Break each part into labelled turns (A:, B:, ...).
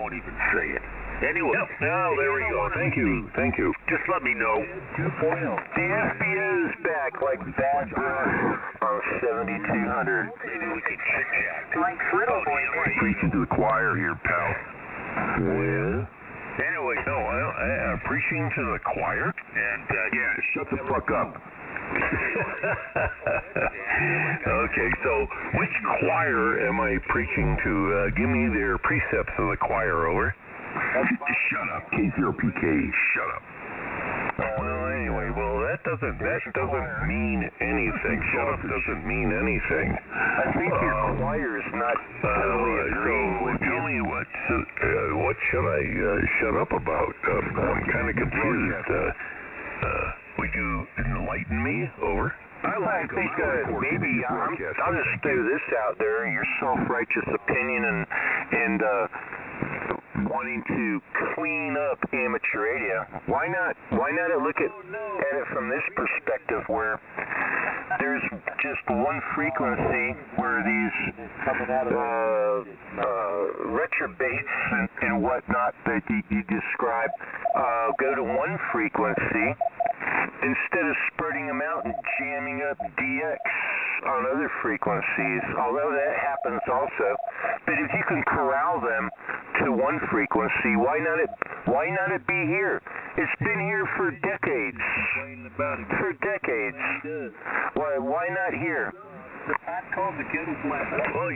A: won't even say it. Anyway.
B: Yep. Now, there we go. Thank you. Thank you.
A: Just let me know.
B: The FBO is back like bad breath on 7200.
A: Maybe we could chit-chat.
B: Like
C: Preaching to the choir here, pal.
B: Well?
A: Anyway, no, I'm preaching to the choir, and,
C: Yeah, shut the fuck up.
B: Okay, so which choir am I preaching to? Give me their precepts of the choir, over.
C: Shut up, K0PK, shut up.
B: Well, anyway, that doesn't mean anything. Shut up doesn't mean anything. I think your choir is not totally agreeing with you. Tell me what should I shut up about? I'm kind of confused. Would you enlighten me, over?
D: I think maybe I'll just throw this out there, your self-righteous opinion and wanting to clean up amateur radio. Why not look at it from this perspective where there's just one frequency where these retrobates and whatnot that you describe go to one frequency instead of spreading them out and jamming up DX on other frequencies, although that happens also. But if you can corral them to one frequency, why not it be here? It's been here for decades. For decades. Why not here?
B: Well,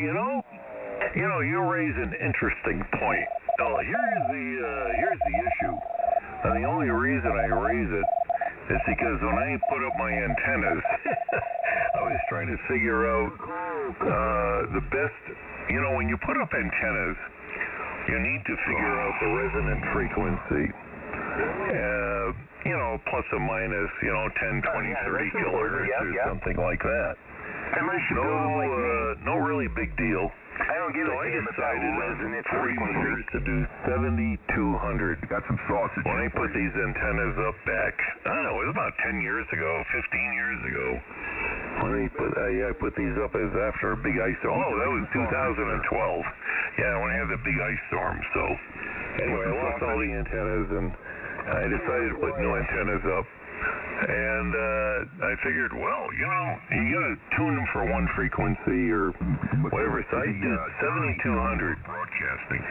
B: you raise an interesting point. Here's the issue. And the only reason I raise it is because when I put up my antennas, I was trying to figure out the best. When you put up antennas, you need to figure out the resonant frequency. Plus or minus, 10, 20, 30 kilohertz or something like that. No really big deal.
D: I don't give a damn about resonant frequencies.
B: To do 7,200.
C: Got some sausage.
B: When I put these antennas up back, I don't know, it was about 10 years ago, 15 years ago. When I put these up as after a big ice storm. Oh, that was 2012. Yeah, when I had the big ice storm. So anyway, I lost all the antennas and I decided to put new antennas up. And I figured, well, you gotta tune them for one frequency or whatever. So I did 7,200 broadcasting.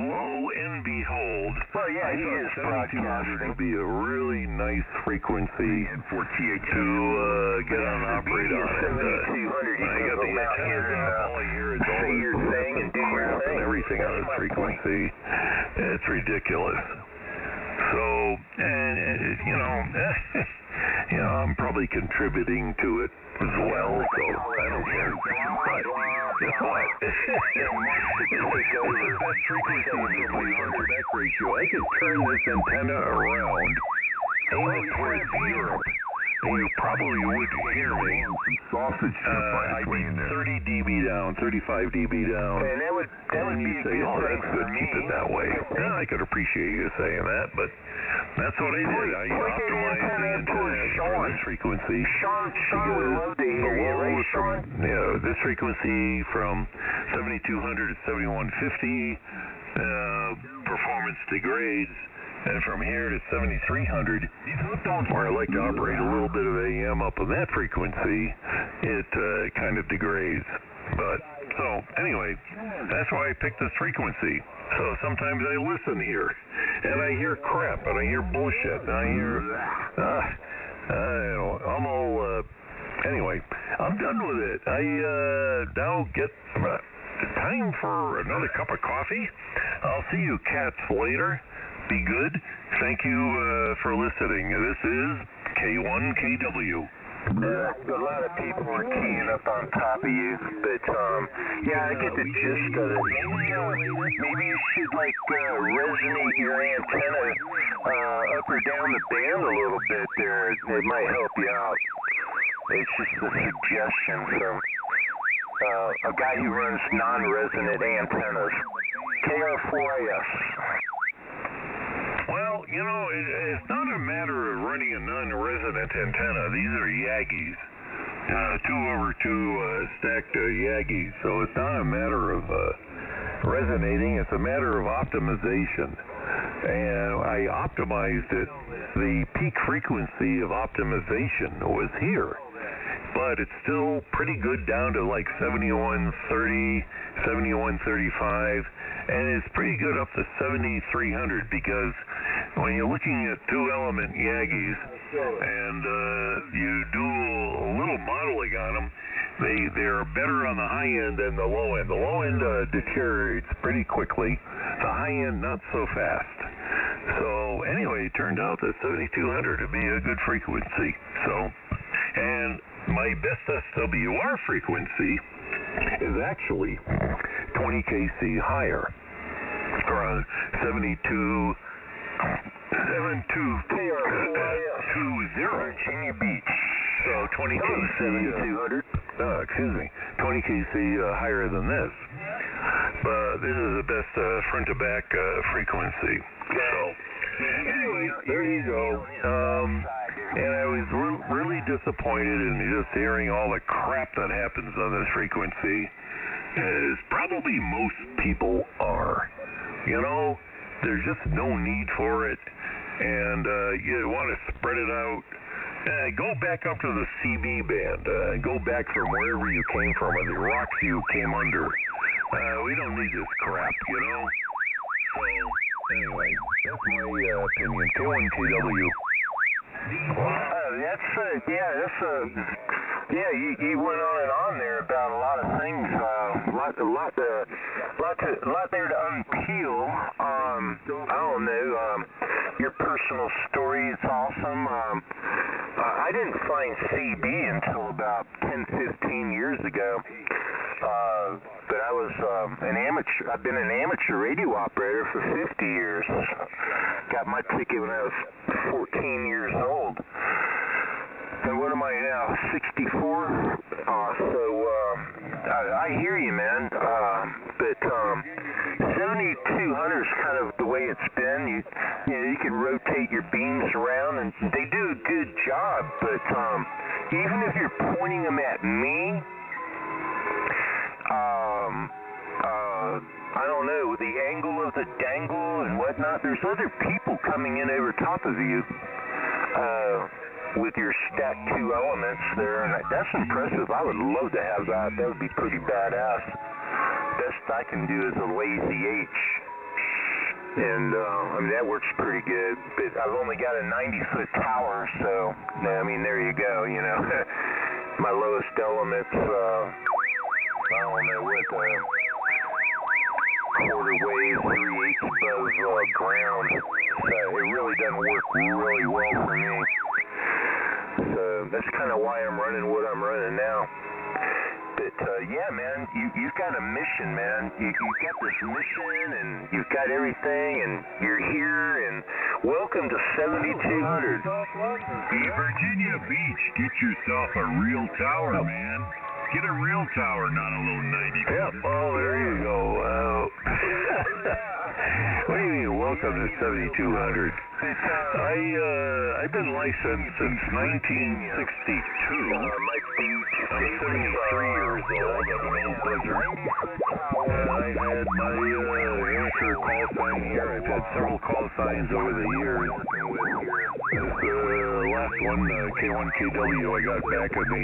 B: Lo and behold,
D: He is
B: 7,200 would be a really nice frequency to get on and operate on. I got the antennas up. All I hear is all this crap and everything on this frequency. It's ridiculous. So, I'm probably contributing to it as well, so I don't care. But guess what? It's the best frequency in the back ratio. I could turn this antenna around, aim it towards Europe, and you probably wouldn't hear me.
C: Sausage.
B: I'd be 30 dB down, 35 dB down.
D: And that would be a
B: say,
D: good
B: oh,
D: thing
B: that's good,
D: for
B: keep
D: me.
B: it that way. Yeah, I could appreciate you saying that, but that's what I did. I optimized the antenna for this frequency.
D: Sean would love to hear you, right, Sean?
B: This frequency from 7,200 to 7,150, performance degrades. And from here to 7,300, where I like to operate a little bit of AM up on that frequency, it kind of degrades. But, so, anyway, that's why I picked this frequency. So sometimes I listen here, and I hear crap, and I hear bullshit, and I hear, I'm all, anyway, I'm done with it. I now get time for another cup of coffee. I'll see you cats later. Be good. Thank you for listening. This is K1KW.
D: A lot of people are keying up on top of you, but I get the gist of it. Maybe you should resonate your antenna up or down the band a little bit there. It might help you out. It's just a suggestion from a guy who runs non-resonant antennas. KR4AS.
B: Well, it's not a matter of running a non-resonant antenna. These are Yagis, 2/2 stacked Yagis. So it's not a matter of resonating. It's a matter of optimization. And I optimized it. The peak frequency of optimization was here. But it's still pretty good down to like 7130, 7135, and it's pretty good up to 7300, because when you're looking at two-element Yagis and you do a little modeling on them, they're better on the high end than the low end. The low end deteriorates pretty quickly. The high end, not so fast. So anyway, it turned out that 7200 to be a good frequency. So, and my best SWR frequency is actually 20 kC higher, around 72. 7220
D: Virginia Beach.
B: So 20 kC, 20 kC higher than this. But this is the best front to back frequency. So anyway, there you go. And I was really disappointed in just hearing all the crap that happens on this frequency, as probably most people are. You know, there's just no need for it, and you want to spread it out. Go back up to the CB band. Go back from wherever you came from, or the rocks you came under. We don't need this crap, you know? So, anyway, that's my opinion. K1KW.
D: You went on and on there about a lot of things, a lot there to unpeel. I don't know, your personal story is awesome. I didn't find CB until about 10, 15 years ago. But I was I've been an amateur radio operator for 50 years. Got my ticket when I was 14 years old. And what am I now, 64? I hear you, man. But 7200 is kind of the way it's been. You know, you can rotate your beams around, and they do a good job. But even if you're pointing them at me, I don't know, the angle of the dangle and whatnot, there's other people coming in over top of you with your stacked two elements there, and that's impressive. I would love to have that. That would be pretty badass. Best I can do is a lazy H, and I mean, that works pretty good, but I've only got a 90-foot tower, so I mean, there you go, you know. My lowest elements, I don't know what, quarter wave, 3/8 above ground. So it really doesn't work really well for me. So that's kind of why I'm running what I'm running now. But yeah, man, you've got a mission, man. You've got this mission, and you've got everything, and you're here, and welcome to 7200.
C: Virginia Beach, get yourself a real tower, man. Get a real tower, not a little 90-footer.
B: Yep, oh, there you go. What do you mean, welcome to 7200? I've been licensed since 1962. I'm 73 years old. I'm an old buzzard. I've had my amateur call sign here. I've had several call signs over the years. This last one, K1KW, I got back in the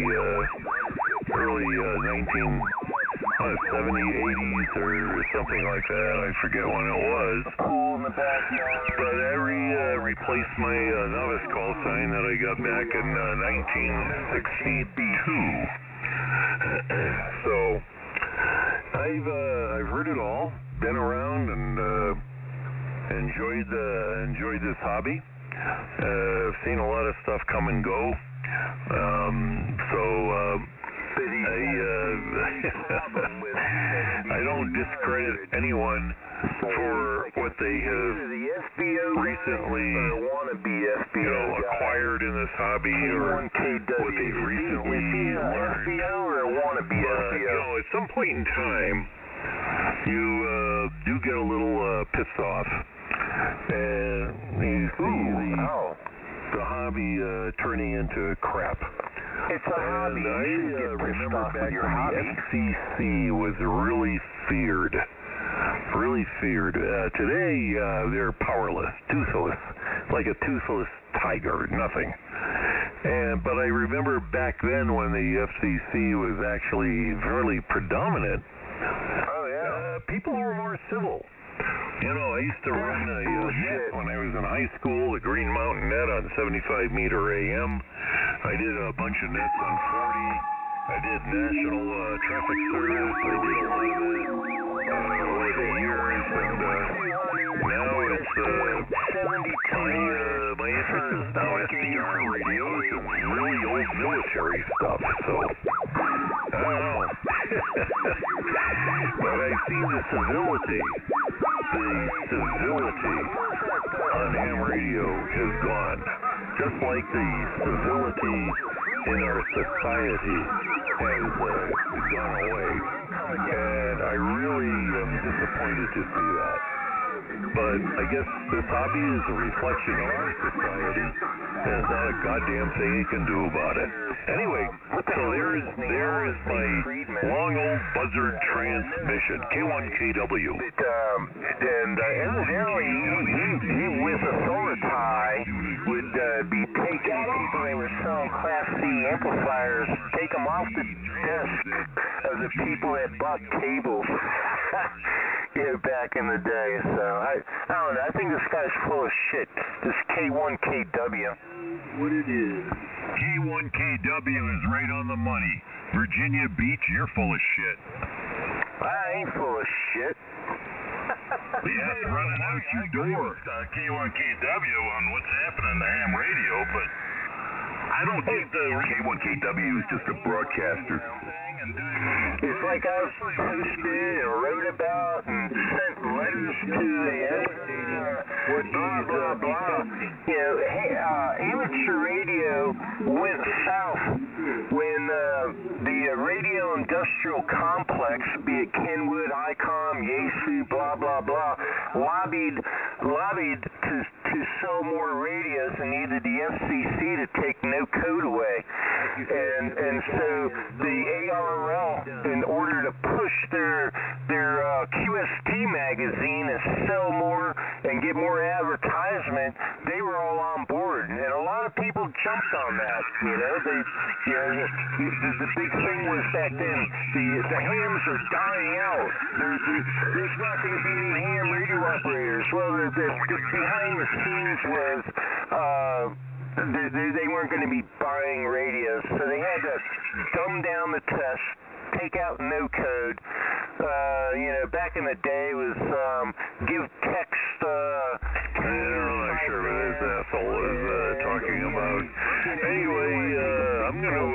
B: early 1970s, 80s, or something like that. I forget when it was. But I replaced my novice call sign that I got back in 1962. So I've heard it all, been around, and enjoyed this hobby. I've seen a lot of stuff come and go. I don't discredit anyone for what they have recently, acquired in this hobby, or what they've recently learned. At some point in time, you do get a little pissed off, and you see the hobby turning into crap.
D: It's a hobby.
B: And I remember back when the FCC was really feared. really feared. Today, they're powerless, toothless, like a toothless tiger, nothing. But I remember back then when the FCC was actually fairly predominant, people were more civil. You know, I used to run a net when I was in high school, the Green Mountain net on 75 meter AM. I did a bunch of nets on 40. I did national traffic service. I did a lot of it over the years, and now it's 72. My interest is now SDR radios and really old military stuff. So I don't know, but I see the civility on ham radio has gone, just like the civility in our society has gone away, and I really am disappointed to see that. But I guess this hobby is a reflection of our society, and there's not a goddamn thing you can do about it. Anyway, so there is my long old buzzard transmission, K1KW.
D: And evidently, he with a solar tie would be taking people that were selling Class C amplifiers, take them off the desk of the people that bought cables. Back in the day, so I don't know. I think this guy's full of shit. This K1KW.
C: What it is? K1KW is right on the money. Virginia Beach, you're full of shit.
D: I ain't full of shit.
C: Yeah, it's running out your door. K1KW on what's happening to ham radio, but I don't think the K1KW is just a broadcaster.
D: It's like I've posted and wrote about and sent letters to the blah, blah, blah. You know, amateur radio went south when the radio industrial complex, be it Kenwood, ICOM, Yaesu, blah, blah, blah, lobbied to sell more radios and needed the FCC to take no code away. And so the ARL, in order to push their QST magazine and sell more and get more advertisement, they were all on board, and a lot of people jumped on that. The big thing was back then the hams are dying out. There's not going to be any ham radio operators. Well, the behind the scenes was they weren't going to be buying radios, so they had to dumb down the test, take out no code. Back in the day was give text.
B: I'm not sure what this asshole is talking about. Anyway, I'm gonna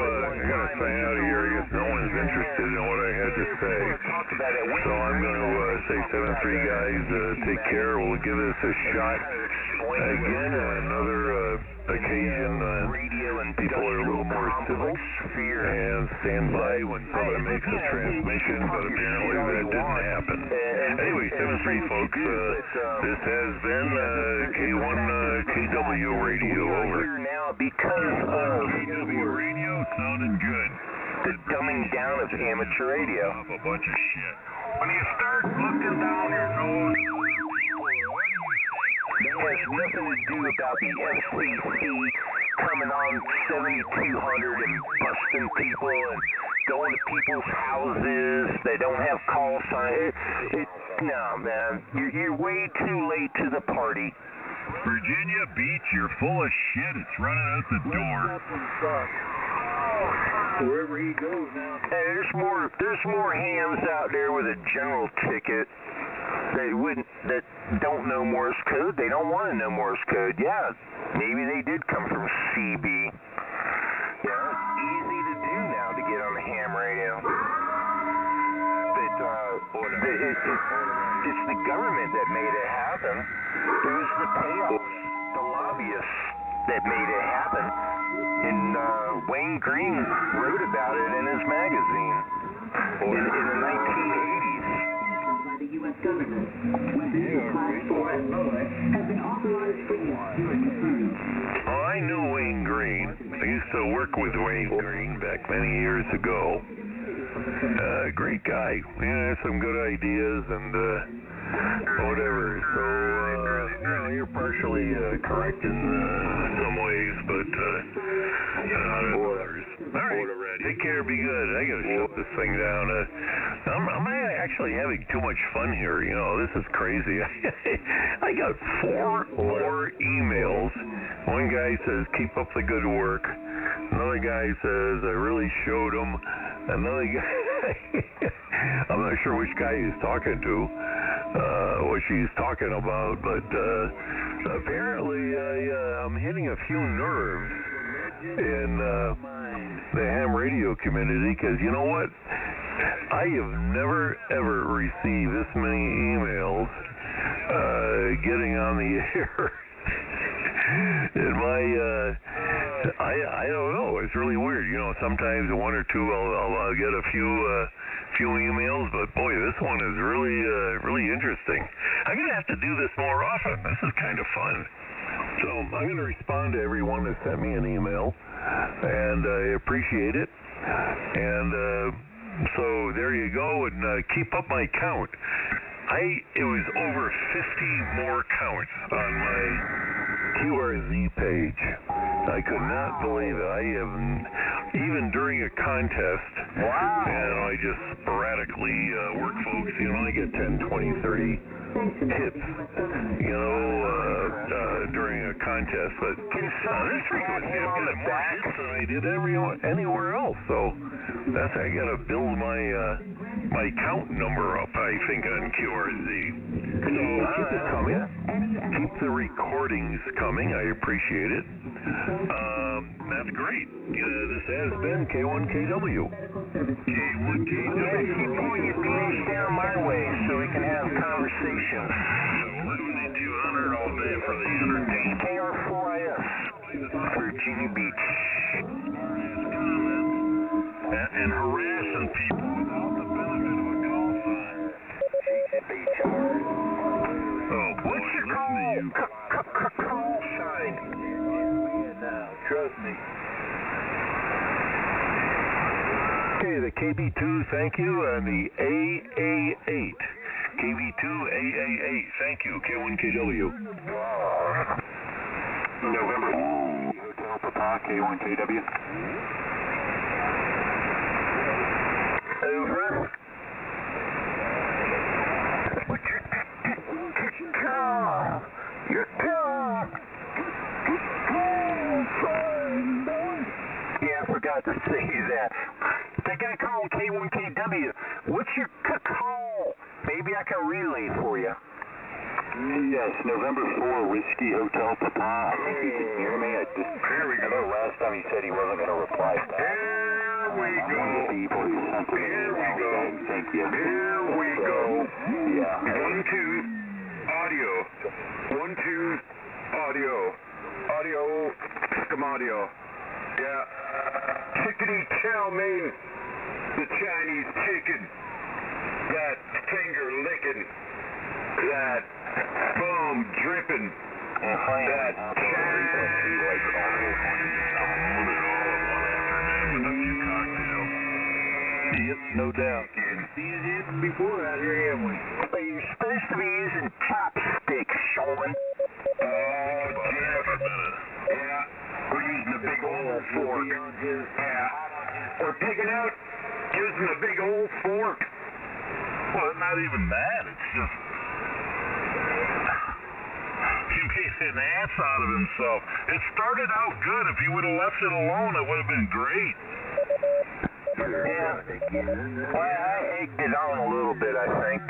B: sign out of here. I guess no one is interested in what I had to say. So I'm gonna say 7-3 guys, take care. We'll give this a shot again on another occasion. People are a little more civil and stand by when someone makes a transmission, but apparently that didn't happen. Anyway, 7-3 folks, this has been K1KW Radio, over.
D: Now because of
C: KW radio sounded good.
D: The dumbing down of amateur radio.
C: A bunch of shit. When you start looking down your nose,
D: it has nothing to do about the FCC coming on 7200 and busting people and going to people's houses. They don't have call signs. No, man, you're way too late to the party.
C: Virginia Beach, you're full of shit. It's running out the door. Wherever he goes now.
D: Hey, there's more hams out there with a general ticket that don't know Morse code. They don't want to know Morse code. Yeah, maybe they did come from CB. Yeah, it's easy to do now to get on the ham radio. But it's the government that made it happen. It was the payoffs, the lobbyists that made it happen. And Wayne Green wrote about it in his magazine in the 1980s.
E: The U.S. government, weapons Class 4 and lower, have been authorized for use.
B: Oh, I knew Wayne Green. I used to work with Wayne Green back many years ago. Great guy. He had some good ideas, and whatever. So, you're partially correct in some ways, but not in others. All right, take care, be good. I gotta shut this thing down. I'm actually having too much fun here. You know, this is crazy. I got 4 more emails. One guy says, keep up the good work. Another guy says, I really showed him. Another guy, I'm not sure which guy he's talking to, what she's talking about, but apparently I'm hitting a few nerves in the ham radio community, because you know what? I have never, ever received this many emails getting on the air. In my, I don't know. It's really weird. You know, sometimes 1 or 2 I'll get a few emails, but boy, this one is really interesting. I'm gonna have to do this more often. This is kind of fun. So I'm gonna respond to everyone that sent me an email, and I appreciate it. And so there you go, and keep up my count. It was over 50 more counts on my QRZ page. I could not believe it. I have, even during a contest, I just sporadically work folks, I get 10, 20, 30 hits, during a contest. But this frequency, I'm getting more hits than I did anywhere else. So I got to build my count number up, I think, on QRZ. So keep it coming. Keep the recordings coming. I appreciate it. That's great. This has been K1KW.
D: K1KW. Keep pulling your penis down my way so we can have conversations.
C: 200 all day for the entertainment.
D: KR4IS, Virginia Beach.
C: And harassing people without the benefit of a call sign. Oh boy,
D: What's your
C: listen to you.
D: call sign?
B: Trust me. Okay, the KB2, thank you, and the AA8. KB2, AA8, thank you, K1KW.
D: November. Hotel Papa, K1KW. Over. Your call. Yeah, I forgot to say that. That guy called K1KW. What's your call? Maybe I can relay for you.
F: Yes, November 4, Whiskey Hotel Papa. I think you can hear me.
C: Here we
F: I know last time he said he wasn't going to reply back.
C: Here we
F: I'm
C: go.
F: one of the people who sent him an email saying thank you.
C: Here we go.
F: Yeah.
C: 1, 2, audio. 1, 2, audio. Audio, system audio. Yeah. Chickadee chow mein. The Chinese chicken. That finger licking. That bum dripping. That
B: Yep, no doubt.
D: See it happened before out here, haven't we? You're supposed to be using chopsticks, Sean.
C: Yeah. We're using a big old fork. Yeah. We're picking out using a big old fork. Well, not even that. It's just... He made an ass out of himself. It started out good. If he would have left it alone, it would have been great.
D: Yeah. Well, I egged it on a little bit, I think.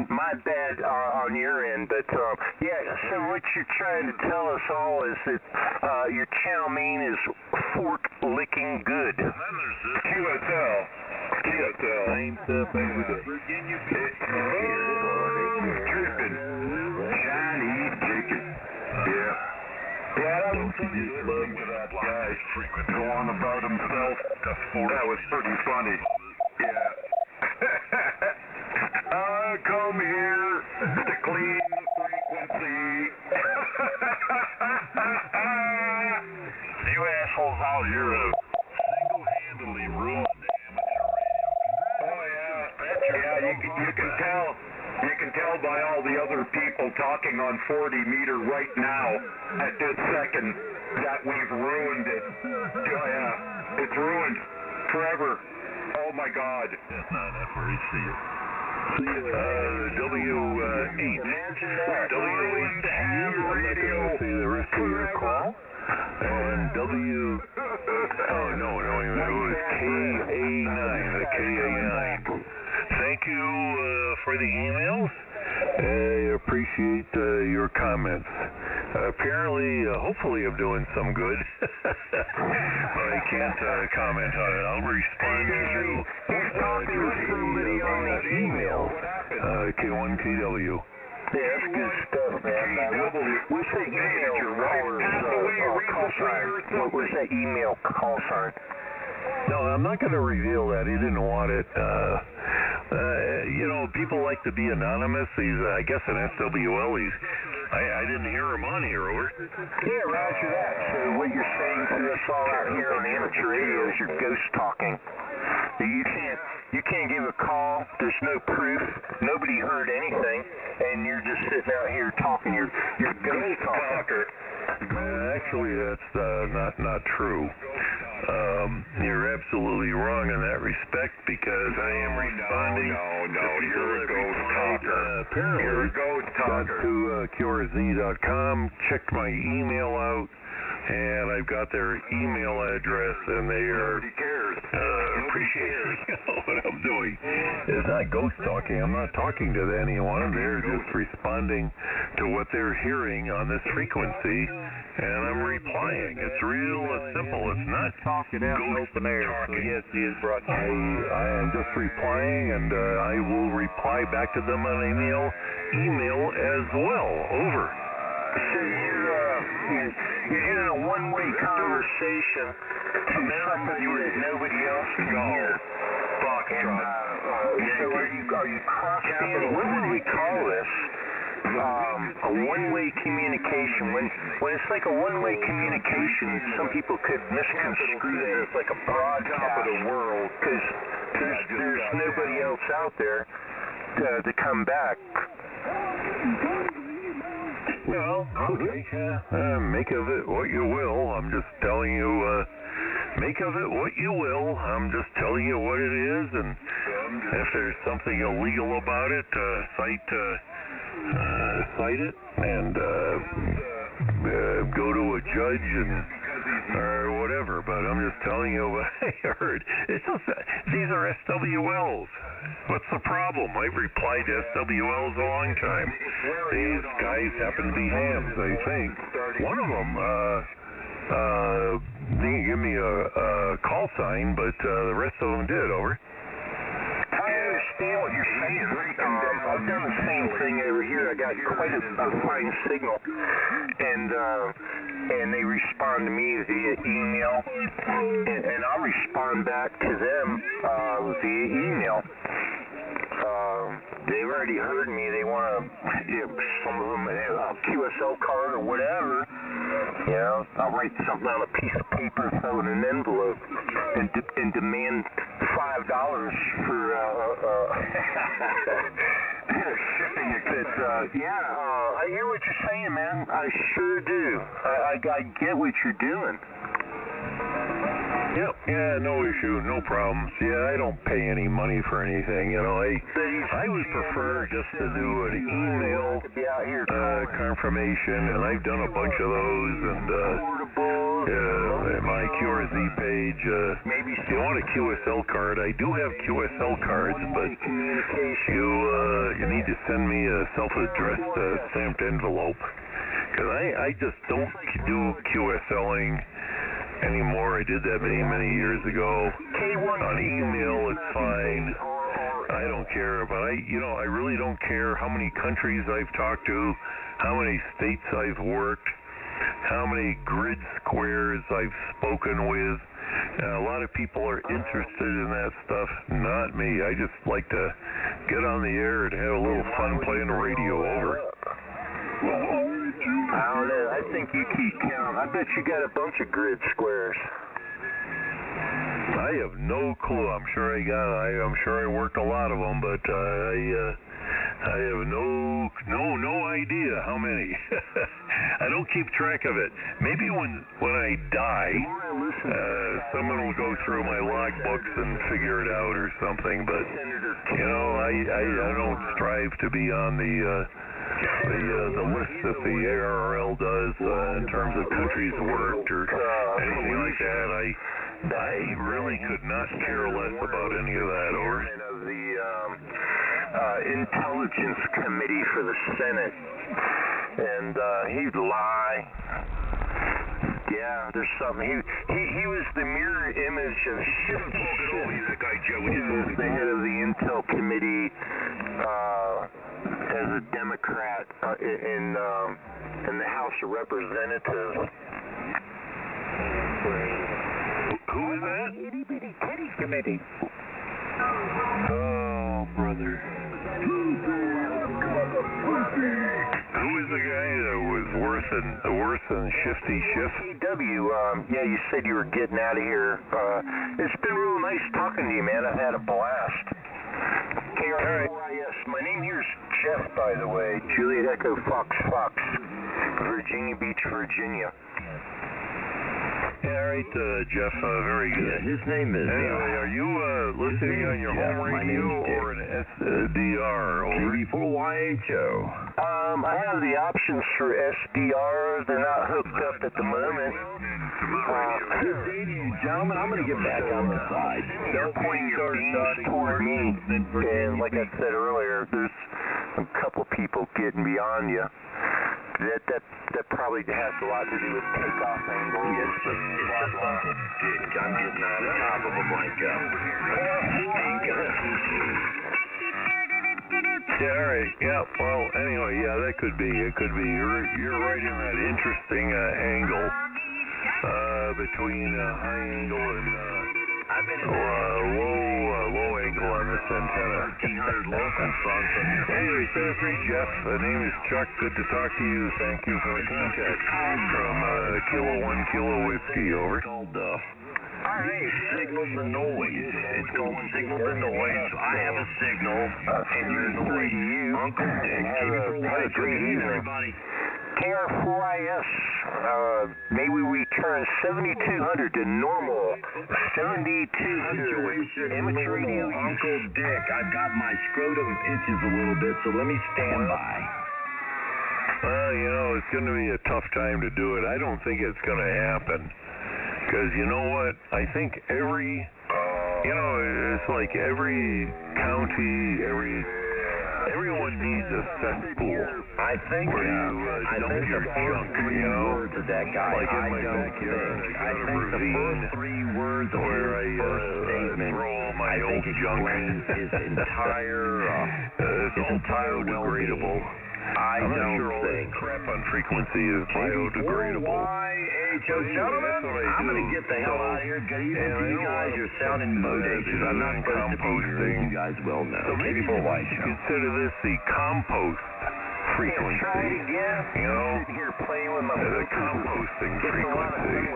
D: My bad on your end, but yeah, so what you're trying to tell us all is that your chow mein is fork-licking good.
C: And then there's this QSL.
B: Same stuff every day.
C: Virginia Beach. Dripping. Chinese chicken. Yeah. Yeah, that was funny. Look at that guy go on about himself. That was pretty funny. Yeah. I come here to clean the frequency. You assholes out here have single-handedly ruined amateur radio. Oh, yeah. Yeah, you can tell. You can
F: tell by all the other people talking on 40 meter right now at this second that we've ruined it. Yeah, it's ruined forever. Oh my God.
C: That's not enough for you. See you.
B: W8.
F: Imagine that.
B: W8. I'm not going to say the rest of your call. And oh no, it was KA9, the KA9. Thank you for the emails. I appreciate your comments. Apparently, hopefully I'm doing some good. But I can't comment on it. I'll respond to you on email. K1KW.
D: Yeah, that's good stuff, man. What's that email call sign? What's that email call sign?
B: No, I'm not going to reveal that. He didn't want it. People like to be anonymous. He's, I guess, an SWL. I didn't hear him on here, over.
D: Yeah, roger that. So what you're saying to us all out here on amateur radio is you're ghost talking. You can't give a call. There's no proof. Nobody heard anything, and you're just sitting out here talking. You're ghost talker.
B: Actually, that's not true. You're absolutely wrong in that respect because I am responding.
F: No, you're a ghost talker.
B: Apparently,
F: you're a ghost talker.
B: Got to QRZ.com, checked my email out, and I've got their email address, and they are appreciating what I'm doing. It's not ghost talking. I'm not talking to anyone. They're just responding to what they're hearing on this frequency, and I'm replying. It's real simple. It's not
F: talking out in open air. So yes, he is brought to you.
B: I am just replying, and I will reply back to them on email as well. Over.
D: So you're doing a one-way conversation to somebody that nobody else can hear. So are you cross-banding? What would we call this? A one-way communication. When it's like a one-way communication, some people could misconstrue it as like a broadcast of the world because there's nobody else out there to come back.
B: Well, okay. Make of it what you will. I'm just telling you, make of it what you will. I'm just telling you what it is, and if there's something illegal about it, cite it, and go to a judge or whatever. But I'm just telling you what I heard. It's just these are SWLs. What's the problem? I've replied to SWLs a long time. These guys happen to be hams, I think. One of them didn't give me a call sign, but the rest of them did. Over.
D: I understand what you're saying. I've done the same thing over here. I got quite a fine signal, and they respond to me via email, and I'll respond back to them via email. They've already heard me. They want some of them a QSL card or whatever. I'll write something on a piece of paper, throw it in an envelope, and demand $5 for shipping it. I hear what you're saying, man. I sure do. I get what you're doing.
B: Yep. Yeah, no issue, no problems. Yeah, I don't pay any money for anything. I would prefer just to do an email confirmation, and I've done a bunch of those, and my QRZ page. If you want a QSL card, I do have QSL cards, but you need to send me a self-addressed stamped envelope, because I just don't do QSLing anymore. I did that many years ago. On email, it's fine. I don't care, but I really don't care how many countries I've talked to, how many states I've worked, how many grid squares I've spoken with. A lot of people are interested in that stuff, not me. I just like to get on the air and have a little fun playing the radio. Over.
D: I don't know. I think you keep count. I bet you got a bunch of grid squares.
B: I have no clue. I'm sure I worked a lot of them, but I have no idea how many. I don't keep track of it. Maybe when I die, someone will go through my logbooks and figure it out or something. But you know, I don't strive to be on the list that the ARRL does in terms of countries worked or anything like that. I really could not care less about any of that. Over.
D: Of the Intelligence Committee for the Senate, and he'd lie. Yeah, there's something. He was the mirror image of Shifty Schiff.
C: That guy Joe.
D: He was the head of the Intel Committee as a Democrat in the House of Representatives.
B: Who is that?
D: Itty bitty kitty committee.
B: Oh, brother. Who is the guy that was worse than Shifty Schiff?
D: Yeah, you said you were getting out of here. It's been real nice talking to you, man. I've had a blast. KRIS. My name here is Jeff, by the way. Juliet Echo Fox, Virginia Beach, Virginia.
B: Yeah, all right, Jeff, very good.
C: Yeah, his name is...
B: Anyway, are you listening on your home radio or an SDR?
C: TV4YHO.
D: I have the options for SDR. They're not hooked up at the moment.
C: Gentlemen, I'm going to get back on the side.
D: Don't point your beams toward me. And like I said earlier, there's a couple people getting beyond you. That probably has a lot to do with takeoff angle.
C: Yes, but it's just Uncle Dick. I'm getting on top of him like
B: Yeah, all right. Yeah, well, anyway, yeah, that could be. It could be. You're right in that interesting angle between high angle and low angle on this antenna.
C: 1,300 local songs on your
B: Anyway, Jeff, the name is Chuck. Good to talk to you. Thank you for the contact from Kilo 1 Kilo Whiskey. Over.
C: It's called Signal the Noise. It's called Signal the Noise. I have a signal, and you're noise. Uncle Dick, TV4YHO. Good evening, everybody.
D: KR4IS, may we return 7,200 to normal. 7,200. Amateur radio.
C: Uncle Dick, I've got my scrotum itches a little bit, so let me stand by.
B: Well, you know, it's going to be a tough time to do it. I don't think it's going to happen. Because you know what? I think it's like every county, everyone needs a cesspool.
C: I think
B: where you dump your junk, you know?
C: Words of that guy,
B: like in my backyard, I got a ravine
C: the first 3 words of
B: where I
C: statement,
B: throw all my old junk.
C: His entire,
B: it's all biodegradable. I'm not sure all this crap on frequency is biodegradable.
C: Gentlemen, I'm going to get the hell out of here. Good evening to you guys. You're sounding modacious. I'm not supposed to be here, as you guys well know.
B: So maybe you consider this the compost frequency. You know, the composting frequency,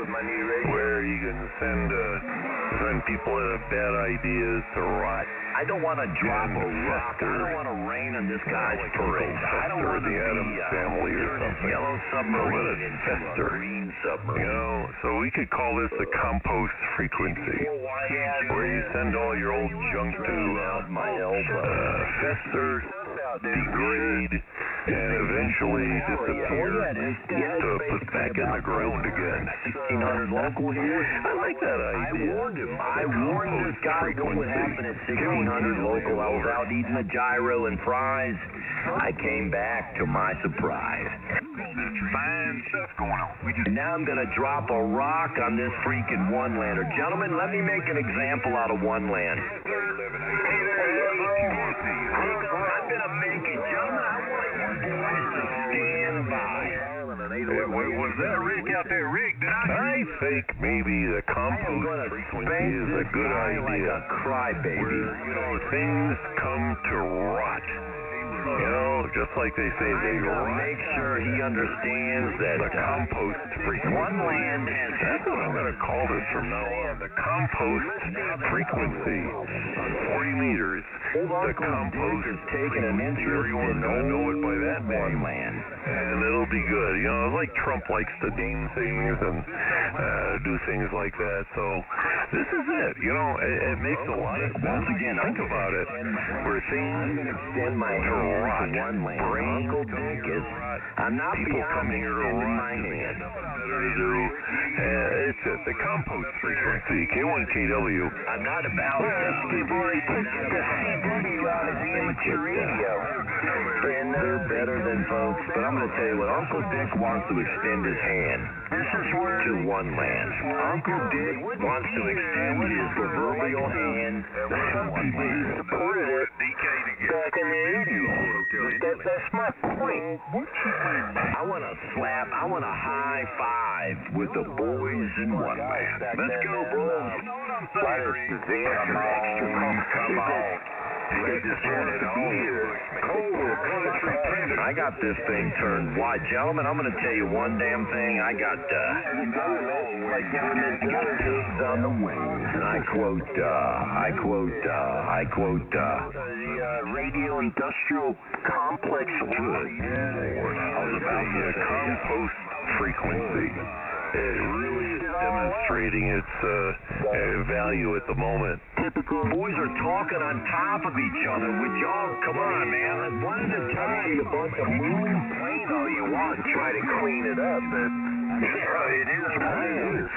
B: where you can send people that have bad ideas to rot.
C: I don't want to drop a rock. I don't want to rain on this guy's parade. I don't want to
B: the Adams family or something.
C: Yellow submarine
B: let it fester.
C: Green submarine.
B: You know, so we could call this the compost frequency, where you send all your old junk to fester, degrade, and eventually disappear to put back in the ground again.
C: 1,600 local here.
B: I like that idea.
C: I warned this guy what would happen at 1,600 local. I was out eating a gyro and fries. I came back to my surprise.
F: Fine stuff going on.
C: And now I'm going to drop a rock on this freaking one-lander. Gentlemen, let me make an example out of one land. I'm going to make it. Gentlemen, I want you boys to stand by.
F: Was that Rick out there? Rick, did
B: I think maybe the compost frequency is a good idea.
C: Like a crybaby.
B: Where, things come to rot. You know, just like they say, they
C: make sure he understands that
B: the compost frequency.
C: one land has...
B: That's what I'm going to call this from now on. The compost frequency. 40 meters. The compost
C: is taking an interest
B: Everyone's
C: in
B: going to know it by that
C: one
B: name.
C: land.
B: And it'll be good. You know, like Trump likes to name things and do things like that. So this is it. You know, it makes a lot of sense.
C: Once again,
B: think about it. Where things
C: extend my hand to one land. Uncle Dick is... I'm not
B: people come
C: beyond
B: here to
C: extending
B: run
C: my
B: because they
C: hand.
B: have nothing better to do. It's it. The compost frequency. K1KW.
C: I'm not about
D: People already put the CW on his amateur radio.
C: and they're better than folks, but I'm going to tell you what, Uncle Dick wants to extend his hand to one land. Uncle Dick wants to extend his proverbial hand to one land.
D: Supported it back in the 80s. That's my point.
C: I want to slap, I want a high five with the boys in one land. Let's go, boys.
B: Come on. They just wanted to be here.
C: I got this thing turned wide. Gentlemen, I'm going to tell you one damn thing. I got pigs on the wings. And I quote,
D: The radio industrial complex
B: Good Lord. The compost frequency. It really is demonstrating its value at the moment.
C: boys are talking on top of each other. Would y'all, come on, man. One at a time.
D: a bunch of moon plain all you want and try to clean it up, but
B: It is what it is.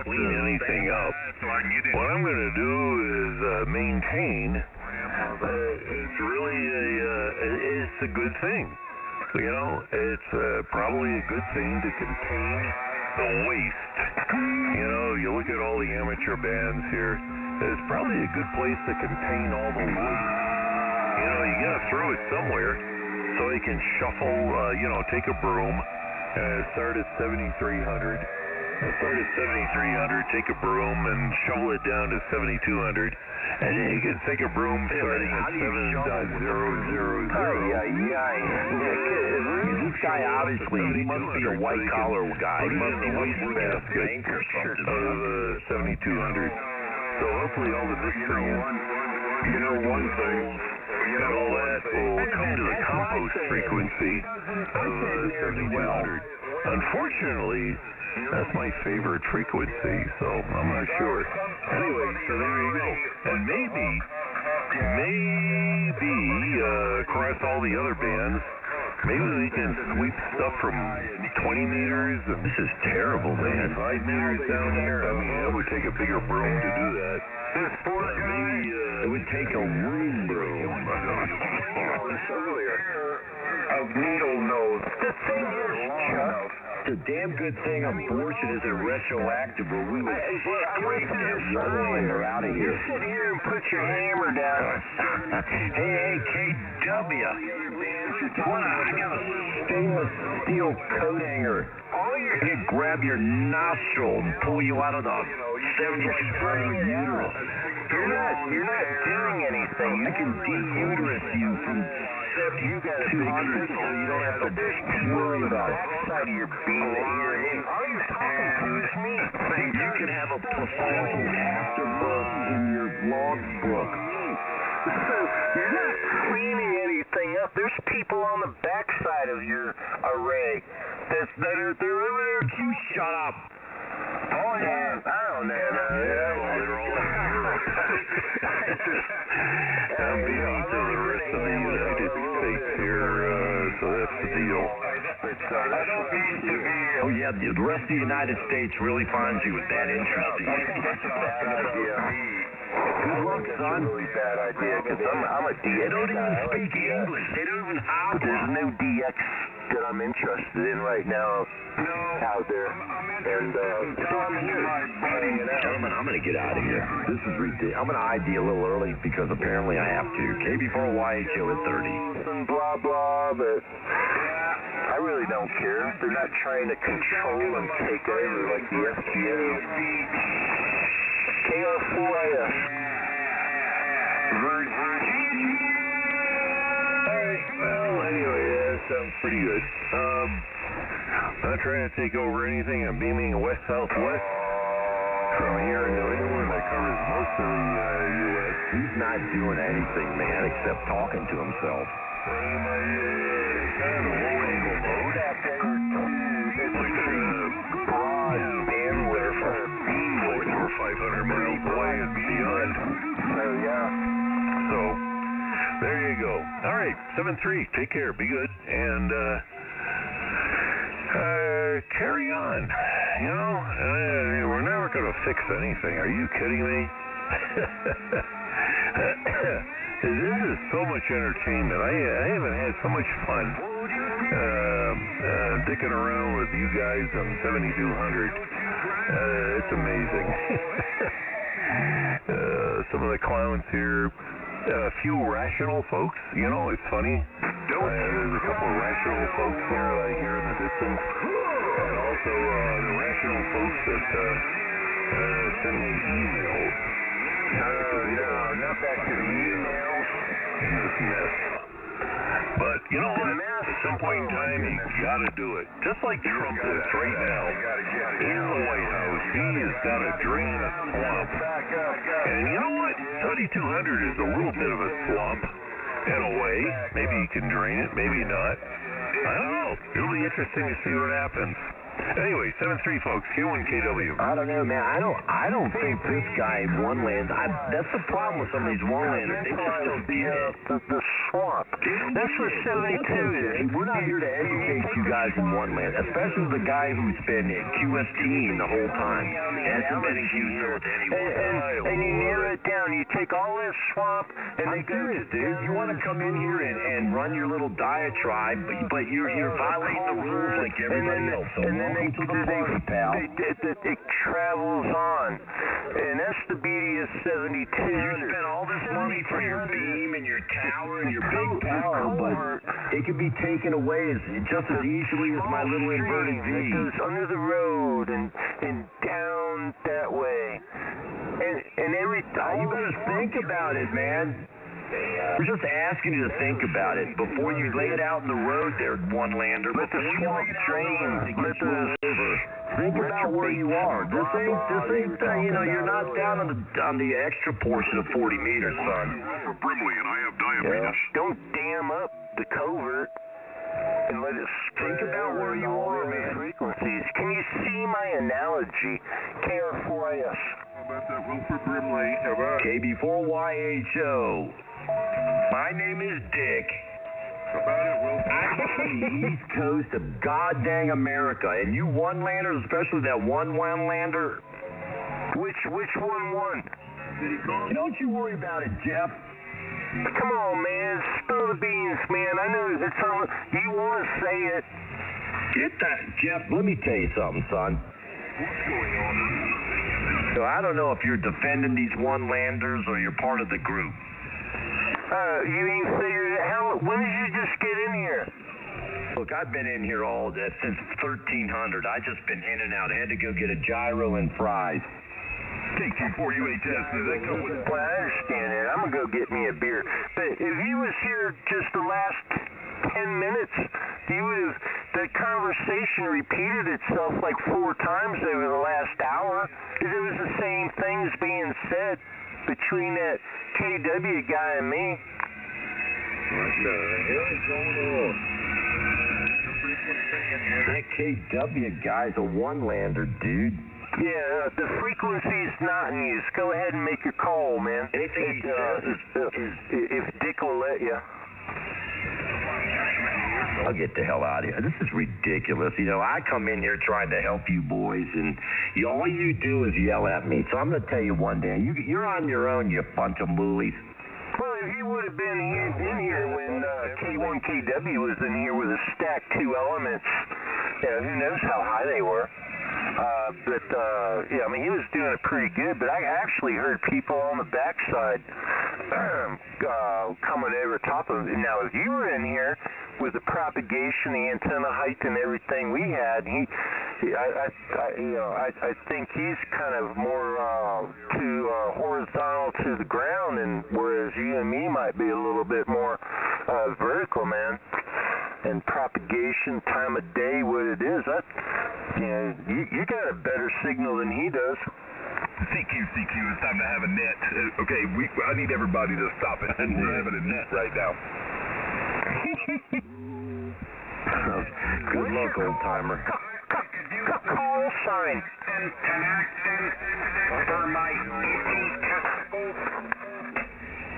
B: Clean anything up. What I'm going to do is maintain. It's really it's a good thing. You know, it's probably a good thing to contain the waste. You know, you look at all the amateur bands here. It's probably a good place to contain all the waste. You know, you got to throw it somewhere so they can shuffle. You know, take a broom. Start at 7,300. Start at 7,300, take a broom and shovel it down to 7,200. And then you can take a broom starting at 7.000.
C: This guy obviously, he must be a white collar guy. He must be working at a bank or something.
B: 7,200. So hopefully all the mystery
F: You know one thing.
B: and all that will come to the compost frequency of 7,200. Unfortunately, that's my favorite frequency, so I'm not sure. Anyway, so there you go. And maybe across all the other bands, maybe we can sweep stuff from 20 meters. And
C: This is terrible, man.
B: 5 meters down there. I mean, it would take a bigger broom to do that. Maybe
C: It would take a room broom.
F: Of needle nose.
D: the thing is, Chuck,
C: It's a damn good thing abortion isn't retroactive, or we would scrape that one lander out of
D: you
C: here.
D: sit here and put your hammer down.
C: Hey, KW. Wow, I got a stainless steel coat hanger. I could grab your nostril and pull you out of the 70-square uterus.
D: You're not doing anything.
C: I can de-uterus you from 7,200 so you don't have to worry about it.
D: Side of your beam that you're in. All you're talking to is me.
C: You can have a professional afterbirth in your logbook.
D: You're not cleaning anything up. There's people on the backside of your array that are over there.
C: You shut up.
D: Oh yeah, I don't know.
B: well, they're all in Europe. I'm beating to the rest of the United States here, so that's the deal.
F: I don't mean to be.
C: Oh yeah, the rest of the United States really finds you that interesting. Good luck, son.
D: Really bad idea, because I'm a DX.
C: They don't even speak English. They don't even have
D: There's
C: one.
D: no DX that I'm interested in right now out there. And so I'm here hanging out.
C: Gentlemen, I'm going to get out of here. This is ridiculous. I'm going to ID a little early because apparently I have to. KB4YHO at 30.
D: And blah, blah, but I really don't care. They're not trying to control and take over like the FBO. KR4IS.
B: All right. sounds pretty good. Not trying to take over anything. I'm beaming west-southwest from here in New England. That covers most of the U.S.
C: He's not doing anything, man, except talking to himself.
B: Kind of a low-angle mode out there. It's like a broad bandwidth for beamwidth over 500 miles away and beyond.
D: So, yeah.
B: So, there you go. All right, 7-3. Take care. Be good. And, carry on. You know, we're never going to fix anything. Are you kidding me? This is so much entertainment. I haven't had so much fun dicking around with you guys on 7200. It's amazing. Some of the clowns here, a few rational folks. You know, it's funny. There's a couple of rational folks here I hear in the distance. And also the rational folks that send me emails.
D: No, not back to the emails.
B: This mess. But, you know what? At some point in time, you gotta do it. Just like Trump is right now. In the White House, he has got to drain a swamp. And you know what? 7200 is a little bit of a swamp. In a way. Maybe you can drain it, maybe not. I don't know. It'll be interesting to see what happens. Anyway, 7-3, folks. Q1KW.
C: I don't know, man. I don't think this guy one-lands. That's the problem with some of these one-landers. They just don't get it.
D: The swamp. That's what 72 is.
C: We're not here to educate you guys in one-land, especially the guy who's been QSTing the whole time. Hasn't been in QSO to anyone.
D: And you narrow it down. You take all this swamp, and they go to
C: dude. You want to come in here and run your little diatribe, but you're violating the rules like everybody else. So welcome to the party, pal.
D: It travels on. And that's the beauty of 72.
C: You spent all this money for your beam and your tower and your big power, but it could be taken away just as easily as my little inverted V.
D: It goes under the road and down that way. And every time.
C: You better think about it, man. We're just asking you to think about it before you lay it out in the road there, one-lander.
D: Let the swamp drain. Let the
C: over. Think about where you are. This ain't you're not down on the extra portion of 40 meters, son.
A: Brimley, and I have diabetes.
D: Don't dam up the covert and let it
C: think about where you are, man.
D: Frequencies. Can you see my analogy? KR4IS.
C: KB4YHO. My name is Dick. I'm on the east coast of goddamn America, and you one-landers, especially that one-lander.
D: Which one won?
C: Don't you worry about it, Jeff.
D: Come on, man. Spill the beans, man. I know it's on. You want to say it.
C: Get that, Jeff. Let me tell you something, son.
A: What's going on?
C: So I don't know if you're defending these one-landers or you're part of the group.
D: You ain't figured it out. When did you just get in here?
C: Look, I've been in here since 1300. I just been in and out. I had to go get a gyro and fries.
A: KT4UHS, does that come with...
D: Well, I understand that. I'm going to go get me a beer. But if you was here just the last 10 minutes, you would have... The conversation repeated itself like 4 times over the last hour. It was the same things being said between that KW guy and me.
C: What the hell is going on? That KW guy's a one-lander, dude.
D: Yeah, the frequency's not in use. Go ahead and make your call, man.
C: Anything he says
D: if Dick will let you.
C: I'll get the hell out of here. This is ridiculous. I come in here trying to help you boys, and all you do is yell at me. So I'm going to tell you one day, you're on your own, you bunch of moolies.
D: Well, if he would have been in here when K1KW was in here with a stacked 2 elements, who knows how high they were. I mean, he was doing it pretty good, but I actually heard people on the backside coming over top of him. Now, if you were in here with the propagation, the antenna height, and everything we had, I think he's kind of more horizontal to the ground, and whereas you and me might be a little bit more vertical, man. and propagation, time of day, what it is, you got a better signal than he does.
B: CQ, it's time to have a net. Okay, I need everybody to stop it. We're having a net right now.
D: Good luck, old timer.
C: Call sign.
F: Connecting for my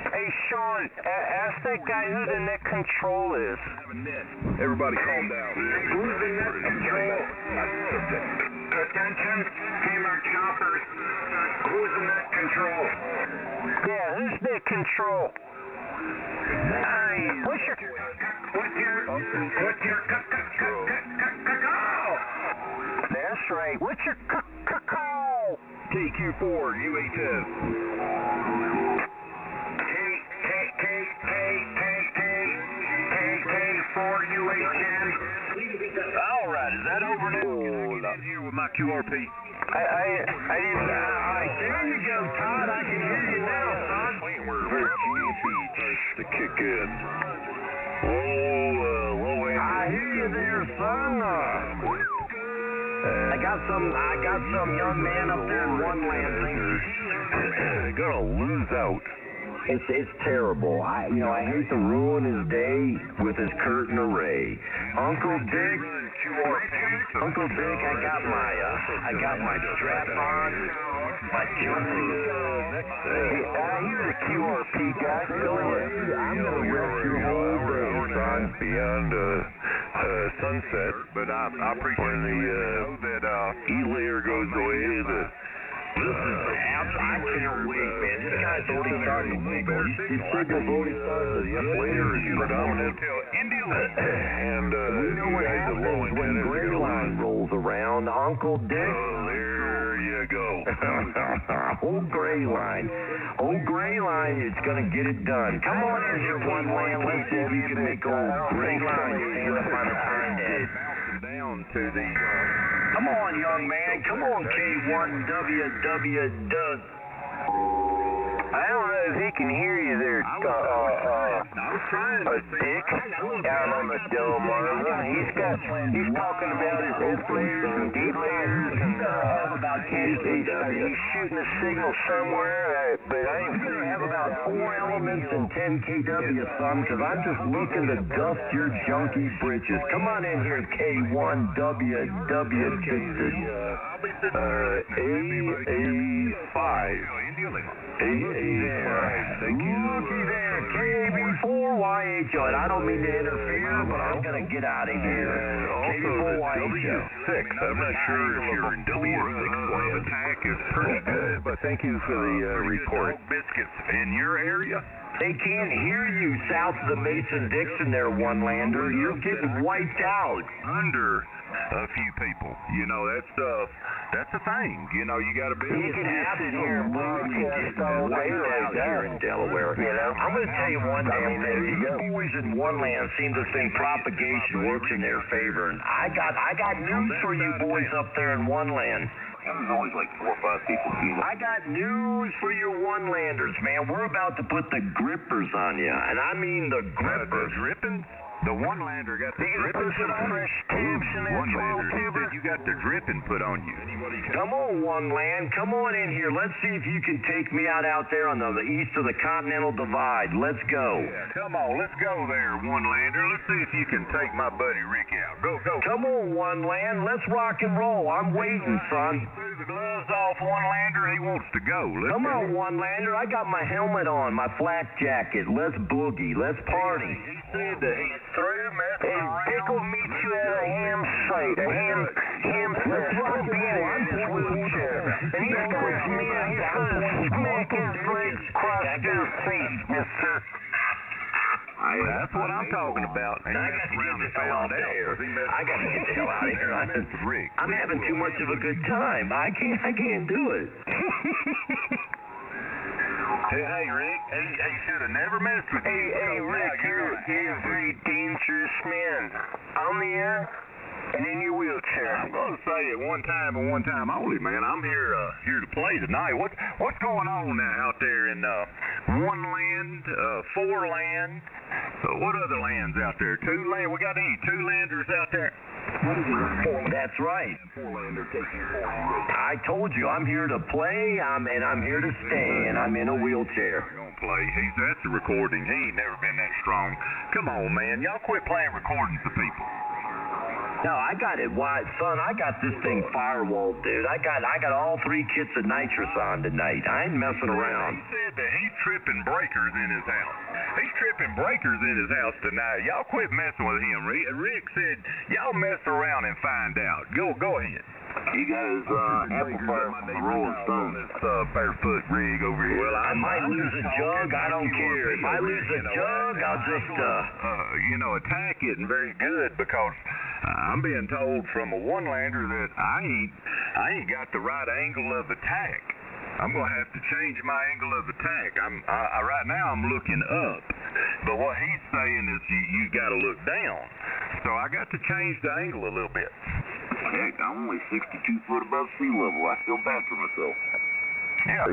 C: Hey, Sean, ask that guy who the net control is.
B: Everybody calm down.
C: Who's the net control?
F: Attention, cumer choppers. Who's the net control?
C: Yeah, who's net control? What's your
F: call?
C: That's right. What's your call?
B: KQ4, UHS.
F: KK4 UHN.
C: All right, is that over now?
B: Get in here with my QRP.
C: I didn't. There you go, Todd. I can hear you now, son.
B: Virginia Beach to kick in.
C: I hear you there, son. I got some young man up there in one land thinking
B: They're gonna lose out.
D: It's terrible. I hate to ruin his day with his curtain array. Uncle Dick, I got my strap on, my jumper. I hear the QRP guy. Go ahead. I'm gonna wreck your whole day, son.
B: Beyond sunset, but I appreciate when the E-layer goes away.
C: I can't wait, man. This guy's already starting to wiggle. This signal's already starting to
B: layer is predominant. And
D: we know what happens when Gray Line rolls around. Uncle Dick.
B: There you go.
D: Old Gray Line. Old Gray Line is going to get it done. Come on in here, one land. Let's see if you can make old Gray Line stand up on a time dead.
B: Down to the...
C: Come on, young man. Come on, K1WW. I don't know if he can hear you there, Dick, down on the dome. He's talking about his S layers and D layers and he's shooting a signal somewhere, but I have about 4 elements and 10 KW, son, because I'm just looking to dust your junky britches. Come on in here, K1WW.
B: AA5. Thank you.
D: Looky there, KB4YHO. And I don't mean to interfere, but I'm going to get out of here.
B: Also, the W6. I'm not sure if you're in W6 land. Attack is pretty good, but thank you for the report. Biscuits in your area?
D: They can't hear you south of the Mason-Dixon there, one-lander. You're getting wiped out.
B: Under a few people. You know, that's the thing. You know, you got to be...
D: You can absolutely get wiped out here in Delaware. You know, I'm going to tell you one damn thing. You boys in one land seem to think propagation works in their favor. And I got news for you boys up there in one land.
B: There's always like 4 or 5 people.
D: I got news for you one-landers, man. We're about to put the grippers on you, and I mean the grippers.
B: The dripping? The one-lander got the dripping put on her. One-lander said you got the dripping put on you.
D: Come on, one-land. Come on in here. Let's see if you can take me out there on the east of the Continental Divide. Let's go.
B: Yeah, come on, let's go there, one-lander. Let's see if you can take my buddy Rick out. Go.
D: Come on, one-land. Let's rock and roll. I'm waiting, son.
B: Threw the gloves off, one-lander. He wants to go.
D: Come on, one-lander. I got my helmet on, my flak jacket. Let's boogie. Let's party.
B: He said that he's through messing
C: And
B: around.
C: Dick will meet you at a ham site, a ham fest. He'll be in his wheelchair. And he's gonna smack his legs across your face, mister.
B: That's what I'm talking about.
D: I got to get the hell out of here. I'm having too much of a good time. I can't do it.
B: Hey, Rick. Hey, should have never messed with you.
C: Hey, Rick, you're a very dangerous man. On the air and in your wheelchair.
D: wheelchair.
B: I'm gonna say it one time and one time only, man. I'm here to play tonight. What's going on now out there in one land, four land? What other lands out there? Two land? We got any two-landers out there?
D: That's right. I told you I'm here to play, and I'm here to stay, and I'm in a wheelchair.
B: Gonna play. That's a recording. He ain't never been that strong. Come on, man. Y'all quit playing recordings to people.
D: No, I got it. Why, son? I got this thing firewalled, dude. I got all 3 kits of nitrous on tonight. I ain't messing around.
B: He said that he's tripping breakers in his house. He's tripping breakers in his house tonight. Y'all quit messing with him. Rick said y'all mess around and find out. Go ahead.
C: He got his amplifier from the Rolling Stones.
B: This barefoot rig over here.
D: Well, I might lose a jug. I don't care. If I lose a jug, I'll just
B: attack isn't very good because I'm being told from a one-lander that I ain't got the right angle of attack. I'm gonna have to change my angle of attack. Right now I'm looking up, but what he's saying is you got to look down. So I got to change the angle a little bit.
C: Heck, I'm only 62 foot above sea level. I feel bad for myself.
B: Yeah.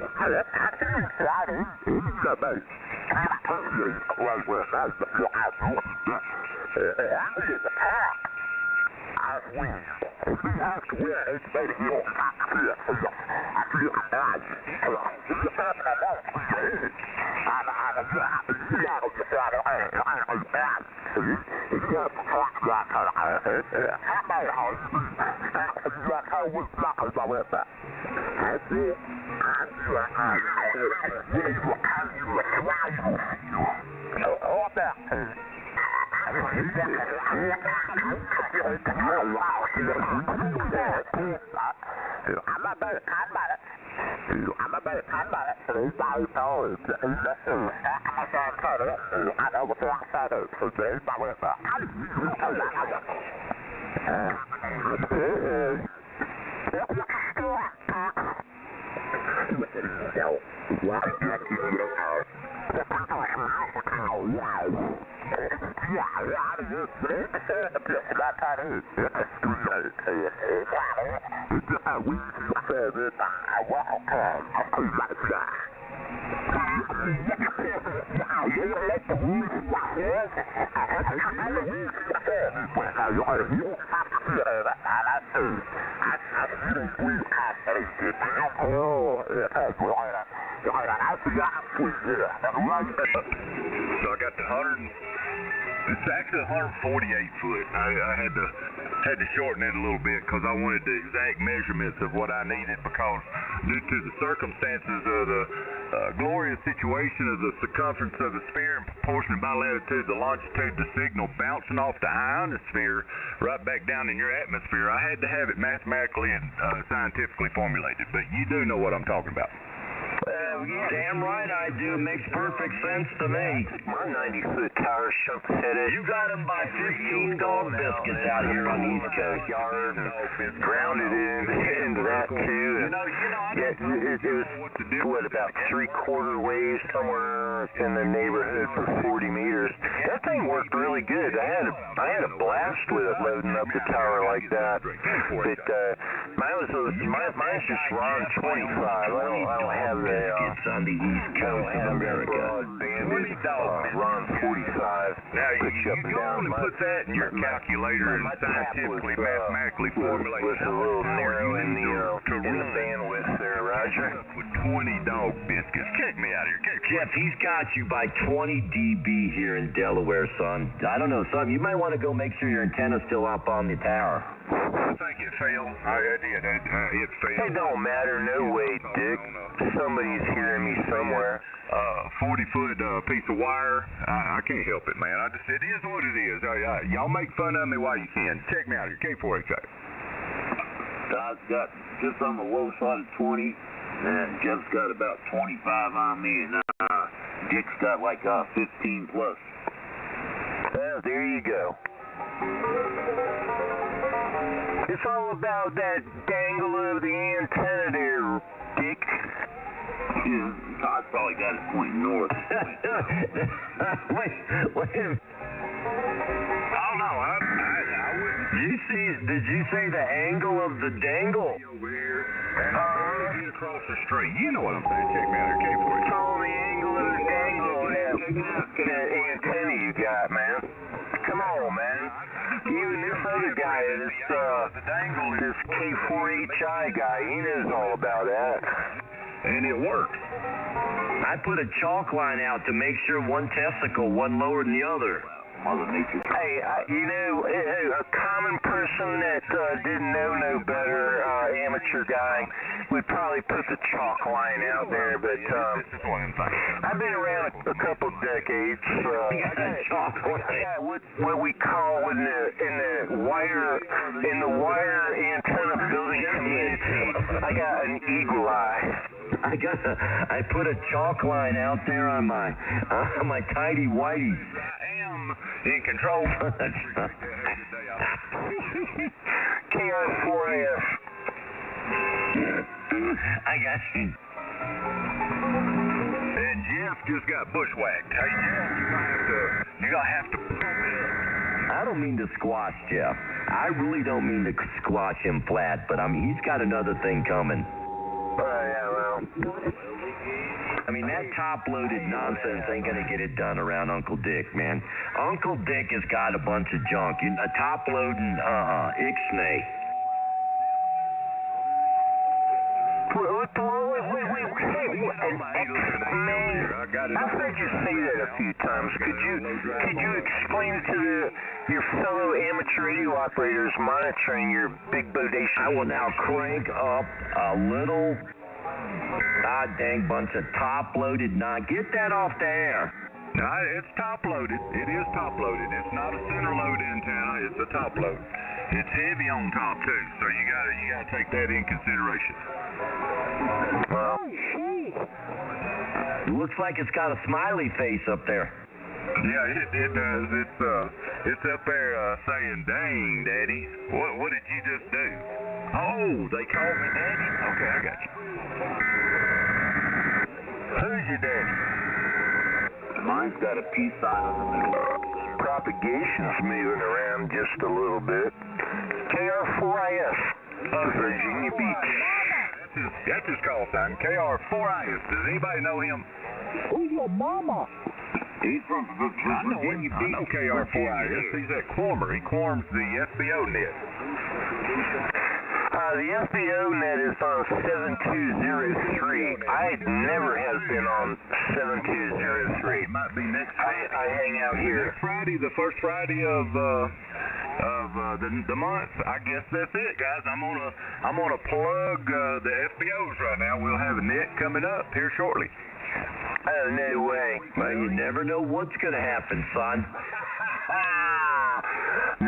B: So I got the 100. It's actually 148 foot. I had to shorten it a little bit because I wanted the exact measurements of what I needed because due to the circumstances of the glorious situation of the circumference of the sphere in proportion by latitude to longitude, the signal bouncing off the ionosphere right back down in your atmosphere, I had to have it mathematically and scientifically formulated. But you do know what I'm talking about.
D: Damn right I do. Makes perfect sense to me.
C: My 90-foot tower shuts headed.
D: You got them by 15 dog biscuits out here on the East Coast.
C: Grounded into that too. It was about 3/4 waves somewhere in the neighborhood for 40 meters. That thing worked really good. I had a blast with it loading up the tower like that. But mine's just RON 25. I don't have the
D: on the East Coast of America.
C: RON 45.
B: Now you go on and put that in your calculator and scientifically, mathematically formulate
C: was a little narrow in the bandwidth there, Roger.
B: With 20 dog biscuits. Check me out here.
D: Jeff, he's got you by 20 dB here in Delaware, son. I don't know, son. You might want to go make sure your antenna's still up on the tower.
B: I think it failed. I did. It failed.
C: It don't matter. No way, Dick. Somebody's hearing me somewhere.
B: 40-foot piece of wire. I can't help it, man. It is what it is. Y'all make fun of me while you can. Check me out here. K4XA.
C: I've got just on the low side of 20, and Jeff's got about 25 on me, and Dick's got like 15 plus. Well, there you go. It's all about that dangle of the antenna there, Dick. Yeah, Todd probably got it pointing north.
D: Wait.
B: Oh, no, I wouldn't
C: Did you say the angle of the dangle?
B: Across the street. You know what I'm saying. Check me out here, K4.
D: It's on the angle of the dangle on that antenna you got, man. Come on, man. Even this other guy, this K4HI guy, he knows all about that.
B: And it worked.
C: I put a chalk line out to make sure one testicle wasn't lower than the other.
D: Hey, a common person that didn't know no better, amateur guy, would probably put the chalk line out there, but I've been around a couple decades. I got what we call in the wire antenna building community, I got an eagle eye.
C: I put a chalk line out there on my tidy whities.
B: I am in control.
D: KR4AF.
C: I got you.
B: And Jeff just got bushwhacked. Hey, Jeff, you're gonna have to pull it.
C: I don't mean to squash Jeff. I really don't mean to squash him flat, but he's got another thing coming.
D: Yeah, well.
C: That top-loaded nonsense ain't gonna get it done around Uncle Dick, man. Uncle Dick has got a bunch of junk. A top-loading, ixnay.
D: I've heard you say that a few times. Could you explain it to your fellow amateur radio operators monitoring your big bodation?
C: I will now crank up a little dang bunch of top-loaded. Get that off the air.
B: No, it's top-loaded. It is top-loaded. It's not a center-load antenna. It's a top-load. It's heavy on top too, so you gotta take that in consideration.
D: Well,
C: looks like it's got a smiley face up there.
B: Yeah, it does. It's up there saying, "Dang, Daddy, what did you just do?" Oh, they called me Daddy. Okay, I got you.
D: who's your daddy?
F: Mine's got a peace sign in the middle.
D: Propagation's moving around just a little bit. KR4IS, Virginia Beach.
B: That's his call sign, KR4IS. Does anybody know him?
D: Who's your mama?
F: He's from Virginia Beach.
B: I know KR4IS. He's at cumer. He cumes the FBO net.
D: The FBO net is on 7203. I never have been on 7203.
B: It might be next Friday.
D: I hang out here.
B: Next Friday, the first Friday of the month. I guess that's it, guys. I'm gonna plug the FBOs right now. We'll have a net coming up here shortly.
D: Oh, no way.
C: Well, you never know what's gonna happen, son.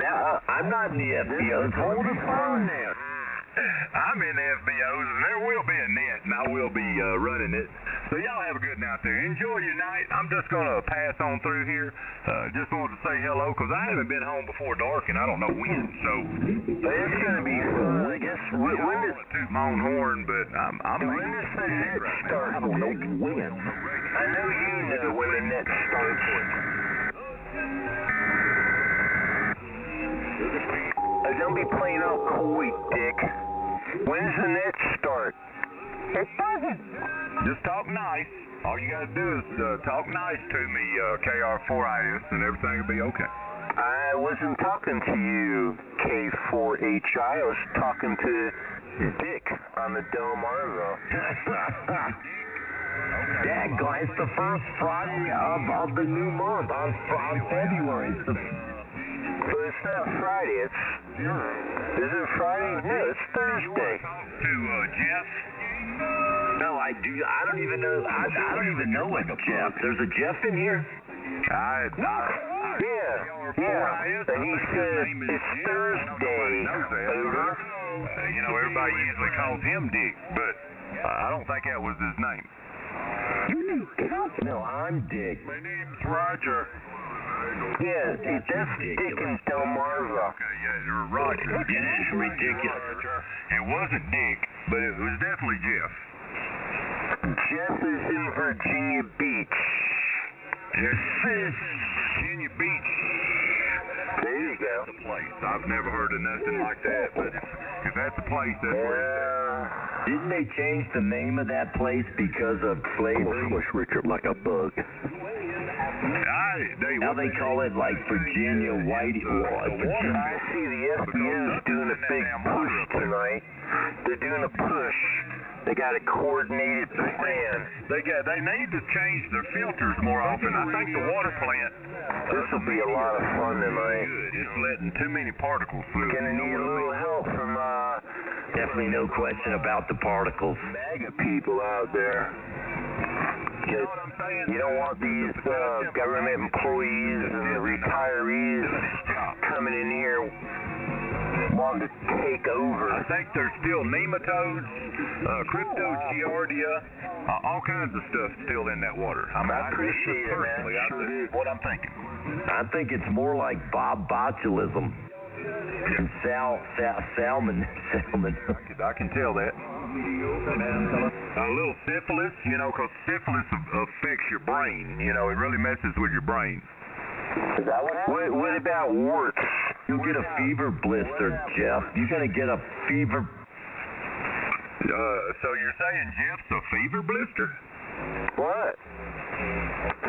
D: Now,
C: I'm not in the FBOs. Hold the phone there.
B: I'm in the FBOs, and there will be a net, and I will be running it. So y'all have a good night there. Enjoy your night. I'm just going to pass on through here. Just wanted to say hello, because I haven't been home before dark, and I don't know when. So
D: it's going to be fun. I guess, when does...
B: toot my own horn, but I'm
D: when does the net start?
C: I don't know when.
D: I know you know when the net starts. Don't be playing all coy, Dick. When does the net start? It doesn't.
B: Just talk nice. All you gotta do is talk nice to me, KR4IS, and everything will be okay.
D: I wasn't talking to you, K4HI. I was talking to Dick on the Delmarva.
C: Yeah, guys, the first Friday of the new month on February.
D: So it's not Friday, is it Friday? No, it's Thursday.
B: To Jeff?
C: No, I don't even know. I don't even know a Jeff. There's a Jeff in here?
D: Yeah. And he said it's Thursday. Over.
B: Everybody usually calls him Dick, but I don't think that was his name.
C: No, I'm Dick.
B: My name's Roger.
D: Yeah, that's Dick and Delmarva.
B: Okay, yeah, Roger.
C: It is ridiculous.
B: It wasn't Dick, but it was definitely Jeff.
D: Jeff is in Virginia Beach.
B: Yes, Virginia Beach.
D: There you go.
B: That's the place. I've never heard of nothing like that, but if that's the place, that's where it's at.
C: Didn't they change the name of that place because of slavery?
D: Squish Richard like a bug.
C: Now they call it like Virginia White.
D: I see the FBO's doing a big push tonight. They're doing a push. They got a coordinated plan.
B: They need to change their filters more often. I think the water plant.
D: This will be a lot of fun tonight.
B: It's letting too many particles through.
D: Gonna need a little help from
C: Definitely no question about the particles.
D: MAGA people out there. You don't want these government employees and retirees coming in here wanting to take over.
B: I think there's still nematodes, cryptogiardia, all kinds of stuff still in that water. I
D: appreciate it, man.
B: That's what I'm thinking.
C: I think it's more like Bob botulism and salmon.
B: I can tell that. A little syphilis, because syphilis affects your brain. It really messes with your brain.
D: Is that what about warts?
C: You'll get a fever blister, Jeff. You're going to get a fever.
B: So you're saying Jeff's a fever blister?
D: What?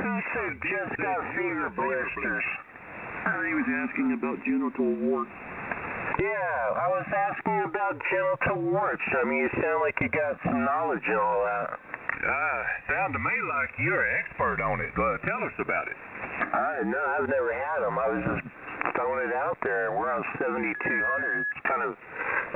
D: Who said Jeff's got fever blisters?
F: He was asking about genital warts.
D: Yeah, I was asking about genital warts. I mean, you sound like you got some knowledge and all that.
B: Sound to me like you're an expert on it. Tell us about it.
D: No, I've never had them. I was just throwing it out there. We're on 7,200. It's kind of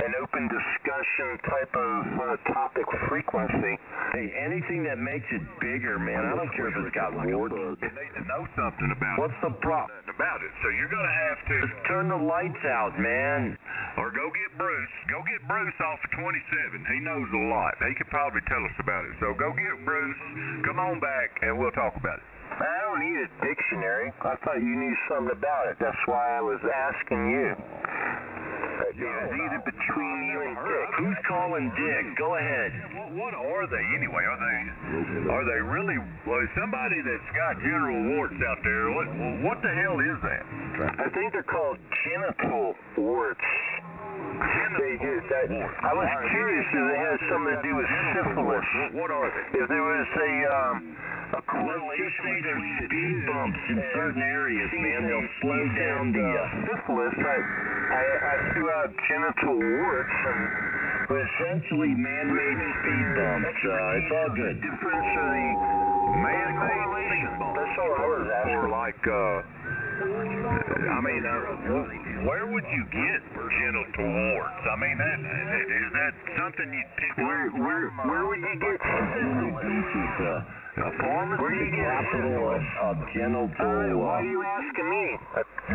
D: an open discussion type of topic frequency.
C: Hey, anything that makes it bigger, man. I don't care if it's got warts.
B: You need to know something about
C: What's the problem?
B: about it. So you're going to have to
C: Just turn the lights out, man.
B: or go get Bruce. Go get Bruce off of 27. He knows a lot. He could probably tell us about it. So go get Bruce. Come on back, and we'll talk about it.
D: I don't need a dictionary. I thought you knew something about it. That's why I was asking you. It's either between you and Dick.
C: Who's calling Dick? Go ahead.
B: What are they anyway? Are they really? Well, somebody that's got genital warts out there. What the hell is that?
D: I think they're called genital warts. I was curious if they had something to do with syphilis.
B: What are they?
D: If there was a correlation between
C: Speed bumps in certain areas, man. They'll slow down the...
D: syphilis. I threw out genital warts and
C: essentially man-made speed bumps. It's all good.
D: difference of the
B: Man-made speed bumps.
D: That's all I was asking.
B: Or like, where would you get genital warts? I mean, is that something you'd pick up?
D: Where would you get syphilis?
C: A pharmacy.
D: Where do you get
C: capital of genital...
D: Why are you asking me?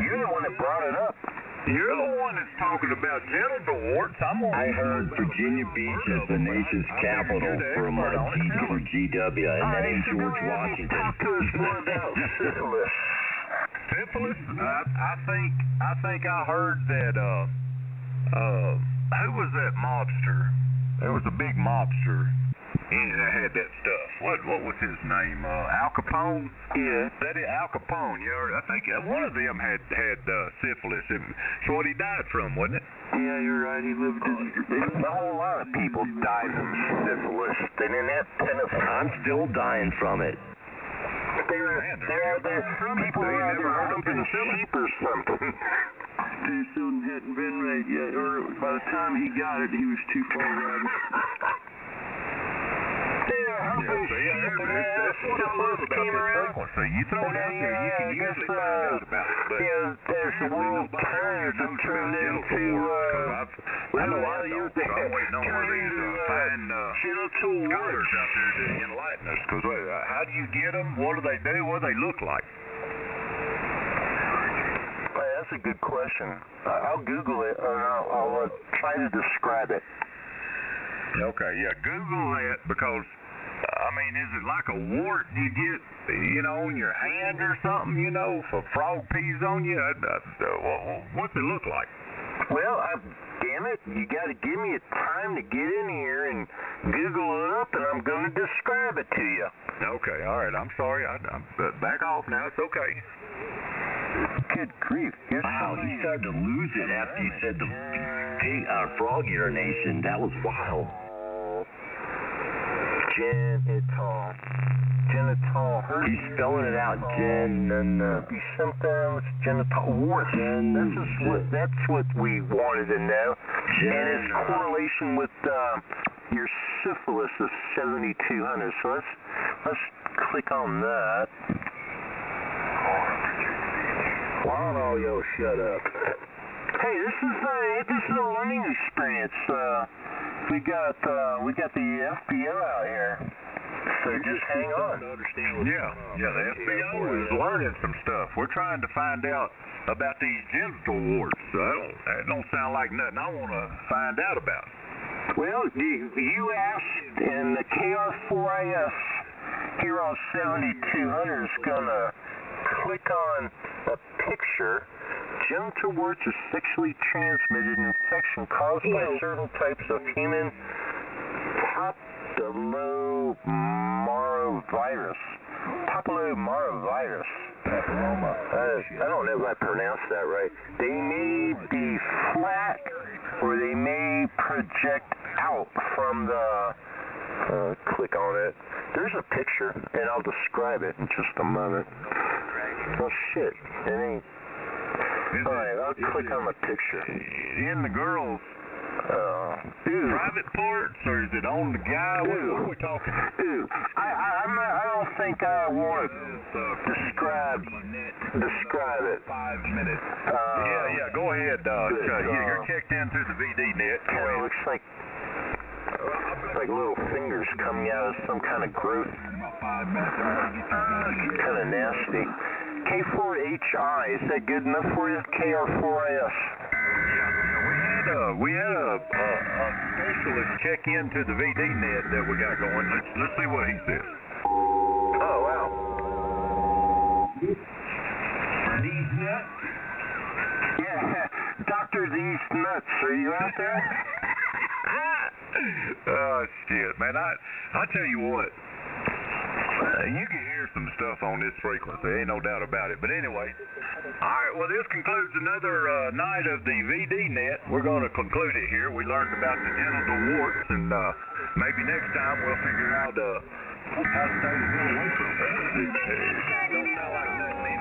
D: You're the one that brought it up.
B: You're the one that's talking about genital warts.
C: I heard Virginia Beach is the nation's capital from GW, and that ain't George Washington.
D: Talk to us more about syphilis.
B: Syphilis? I think I heard that, who was that mobster? There was a big mobster that had that stuff. What was his name? Al Capone?
D: Yeah.
B: That is Al Capone. I think one of them had syphilis. It's what he died from, wasn't it?
F: Yeah, you're right. He lived in...
D: A whole lot of people died from syphilis. They didn't have penicillin.
C: I'm still dying from it.
D: People were either humping sheep or something.
F: Too soon hadn't been right yet, or by the time he got it, he was too far gone.
B: That's what I love about this frequency. You throw it out there, you can usually find out about it. But
D: there's the world turns that turned into,
B: I know I don't. So I'm waiting on one of these fine scholars out there to enlighten us. Because how do you get them? What do they do? What do they look like?
D: That's a good question. I'll Google it, or I'll try to describe it.
B: Okay, yeah, Google that, because, I mean, is it like a wart you get, on your hand or something, if a frog pees on you? What's it look like?
D: Well, damn it, you got to give me a time to get in here and Google it up, and I'm going to describe it to you.
B: Okay, all right, I'm sorry. I'm back off now. It's okay.
D: Good grief.
C: Wow, he started to lose it after you said the frog urination. That was wild.
D: Genital.
C: He's spelling it out.
D: Be symptoms, genital warts. That's what we wanted to know. And its correlation with your syphilis is 7,200. So let's click on that.
C: Why don't all y'all shut up?
D: Hey, this is a learning experience. We got the FBO out here. So just hang on.
B: Yeah, the FBO is learning some stuff. We're trying to find out about these genital warts. That don't sound like nothing I want to find out about.
D: Well, you asked, and the KR4IS here on 7200 is going to click on a picture. Genital warts is sexually transmitted infection caused by certain types of human papillomavirus. Papilloma. I don't know if I pronounced that right. They may be flat or they may project out from the... click on it. There's a picture, and I'll describe it in just a moment. Oh, shit. It ain't... Alright, I'll click on the picture.
B: In the girl's private parts, or is it on the guy? What are we talking about?
D: I don't think I want to describe it.
B: 5 minutes. Yeah, go ahead. You're checked in through the VD net.
D: Kind of looks like little fingers coming out of some kind of growth. Kind of nasty. K4HI, is that good enough for you? KR4IS.
B: We had a specialist check into the VD net that we got going. Let's see what he says.
D: Oh, wow.
C: These nuts?
D: Yeah, Dr. These Nuts, are you out there?
B: Oh, shit, man. I tell you what. You can hear some stuff on this frequency, ain't no doubt about it. But anyway, all right, well, this concludes another night of the VD net. We're going to conclude it here. We learned about the genital warts, and maybe next time we'll figure out how to stay away from that. Don't sound like nothing.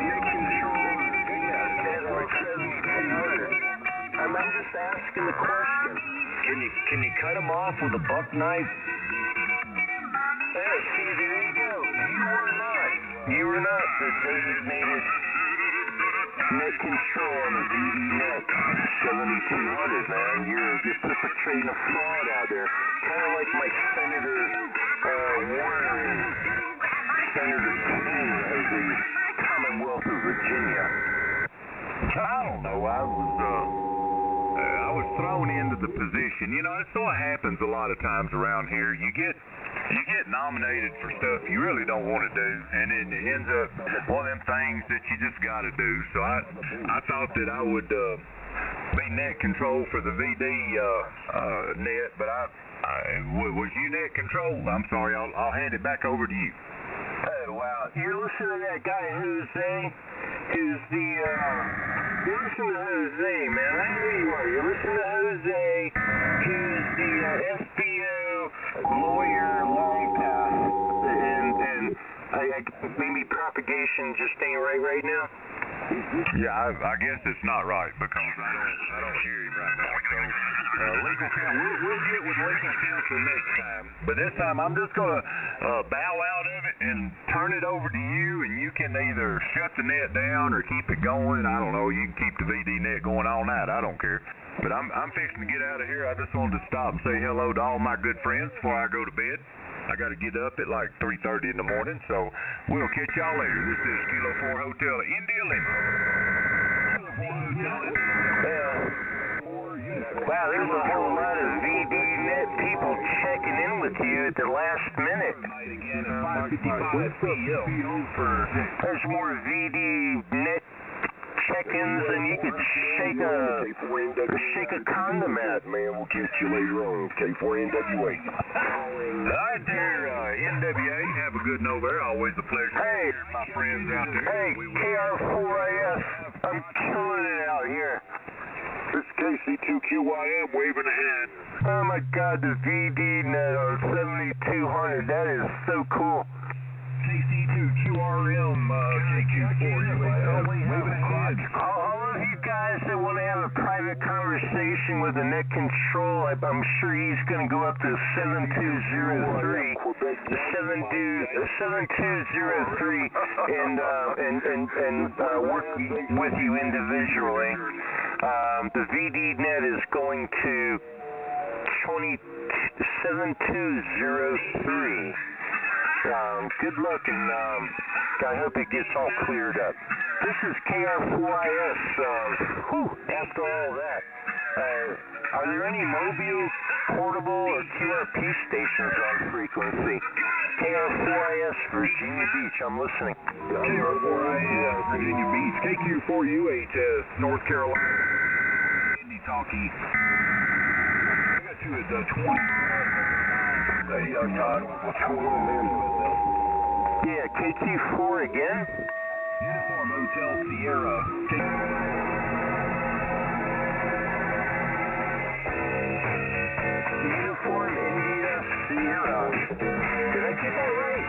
D: I'm just asking the question.
C: Can you cut him off with a buck knife?
D: There, see, there you go. You were not the designated net control on the VD net 7200, man. You're perpetrating a fraud out there. Kind of like my Senator Warner and Senator King of the Commonwealth of Virginia.
B: I don't know. I was thrown into the position. You know, it sort of happens a lot of times around here. You get nominated for stuff you really don't want to do, and then it ends up one of them things that you just got to do. So I thought that I would be net control for the VD net, but was you net control? I'm sorry. I'll hand it back over to you.
D: Oh, wow. You're listening to that guy, Jose, who's the, you're listening to Jose, man. I know you are. You're listening to Jose, who's the FBO lawyer long path. And maybe propagation just ain't right now.
B: Yeah, I guess it's not right because I don't hear him right now. So legal counsel, we'll get with legal counsel next time. But this time I'm just gonna bow out of it and turn it over to you, and you can either shut the net down or keep it going. I don't know. You can keep the VD net going all night. I don't care. But I'm fixing to get out of here. I just wanted to stop and say hello to all my good friends before I go to bed. I got to get up at like 3:30 in the morning, so we'll catch y'all later. This is Kilo 4 Hotel India Lima.
D: Wow, there's a whole lot of VD-net people checking in with you at the last minute. There's more VD-net seconds and you could shake a condom at.
C: Man, we'll catch you later on. K4NWA.
B: All right there, NWA. Have a good night there. Always a pleasure.
D: Hey,
B: my friends out there.
D: hey, KR4AS. I'm killing it out here.
B: This is KC2QYM waving a hand.
D: Oh my God, the VD net on 7200. That is so cool.
B: KC2QRM, KQ4UAM waving a hand.
D: All of you guys that want to have a private conversation with the net control, I'm sure he's going to go up to 7203, 7203, and work with you individually. The VD net is going to 7203. Good luck, and I hope it gets all cleared up. This is KR4IS. After all that, are there any mobile, portable, or QRP stations on frequency? KR4IS, Virginia Beach. I'm listening.
B: KR4IS, Virginia Beach. KQ4UHS, North Carolina. Indy Talkie. I got you at 20.
C: Hey, Todd, what's going on, man?
D: Yeah, KQ4 again?
B: Uniform Hotel Sierra.
D: Uniform India Sierra. Did I get that right?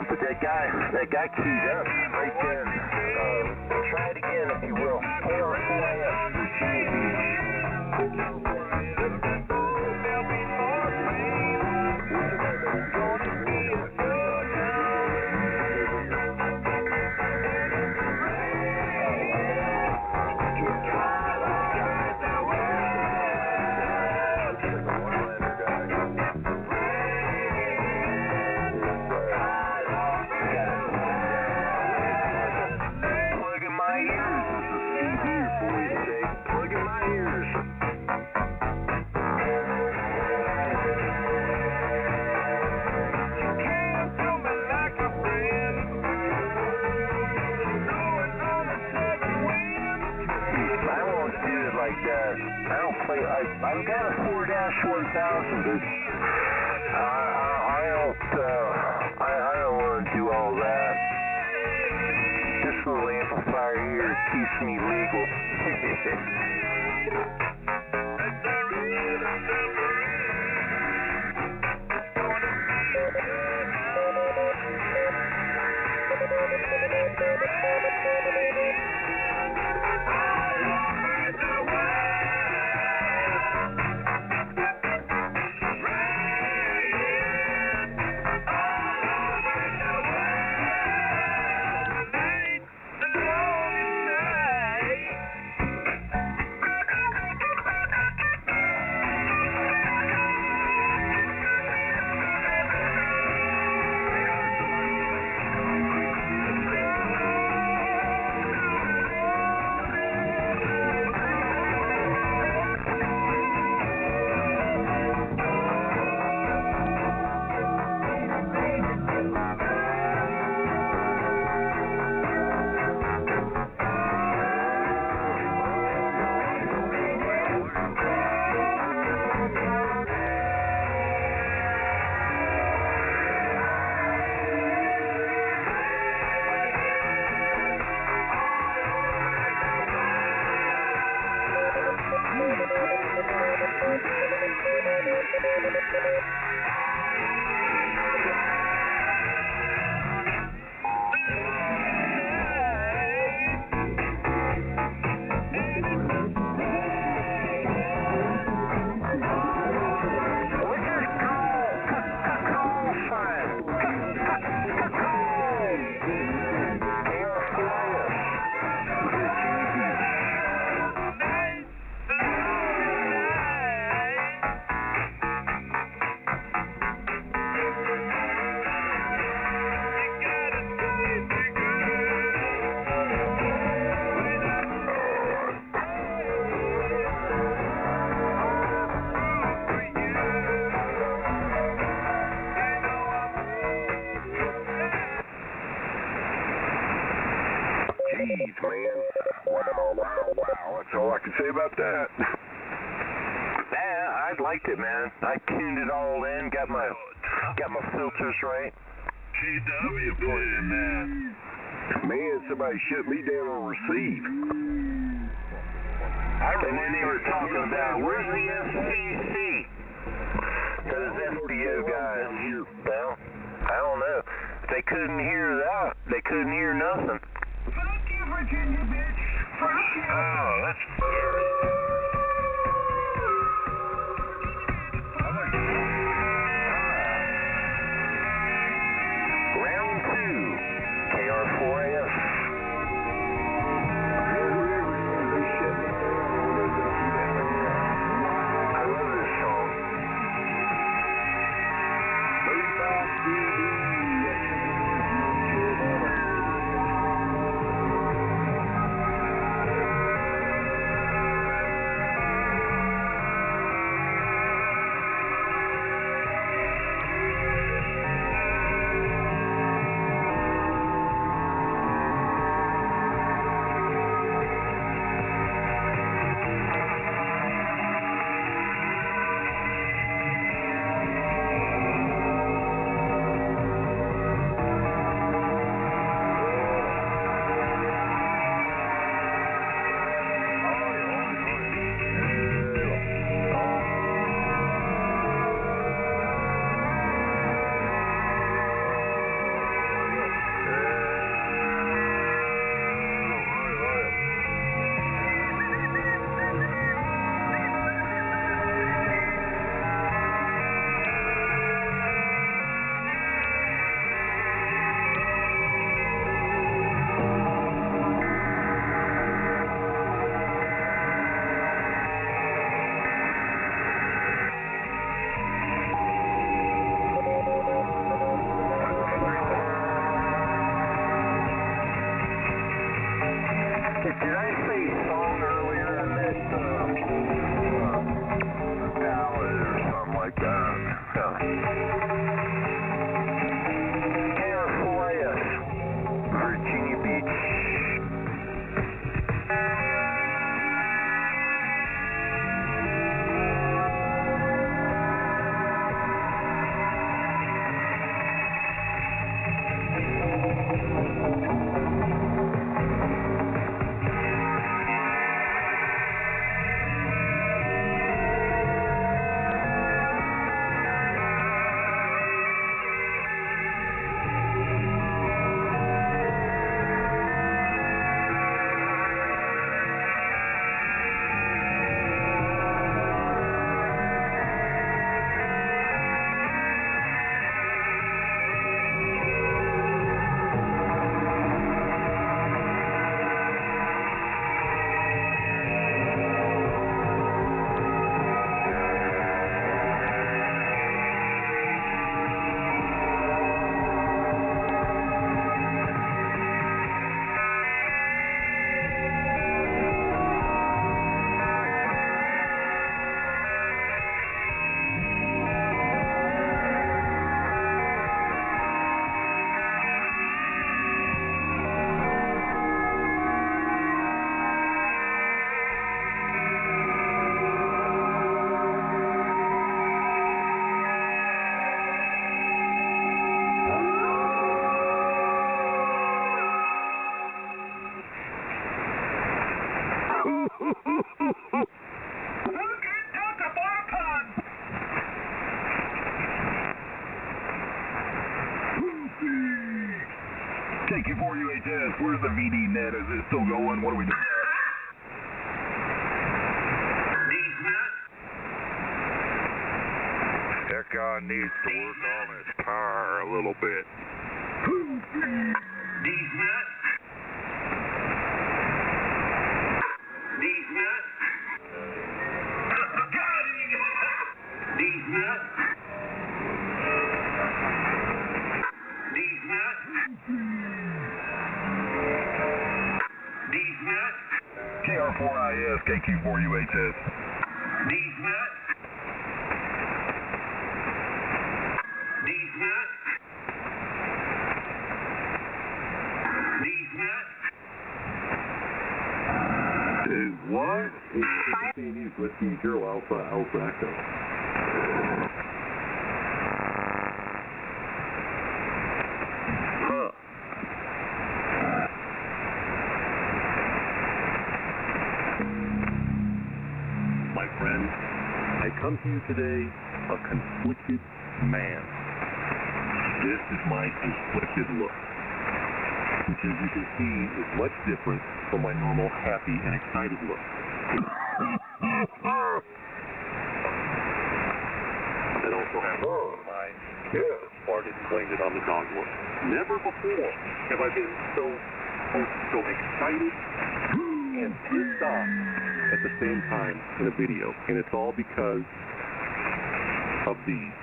D: But that guy keyed up right then. Try it again if you will. KR4IS, Virginia Beach. I've got a 4-1000, but I don't want to do all that. This little amplifier here keeps me legal.
B: Wow. That's all I can say about that.
D: Yeah, I liked it, man. I tuned it all in, got my filters right.
A: KW playing, man.
B: Man, somebody shut me down on receive.
D: And then they were talking about, where's the FCC? Those FBO guys. Well, I don't know. They couldn't hear that. They couldn't hear nothing.
E: Fuck you, Virginia, bitch. Fuck you.
A: Oh, that's better.
D: Round 2, KR4AF. I love this song. Did I say song earlier? I meant ballad or something like that. KR4AF, Virginia Beach.
B: KQ4UHS, where's the VD net? Is it still going? What are we doing?
A: That guy needs to work on his power a little bit.
B: KR4IS, KQ4UHS. What? Whiskey Zero Alpha Echo.
C: Huh.
B: My friend, I come to you today a conflicted man. This is my conflicted look, which as you can see is much different from my normal happy and excited look. It also has my hair parted pointed on the dog look. Never before have I been so excited and pissed off at the same time in a video, and it's all because of these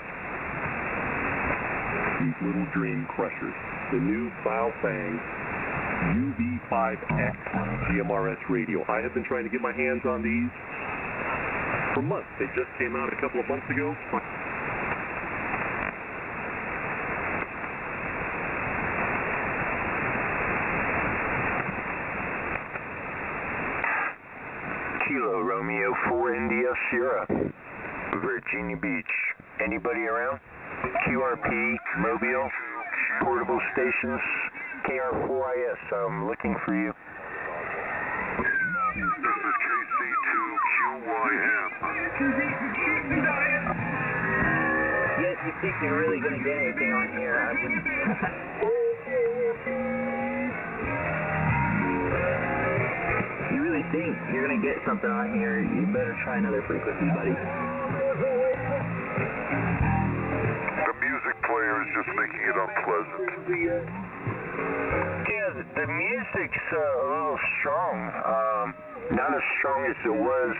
B: little dream crushers. The new Foul Fang UV5X GMRS radio. I have been trying to get my hands on these for months. They just came out a couple of months ago.
C: Kilo Romeo 4 India Sierra, Virginia Beach. Anybody around? QRP, Mobile, portable stations, KR4IS. I'm looking for you.
B: This is KC2QYM.
G: You think you're really going to get anything on here? I wouldn't. You really think you're going to get something on here? You better try another frequency, buddy.
B: The music player is just making it unpleasant.
C: Yeah, the music's a little strong. Not as strong as it was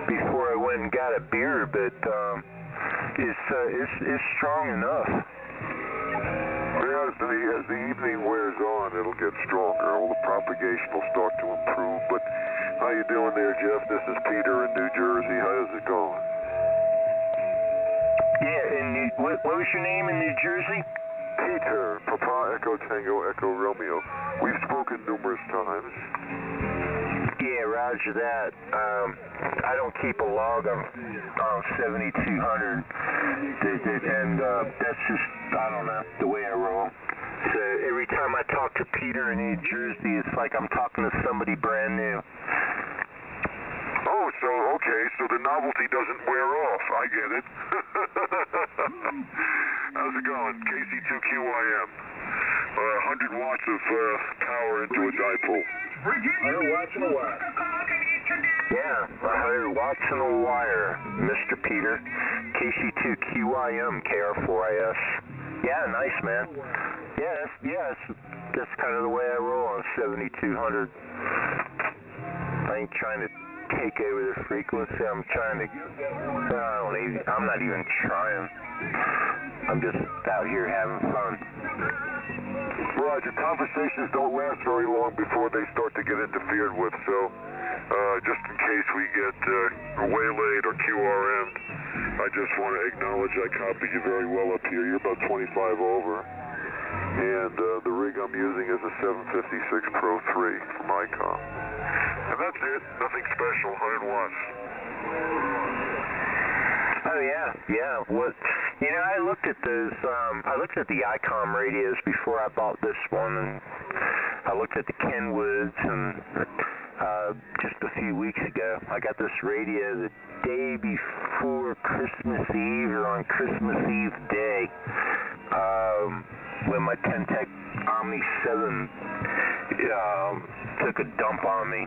C: before I went and got a beer, but it's strong enough.
B: As the evening wears on, it'll get stronger. All the propagation will start to improve. But how you doing there, Jeff? This is Peter in New Jersey. How's it going?
C: Yeah, and what was your name in New Jersey?
B: Peter, Papa Echo Tango Echo Romeo. We've spoken numerous times.
C: Yeah, roger that. I don't keep a log on 7200, and that's just, I don't know, the way I roll. So every time I talk to Peter in New Jersey, it's like I'm talking to somebody brand new.
B: Oh, so, okay, so the novelty doesn't wear off. I get it. How's it going? KC2QYM. 100 watts of power into a dipole.
C: 100 watts in a wire. Yeah, 100 watts in a wire, Mr. Peter. KC2QYM, KR4IS. Yeah, nice, man. Yeah, that's kind of the way I roll on 7200. I ain't trying to take over the frequency. I'm not even trying. I'm just out here having fun.
B: Roger, conversations don't last very long before they start to get interfered with, so just in case we get waylaid or QRM'd, I just want to acknowledge I copied you very well up here. You're about 25 over, and the rig I'm using is a 756 Pro 3 from ICOM. And that's it, nothing special, 100 watts.
C: Oh yeah. What? You know, I looked at those. I looked at the ICOM radios before I bought this one, and I looked at the Kenwoods, and just a few weeks ago, I got this radio the day before Christmas Eve or on Christmas Eve day, when my Ten-Tech Omni 7 took a dump on me.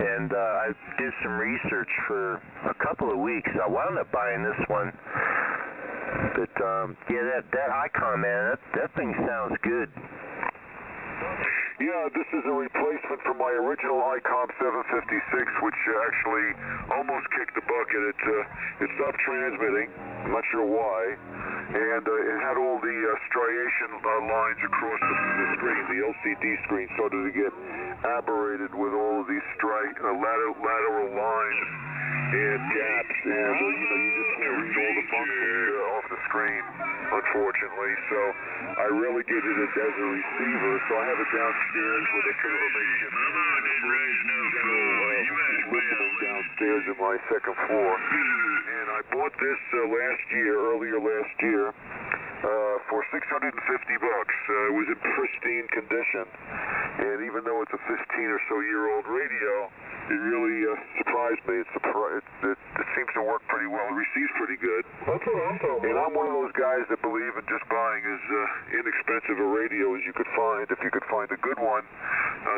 C: And I did some research for a couple of weeks. I wound up buying this one. But, yeah, that ICOM, man, that thing sounds good.
B: Yeah, this is a replacement for my original ICOM 756, which actually almost kicked the bucket. It stopped transmitting. I'm not sure why. And it had all the striation lines across the screen. The LCD screen started to get aberrated with all of these lateral lines and gaps, and you just can't read all the functions off the screen, unfortunately. So I relegated it as a receiver, so I have it downstairs with a sort of a makeshift was in my second floor. And I bought this earlier last year, for $650. It was in pristine condition. And even though it's a 15 or so year old radio, it really surprised me. It seems to work pretty well. It receives pretty good.
C: Okay, awesome.
B: And I'm one of those guys that believe in just buying as inexpensive a radio as you could find. If you could find a good one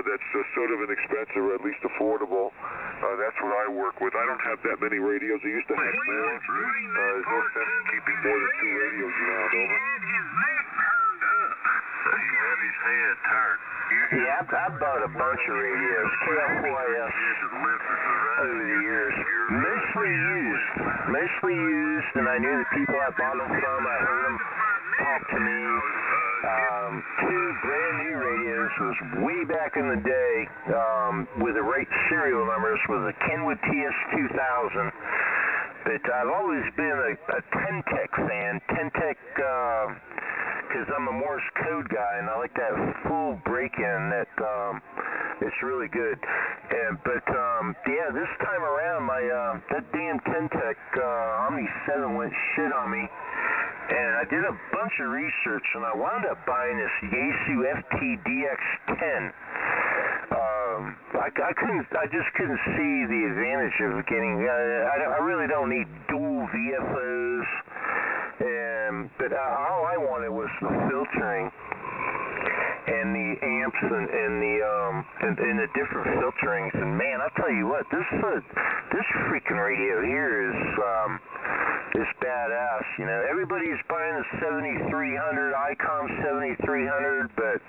B: that's sort of inexpensive or at least affordable, that's what I work with. I don't have that many radios. I used to have more. There's no sense in keeping more than 2 radios around, over.
A: You have his head turned.
C: Yeah, I've bought a bunch of radios, KFYS, over the years. Mostly used, and I knew the people I bought them from. I heard them talk to me. 2 brand new radios was way back in the day, with the right serial numbers, was a Kenwood TS2000. But I've always been a Ten-Tech fan. Ten-Tech, because I'm a Morse code guy, and I like that full break-in. It's really good. Yeah, this time around, that damn Ten-Tech Omni 7 went shit on me. And I did a bunch of research, and I wound up buying this Yaesu FT-DX10. I just couldn't see the advantage of getting. I really don't need dual VFOs, but all I wanted was the filtering and the amps and the different filterings. And man, I'll tell you what, this freaking radio here is badass. You know, everybody's buying the 7300 ICOM 7300, but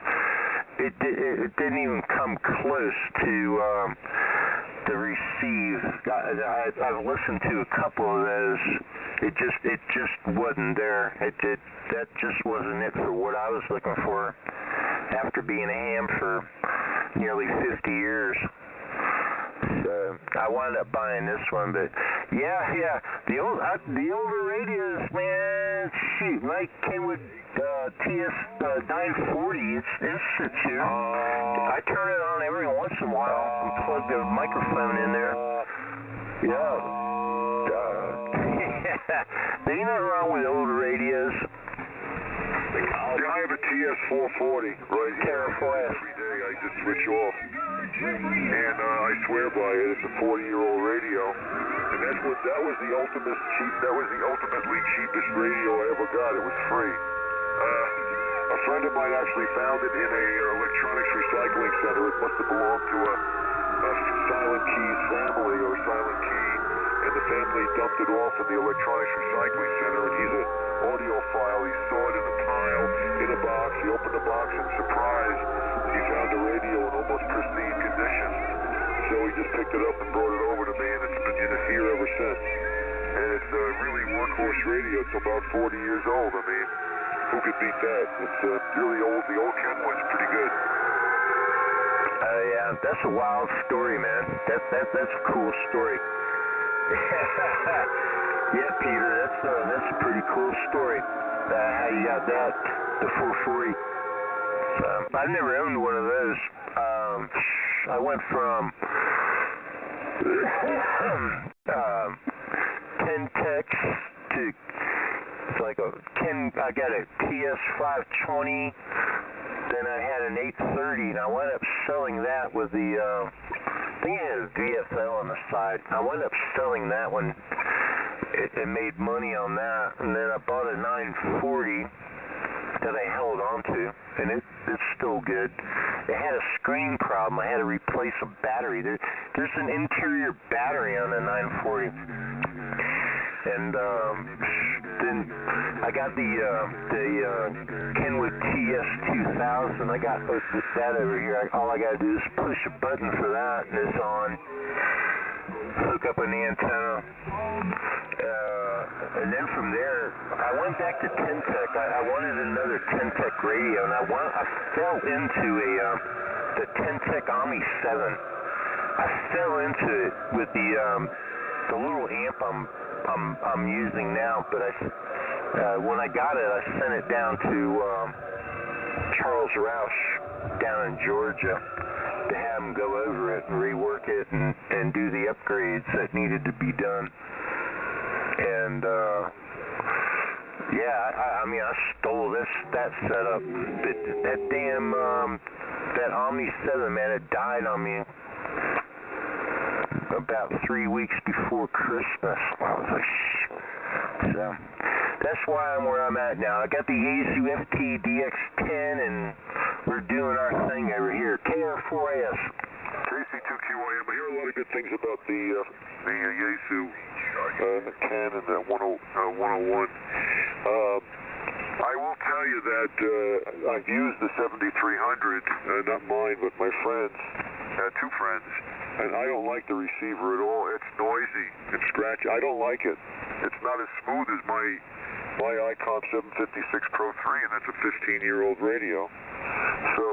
C: it didn't even come close to receive. I've listened to a couple of those. It just wasn't there. That just wasn't it for what I was looking for after being a ham for nearly 50 years. So I wound up buying this one, but yeah, the older radios, man. Shoot, my Kenwood TS 940, it sits here. I turn it on every once in a while and plug the microphone in there. Yeah. There ain't nothing wrong with older radios.
B: I have a TS440 right here. Every day I just switch off. And I swear by it, it's a 40-year-old radio. And that was the ultimately cheapest radio I ever got. It was free. A friend of mine actually found it in a electronics recycling center. It must have belonged to a Silent Key's family or Silent Key, and the family dumped it off in the electronics recycling center. And he's an audiophile. He saw it in a pile in a box. He opened the box and surprise, he found a radio in almost pristine condition. So he just picked it up and brought it over to me, and it's been in here ever since. And it's a really workhorse radio. It's about 40 years old. I mean, who could beat that? It's really old. The old Kenwood's pretty good.
C: Yeah, that's a wild story, man. That's a cool story. Yeah, Peter, that's a pretty cool story. How you got that, the 440. I've never owned one of those. I went from 10-Tech to I got a TS520. Then I had an 830, and I wound up selling that with the, I think it had a VFL on the side. I wound up selling that one. It made money on that, and then I bought a 940 that I held onto, and it's still good. It had a screen problem. I had to replace a battery. There's an interior battery on the 940. And then I got the Kenwood TS2000. I got that over here. All I got to do is push a button for that, and it's on. Hook up an antenna. And then from there, I went back to Ten-Tech. I wanted another Ten-Tech radio, and I fell into the Ten-Tech Omni 7. I fell into it with the little amp I'm using now, but when I got it, I sent it down to Charles Roush down in Georgia to have him go over it and rework
D: rework it and do the upgrades that needed to be done. And yeah, I mean, I stole that setup. That damn that Omni 7, man, it died on me about 3 weeks before Christmas. I was like, so that's why I'm where I'm at now. I got the Yaesu FT-DX10, and we're doing our thing over here. KR4AS.
B: KC2QIM. I hear a lot of good things about the Yaesu, the 10 and the 101. I will tell you that I've used the 7300, not mine, but my friends, two friends, and I don't like the receiver at all. It's noisy, it's scratchy. I don't like it. It's not as smooth as my ICOM 756 Pro 3, and that's a 15-year-old radio. So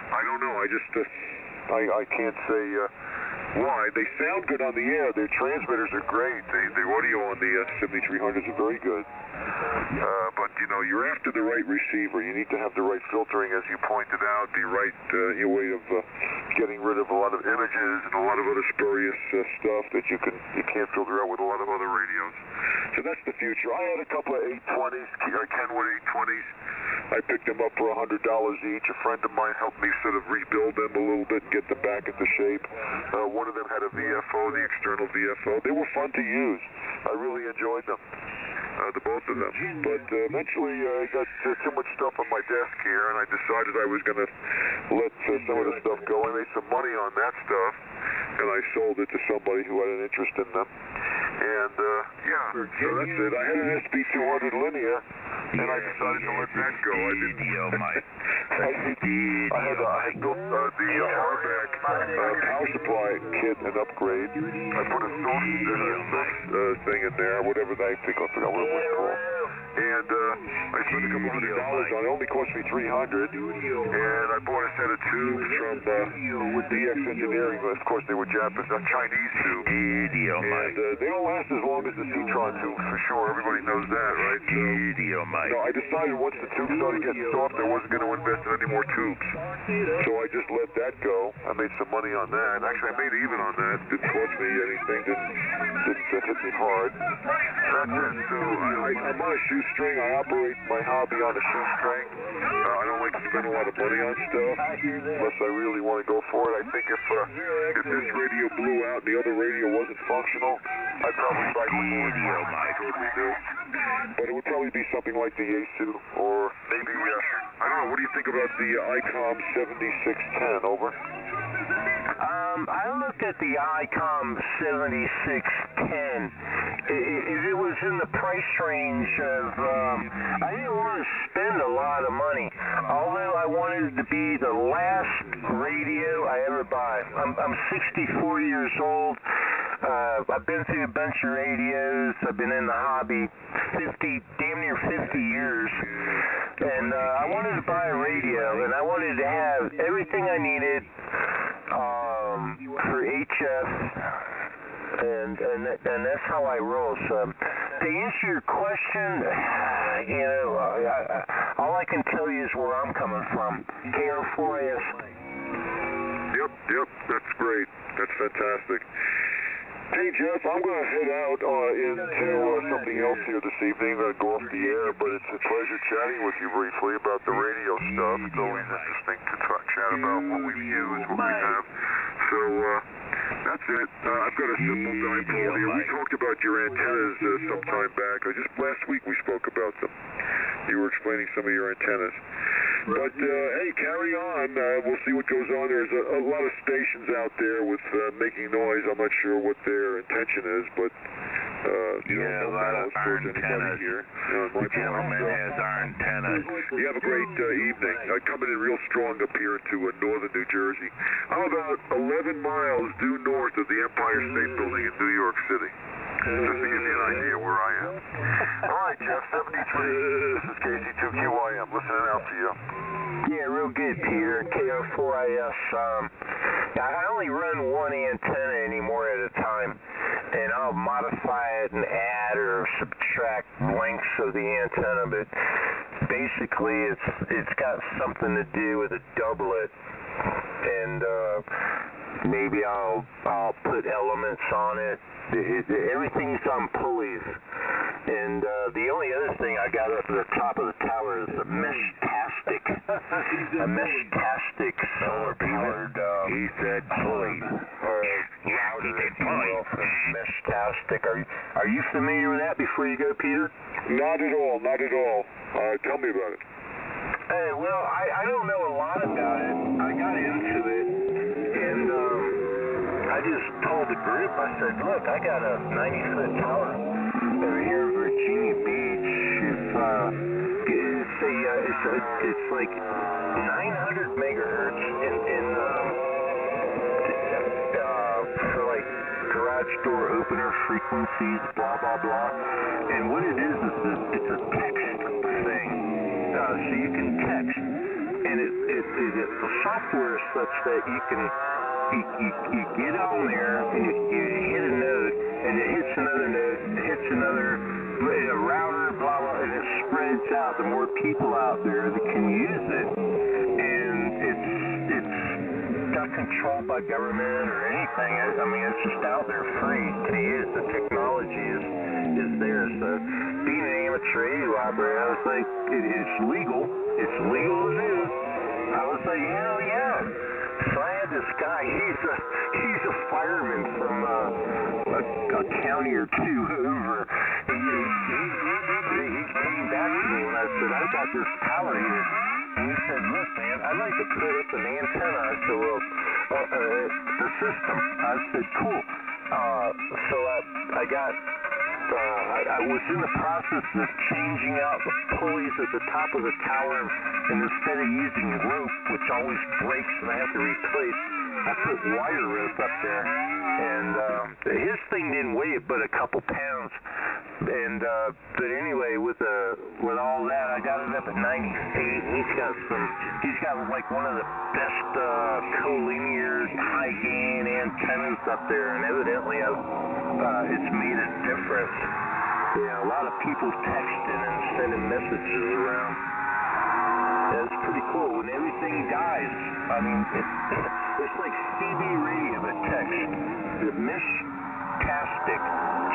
B: I don't know. I just I can't say why. They sound good on the air. Their transmitters are great. The audio on the 7300s are very good. But you know, you're after the right receiver. You need to have the right filtering, as you pointed out, the right way of getting rid of a lot of images and a lot of other spurious stuff that you can't filter out with a lot of other radios. So that's the future. I had a couple of 820s, Kenwood 820s. I picked them up for $100 each. A friend of mine helped me sort of rebuild them a little bit and get them back into shape. One of them had a VFO, the external VFO. They were fun to use. I really enjoyed them, the both of them. But eventually I got too much stuff on my desk here, and I decided I was going to let some of the stuff go. I made some money on that stuff, and I sold it to somebody who had an interest in them. And yeah, so that's it. I had an SP200 Linear, and I decided to let that go. I didn't. I had built the hardback power supply kit and upgrade. I put a source thing in there, whatever I forgot what it was called. And I spent a couple $100 on it. It only cost me $300. And I bought a set of tubes from DX Engineering. Of course, they were Japanese, Chinese tubes. And they don't last as long as the Citron tubes, for sure. Everybody knows that, right? So I decided once the tubes started getting soft, I wasn't going to invest in any more tubes. So I just let that go. I made some money on that. Actually, I made even on that. Didn't cost me anything. Didn't hit me hard. That's it. So I'm on a shoestring. I operate my hobby on a shoestring. I don't like to spend a lot of money on stuff unless I really want to go for it. I think if this radio blew out and the other radio wasn't functional, I'd probably buy more. I totally do. But it would probably be something like the Yaesu, or maybe, I don't know, what do you think about the ICOM 7610, over?
D: I looked at the ICOM 7610. It was in the price range of, I didn't want to spend a lot of money, although I wanted it to be the last radio I ever buy. I'm 64 years old. I've been through a bunch of radios. I've been in the hobby damn near 50 years. And I wanted to buy a radio, and I wanted to have everything I needed for HF, and that's how I roll. So to answer your question, you know, all I can tell you is where I'm coming from. KR4AS.
B: Yep, that's great. That's fantastic. Hey, Jeff, I'm going to head out into something else here this evening. I'm going to go off the air, but it's a pleasure chatting with you briefly about the radio stuff. It's always interesting to chat about what we've used, what we have. So, that's it. I've got a simple dipole here. We talked about your antennas some time back. Last week we spoke about them. You were explaining some of your antennas. But, hey, carry on. We'll see what goes on. There's a lot of stations out there with making noise. I'm not sure what their intention is, but,
A: a lot of our antennas.
B: Here.
A: The gentleman has our antennas.
B: You have a great evening. Coming in real strong up here into northern New Jersey. I'm about 11 miles due north of the Empire State Building in New York City. Just to give you an idea where I am. All right, Jeff, 73. This is KC2QIM. Listening out to you.
D: Yeah, real good, Peter. KR4IS. I only run one antenna anymore at a time, and I'll modify it and add or subtract lengths of the antenna, but basically it's got something to do with a doublet. And maybe I'll put elements on it. Everything's on pulleys. And the only other thing I got up at the top of the tower is a mesh-tastic. A mesh-tastic solar-powered
B: He said pulley.
D: router, if you will, for mesh-tastic. Are you familiar with that before you go, Peter?
B: Not at all, not at all. Tell me about it.
D: Hey, well, I don't know a lot about it. I got into it, and I just told the group, I said, look, I got a 90-foot tower over here in Virginia Beach. It's like 900 megahertz for like garage door opener frequencies, blah, blah, blah. And what it is it's a text thing. So you can text, and the software is such that you can you get on there, and you hit a node, and it hits another node, it hits another router, blah blah, and it spreads out. The more people out there that can use it, and it's not controlled by government or anything. I mean, it's just out there free to use. The technology is there. So being an amateur radio operator, I was like, it's legal. It's legal to do. I was like, hell yeah. So I had this guy. He's a fireman from a county or two over. He came back to me when I said, I got this tower here. And he said, look, man, I'd like to put up an antenna. I said, well, the system. I said, cool. So I was in the process of changing out the pulleys at the top of the tower, and instead of using rope, which always breaks and I have to replace, I put wire rope up there. And his thing didn't weigh but a couple pounds. And but anyway, with all that, I got it up at 90 feet. He's got like one of the best collinear high gain antennas up there, and evidently it's made a difference. Yeah, a lot of people texting and sending messages around. Yeah, it's pretty cool. When everything dies, I mean, it's like CB radio, but text. The mesh-tastic.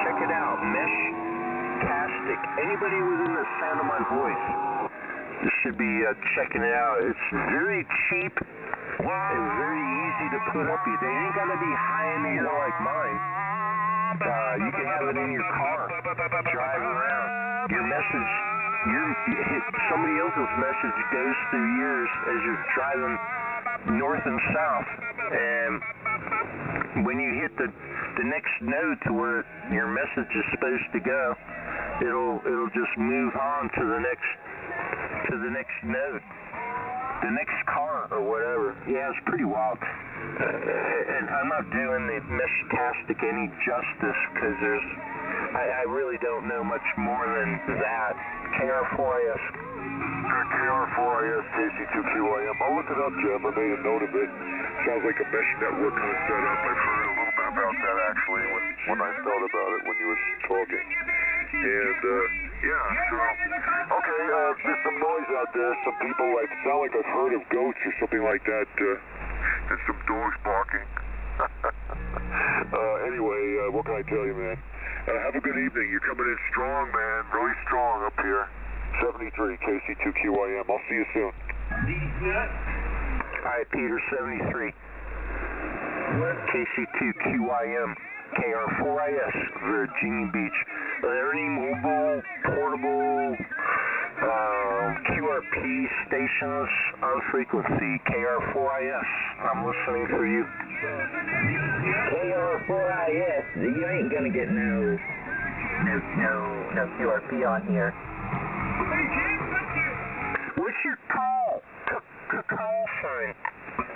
D: Check it out, mesh-tastic. Anybody within the sound of my voice should be checking it out. It's very cheap and very easy to put up. They ain't got to be high in the air like mine. You can have it in your car, driving around. Your message, somebody else's message goes through yours as you're driving north and south. And when you hit the next node to where your message is supposed to go, it'll just move on to the next node, the next car or whatever. Yeah, it's pretty wild. And I'm not doing the mesh-tastic any justice because I really don't know much more than that. KR4IS.
B: KR4IS, KC2QIM. I'll look it up, Jim. I made a note of it. Sounds like a mesh network kind of setup. I've heard a little bit about that actually when I thought about it when you were talking. And yeah, so okay, there's some noise out there. Some people sound like I've heard of goats or something like that, and some dogs barking. Anyway, what can I tell you, man? Have a good evening. You're coming in strong, man. Really strong up here. 73 KC2QIM. I'll see you soon.
D: Alright, Peter, 73. KC2QIM. KR4IS, Virginia Beach. Are there any mobile, portable, QRP stations on frequency? KR4IS, I'm listening for you.
G: KR4IS, you ain't gonna get no QRP on here.
D: What's your call? Call sign.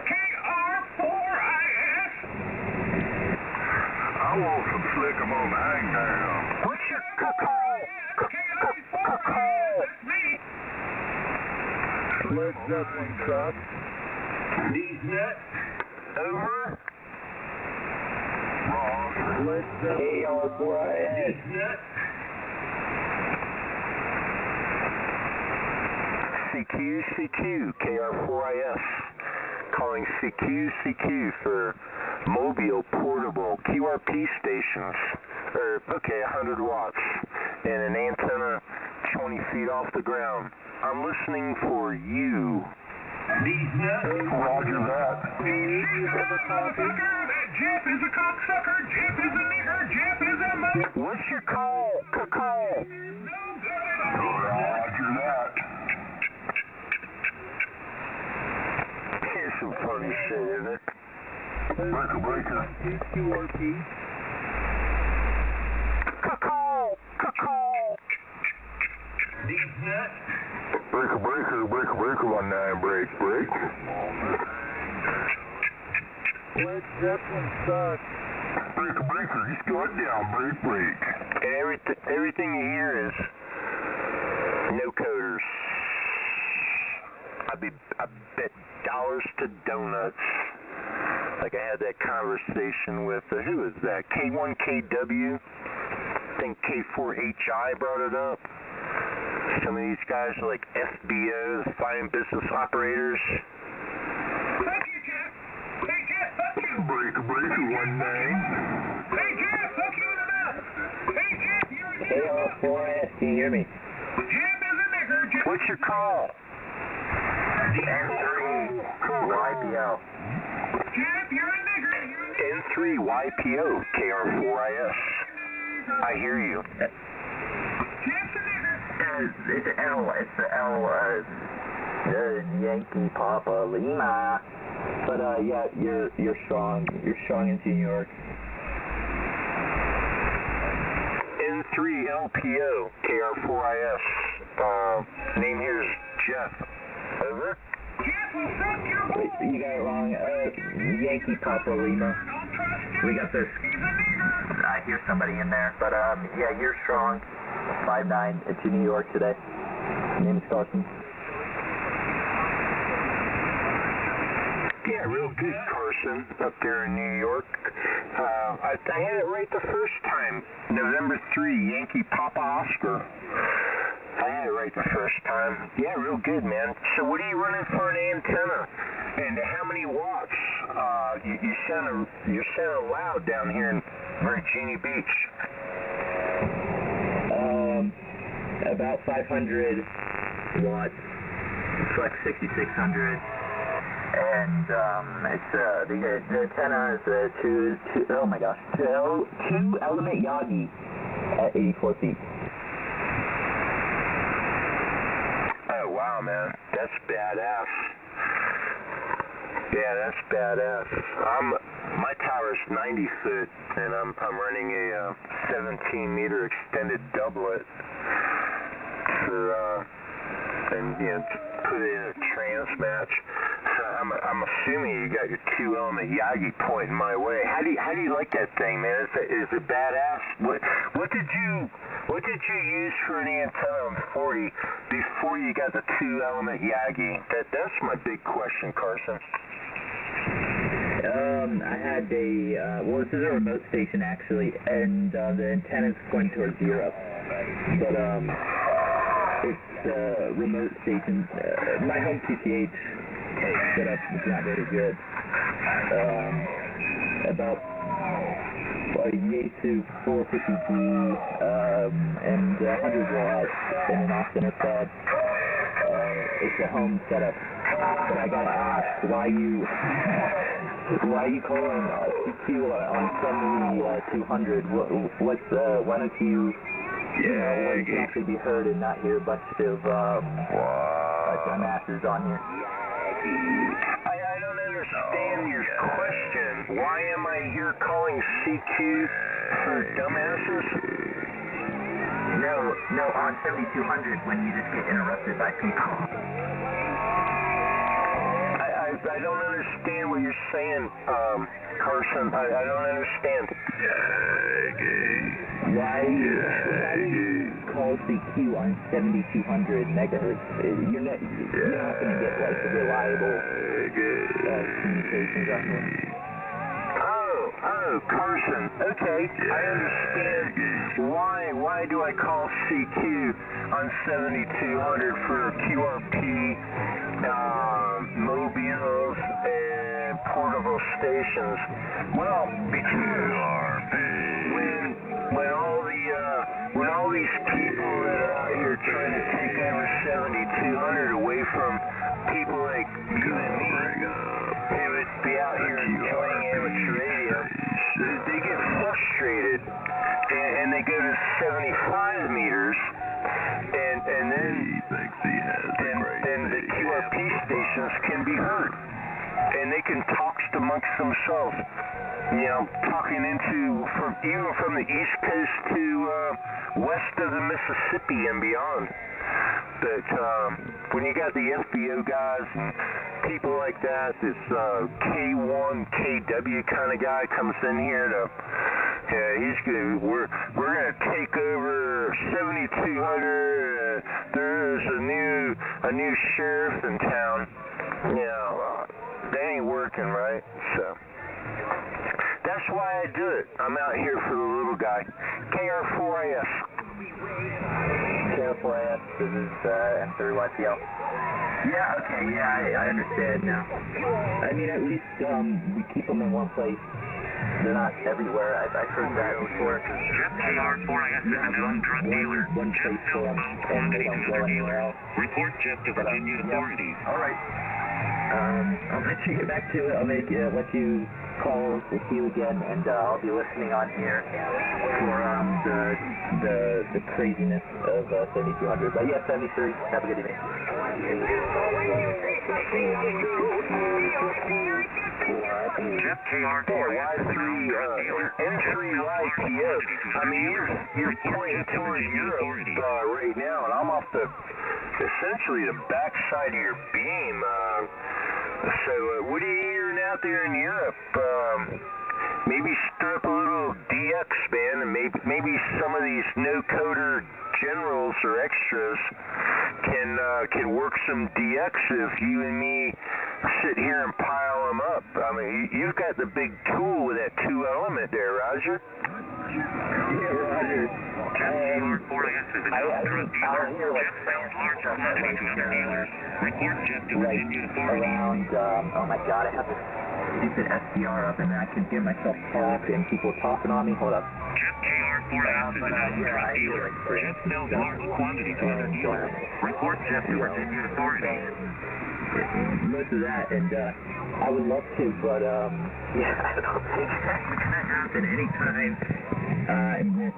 E: KR4IS.
B: I want some slick 'em on hang down.
D: What's your call?
B: Led Zeppelin truck.
E: These nuts.
D: Over.
B: Wrong.
D: Led Zeppelin. KR4IS.
E: These nuts.
D: CQ, KR4IS. Calling CQ for Mobile portable QRP stations. 100 watts. And an antenna 20 feet off the ground. I'm listening for you.
B: Roger that.
A: Jeff is a cocksucker. Jeff is a nigger. Jeff is a mother.
D: What's your call? Call.
B: Roger that.
D: Here's some funny shit, isn't it?
B: Breaker.
G: QRP.
D: Call.
B: Breaker 19, break.
G: What? That one sucks.
B: Breaker, you start down, break.
D: And everything you hear is no coders. I bet dollars to donuts. Like I had that conversation with, who is that? K1KW? I think K4HI brought it up. Some of these guys are like FBOs, fine business operators.
A: Fuck you, Jeff. Hey, Jeff, fuck you.
B: Breaker 19.
A: Hey, Jeff, fuck you in the mouth. Hey, Jeff, you're a nigger.
G: KR4S, can you hear me?
A: Jeff is a nigger. Jeff.
D: What's your call?
G: YPO.
A: Jeff, you're a nigger.
D: N3YPO, KR4IS. I hear you.
A: Jeff's a nigger.
G: It's the L, Yankee Papa Lima. But yeah, you're strong. You're strong into New York.
D: N3LPO, KR4IS. Name here is Jeff. Over.
A: Jeff will suck your
G: Wait,
A: balls.
G: you got it wrong. Yankee Papa Lima.
A: Don't trust him.
G: We got this.
A: He's a nigger.
G: I hear somebody in there. But yeah, you're strong. 5'9" into New York today. My name is Carson.
D: Yeah, real good, Carson, up there in New York. I had it right the first time. November 3, Yankee Papa Oscar. I had it right the first time. Yeah, real good, man. So what are you running for an antenna? And how many watts? You sound loud down here in Virginia Beach.
G: About 500 watts, flex 6600, and it's the antenna is a two element Yagi at 84 feet.
D: Oh wow, man, that's badass. Yeah, that's badass. My tower's 90 foot, and I'm running a 17 meter extended doublet for and put in a trans match. I'm assuming you got your 2-element Yagi pointing my way. How do you like that thing, man? Is it badass? What did you use for an antenna on 40 before you got the 2-element Yagi? That's my big question, Carson.
G: I had this is a remote station actually, and the antenna's pointing towards Europe. But it's a remote station. My home TCH setup is not very good. About Yaesu 450G and 100 watts and an off-center pad. It's a home setup. But I gotta ask, why you calling CQ on 7200? Why don't you can actually be heard and not hear a bunch of dumbasses on here?
D: I don't understand your question. Why am I here calling CQ for dumbasses?
G: No, on 7200 when you just get interrupted by people.
D: I don't understand what you're saying, Carson. I don't understand.
G: Why call CQ on 7200 megahertz? You're not going to get like reliable communications on here.
D: Oh, Carson. Okay, I understand. Why do I call CQ on 7200 for QRP, mobiles, and portable stations. Well, when all these people that are out here trying to take over 7200 away from people like you and me, who would be out here enjoying amateur radio, they get frustrated and they go to 75 meters, and then the QRP stations can be heard, and they can talk amongst themselves, talking even from the East Coast to west of the Mississippi and beyond. But when you got the FBO guys and people like that, this K1, KW kind of guy comes in here to, we're gonna take over 7200. There's a new sheriff in town. They ain't working, right? So that's why I do it. I'm out here for the little guy. KR4IS.
G: KR4IS, this is M3YPL. Yeah, okay, yeah, I understand now. I mean, at least we keep them in one place. They're not everywhere. I've heard that before.
H: KR4IS is a known drug dealer. Jeff sells bulk quantities to other dealers. Report Jeff to Virginia authorities.
G: All right. I'll let you get back to it. I'll let you call the queue again, and I'll be listening on here for the craziness of 7200. But yeah, 73. Have a good evening.
H: Jeff KR4IS is a known drug dealer.
D: N3YPO. I mean, you're pointing towards Europe right now, and I'm off essentially the backside of your beam. So what are you hearing out there in Europe? Maybe stir up a little DX, man, and maybe some of these no-coder generals or extras can work some DX if you and me sit here and pile them up. I mean, you've got the big tool with that 2-element there, Roger.
G: Yeah, Roger.
H: Jeff KR4IS is a known drug dealer. Jeff sells large quantities to other dealers. Report Jeff to Virginia authorities.
G: Oh my God, I have this stupid SDR up, and I can hear myself talk and people talking on me. Hold up.
H: Jeff KR4IS is a known drug dealer. Jeff sells large quantities to other dealers. Report Jeff to Virginia authorities.
G: Most of that, and I would love to, but yeah, I don't think that's gonna happen anytime in this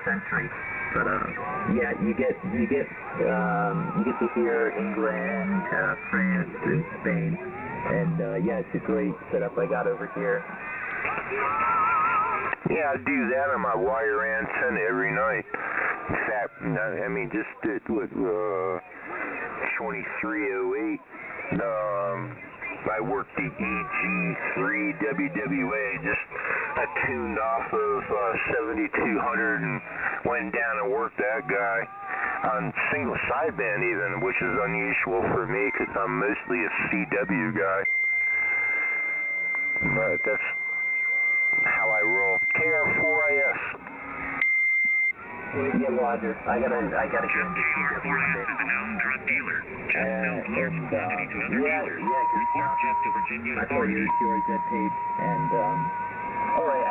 G: century. But yeah, you get to hear England, France, and Spain, and yeah, it's a great setup I got over here.
D: Yeah, I do that on my wire antenna every night. In fact, I mean, just did with 2308. I worked the EG3 WWA, just I tuned off of 7200 and went down and worked that guy on single sideband even, which is unusual for me because I'm mostly a CW guy. But that's how I roll. KR4IS.
G: Yeah, Roger. I gotta get
H: Jeff KR4IS is a known drug dealer. Jeff sells large quantities to other dealers. Report Jeff to Virginia authorities.
G: Your dead page, and all right,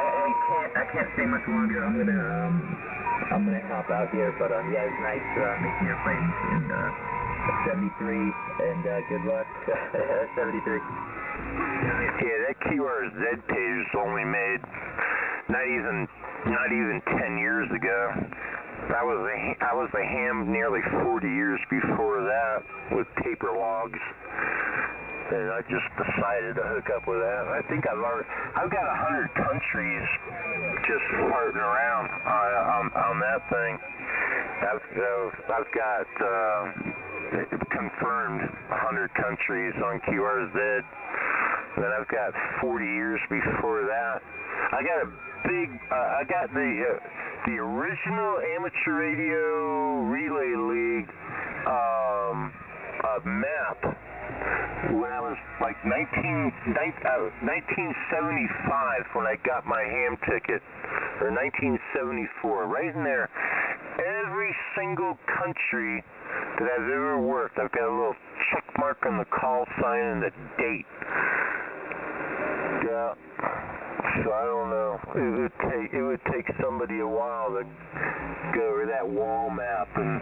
G: I can't stay much longer. I'm gonna hop out here, but yeah, it's nice making your acquaintance in 73, and good luck 73.
D: Yeah, that QRZ page was only made not even 10 years ago. I was a ham nearly 40 years before that with paper logs, and I just decided to hook up with that. I think I've got 100 countries just farting around on that thing. I've got confirmed 100 countries on QRZ. Then I've got 40 years before that. I got the original amateur radio relay league map when I was like 1975 when I got my ham ticket, or 1974, right in there. Every single country that I've ever worked, I've got a little check marking the call sign and the date. Yeah. So I don't know. It would take somebody a while to go over that wall map and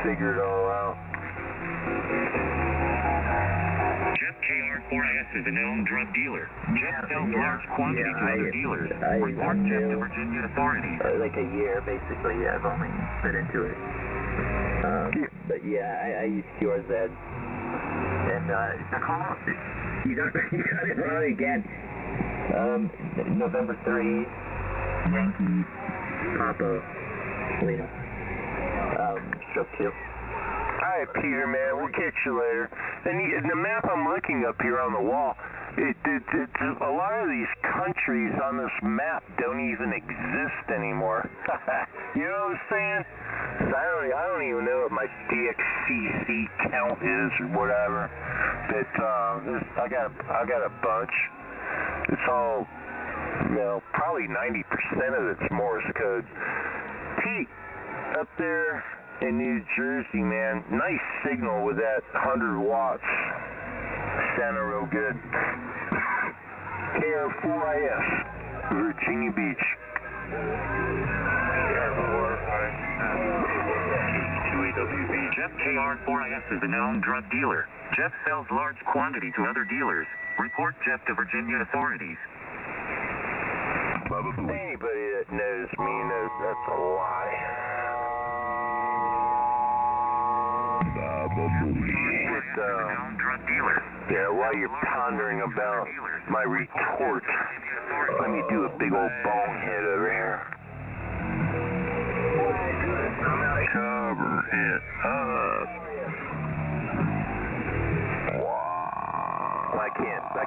D: figure it all out.
H: Jeff KR4IS is a known drug dealer. Jeff sells large quantities to other dealers. Report Jeff to Virginia authorities.
G: Like a year, basically. Yeah, I've only been into it. But yeah, I use QRZ. And the call, you got it wrong again. November 3, Yankee, Papa, Lena. Stroke 2.
D: Alright, Peter, man, we'll catch you later. And the map I'm looking up here on the wall, a lot of these countries on this map don't even exist anymore. You know what I'm saying? So I don't even know what my DXCC count is or whatever. But I got a bunch. It's all, you know, probably 90% of it's Morse code. Pete, up there in New Jersey, man, nice signal with that 100 watts. Sounded real good. KR4IS, Virginia Beach.
H: Jeff KR4IS is a known drug dealer. Jeff sells large quantity to other dealers. Report Jeff to Virginia authorities.
D: Anybody that knows me knows that's a lie. Yeah, while you're pondering about my retort, let me do a big old bong hit over here. Cover it up. Wow. I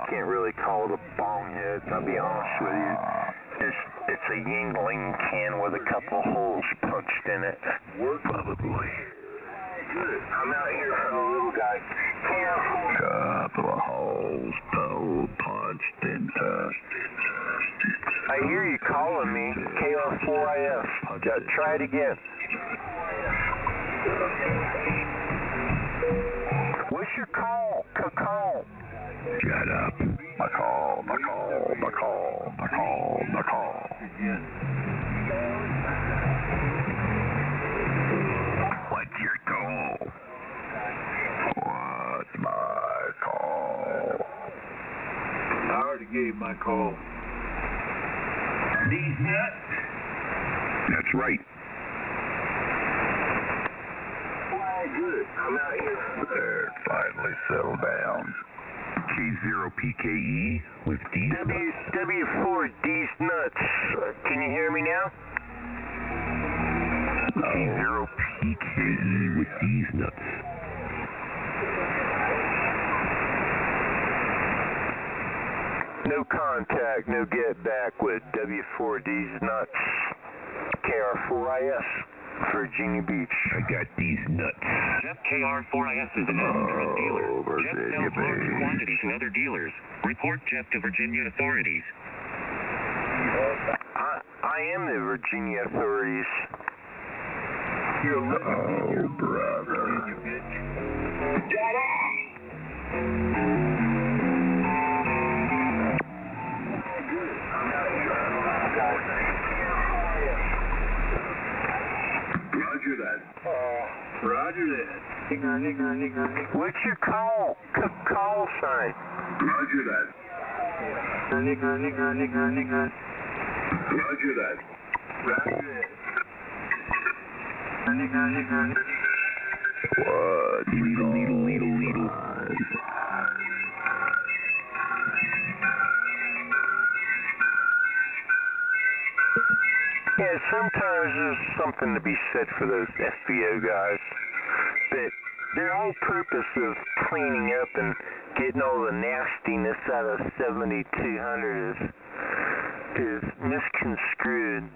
D: can't really call it a bong hit, I'll be honest with you. It's a Yingling can with a couple holes punched in it. Probably. I'm out here from a little guy. Couple of holes punched in. I hear you calling me. KR4IS. Try it again. What's your call? Call. Shut up. My call. What's your call? What's my call? I already gave my call. These nuts? That's right. Why, good. I'm out here. There, finally settled down. K0PKE with D's W4D's nuts. Can you hear me now? K0PKE with D's nuts. No contact, no get back with W4D's nuts. KR4IS, Virginia Beach. I got these nuts.
H: Jeff KR4IS is a known drug dealer. Jeff sells large quantity to other dealers. Report Jeff to Virginia authorities.
D: I am the Virginia authorities. Oh, brother. Roger that. Nigger. What's your call sign? Roger that. Nigger. Roger that. Nigger. What? Needle. Yeah, sometimes there's something to be said for those FBO guys. That their whole purpose of cleaning up and getting all the nastiness out of 7200 is misconstrued.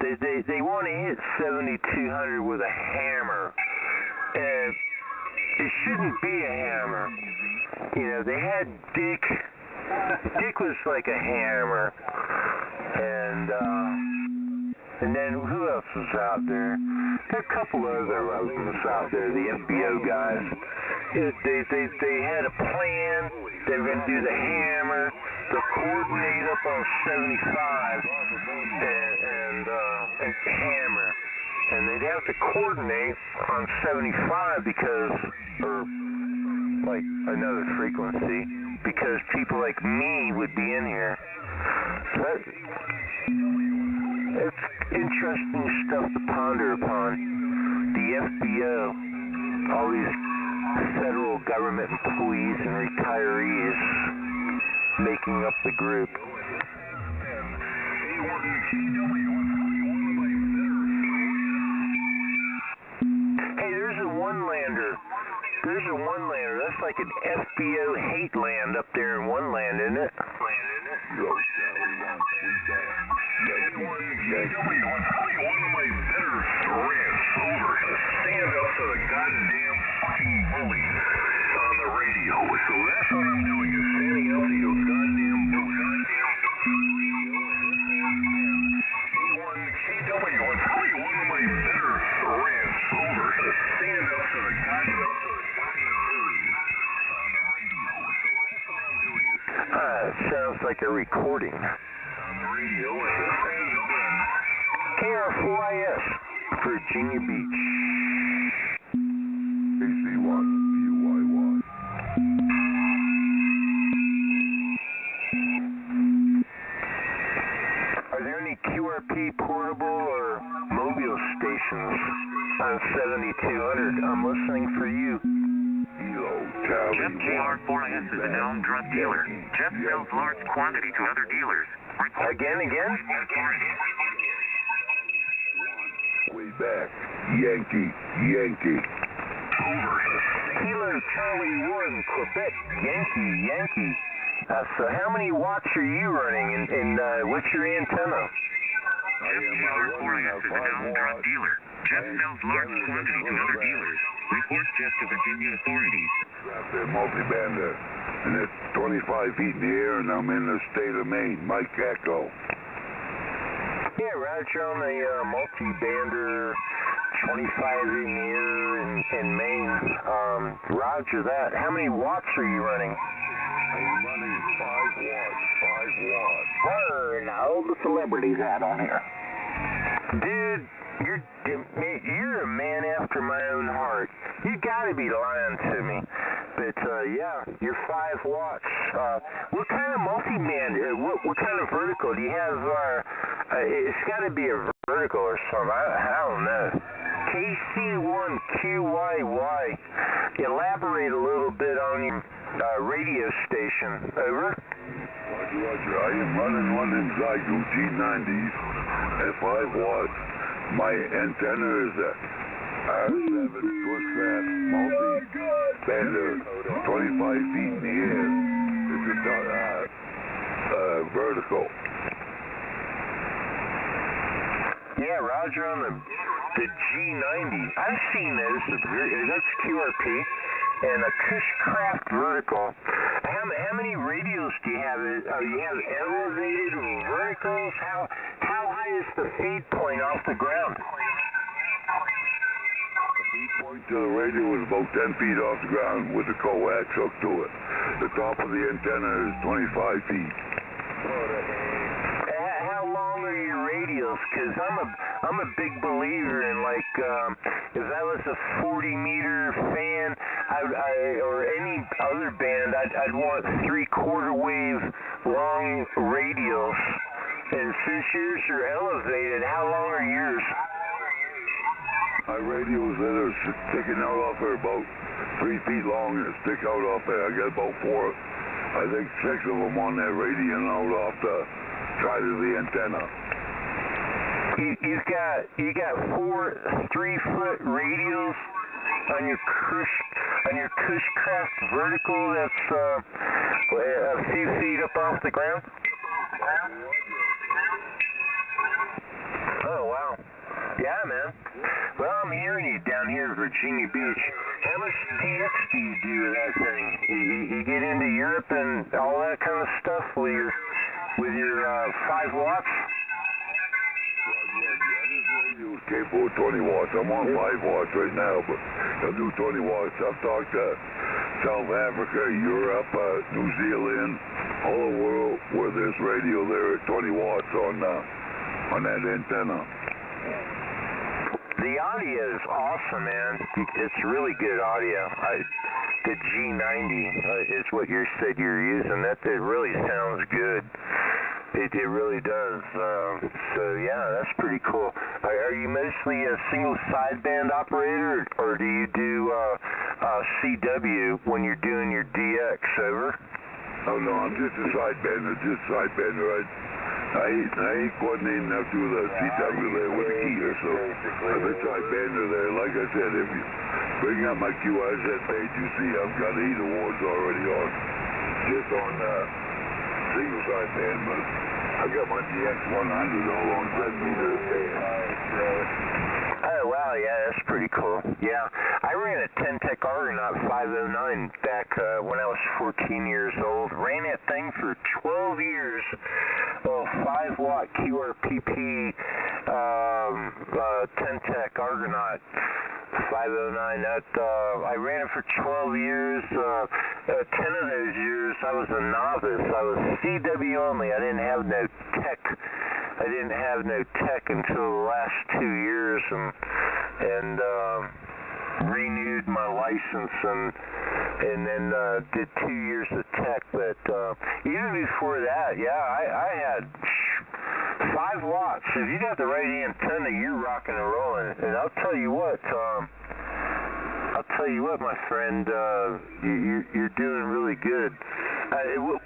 D: They want to hit 7200 with a hammer, and it shouldn't be a hammer. You know, they had Dick. Dick was like a hammer, and then who else was out there? There are a couple other of them out there, the FBO guys. they had a plan. They were going to do the hammer, the coordinate up on 75, and hammer. And they'd have to coordinate on 75 because, or like another frequency, because people like me would be in here. So it's interesting stuff to ponder upon. The FBO, all these federal government employees and retirees making up the group. Hey, there's a one-lander. There's a one-lander. That's like an FBO hate land up there in one land, isn't it?
A: One of my better friends over to stand up to the goddamn fucking bullies on the radio. So that's what I'm doing, is standing up to you goddamn bullies. KW, I'll tell you one of my better friends over to stand up to the goddamn fucking bullies on the radio. So that's what I'm doing.
D: Sounds like a recording.
A: On the radio,
D: KR4IS, Virginia Beach.
B: AC1, UYY.
D: Are there any QRP portable or mobile stations on 7200? I'm listening for you.
H: Jeff KR4IS is a known drug dealer. Jeff sells large quantity to other dealers. Report
D: Again?
B: Way back. Yankee.
D: Over. Kilo Charlie 1, Quebec, Yankee. So how many watts are you running and what's your antenna?
H: Jeff KR4IS is a known drug dealer. Jeff sells large quantity to other dealers. Report Jeff to Virginia authorities.
B: They're multi-bander, and it's 25 feet in the air, and I'm in the state of Maine. Mike Echo.
D: Yeah, Roger on the multi-bander, 25 in the air in Maine. Roger that. How many watts are you running?
B: I'm running 5 watts.
G: Burn all the celebrities out on here.
D: Dude, you're a man after my own heart. You gotta be lying to me. But yeah, you're 5 watts. What kind of multi-band? What kind of vertical do you have? It's got to be a vertical or something. I don't know. KC1QYY. Elaborate a little bit on your radio station. Over.
B: Roger. I am running one inside UG90s at 5 watts. My antenna is a R7 twist-fast multi-bander, 25 feet in the air. It's a vertical.
D: Yeah, Roger on the G90. I've seen those. That's QRP. And a Cushcraft vertical. How many radios do you have? You have elevated verticals? How high is the feed point off the ground?
B: The feed point to the radio is about 10 feet off the ground with the coax hooked to it. The top of the antenna is 25 feet.
D: How long are your radios? Because I'm a big believer in, like, if that was a 40-meter fan or any other band, I'd want 3/4 wave long radios. And since yours are elevated, how long are yours?
B: My radios that are sticking out off there about 3 feet long and stick out off there. I got about 6 of them on that radiant out off the side of the antenna.
D: You got 4 3-foot radios on your Cushcraft vertical that's a few feet up off the ground? Oh, wow. Yeah, man. Well, I'm hearing you down here in Virginia Beach. How much DX do you do with that thing? You get into Europe and all that kind of stuff with your 5 watts?
B: radio's capable of 20 watts. I'm on 5 watts right now, but I'll do 20 watts. I've talked to South Africa, Europe, New Zealand, all the world where there's radio there at 20 watts on that antenna.
D: The audio is awesome, man. It's really good audio. The G90 is what you said you're using. It really sounds good. It really does. So yeah, that's pretty cool. Are you mostly a single sideband operator, or do you do CW when you're doing your DX? Over.
B: Oh no, I'm just a sidebander. I ain't coordinating up to the CW there with the keyer, so I'm a sidebander there. Like I said, if you bring up my QRZ page, you see I've got 8 awards already on, just on single sideband, but I got my DX100 all on 10 meter band.
D: Oh wow, yeah, that's pretty cool. Yeah, I ran a 10-tech Argonaut 509 back when I was 14 years old. Ran that thing for 12 years. 5-watt QRPP 10-tech Argonaut 509. I ran it for 12 years. 10 of those years I was a novice. I was CW only. I didn't have no tech until the last 2 years, and renewed my license and then did 2 years of tech. But even before that, yeah, I had 5 watts. If you got the right antenna, you're rocking and rolling. And I'll tell you what, my friend, you're doing really good.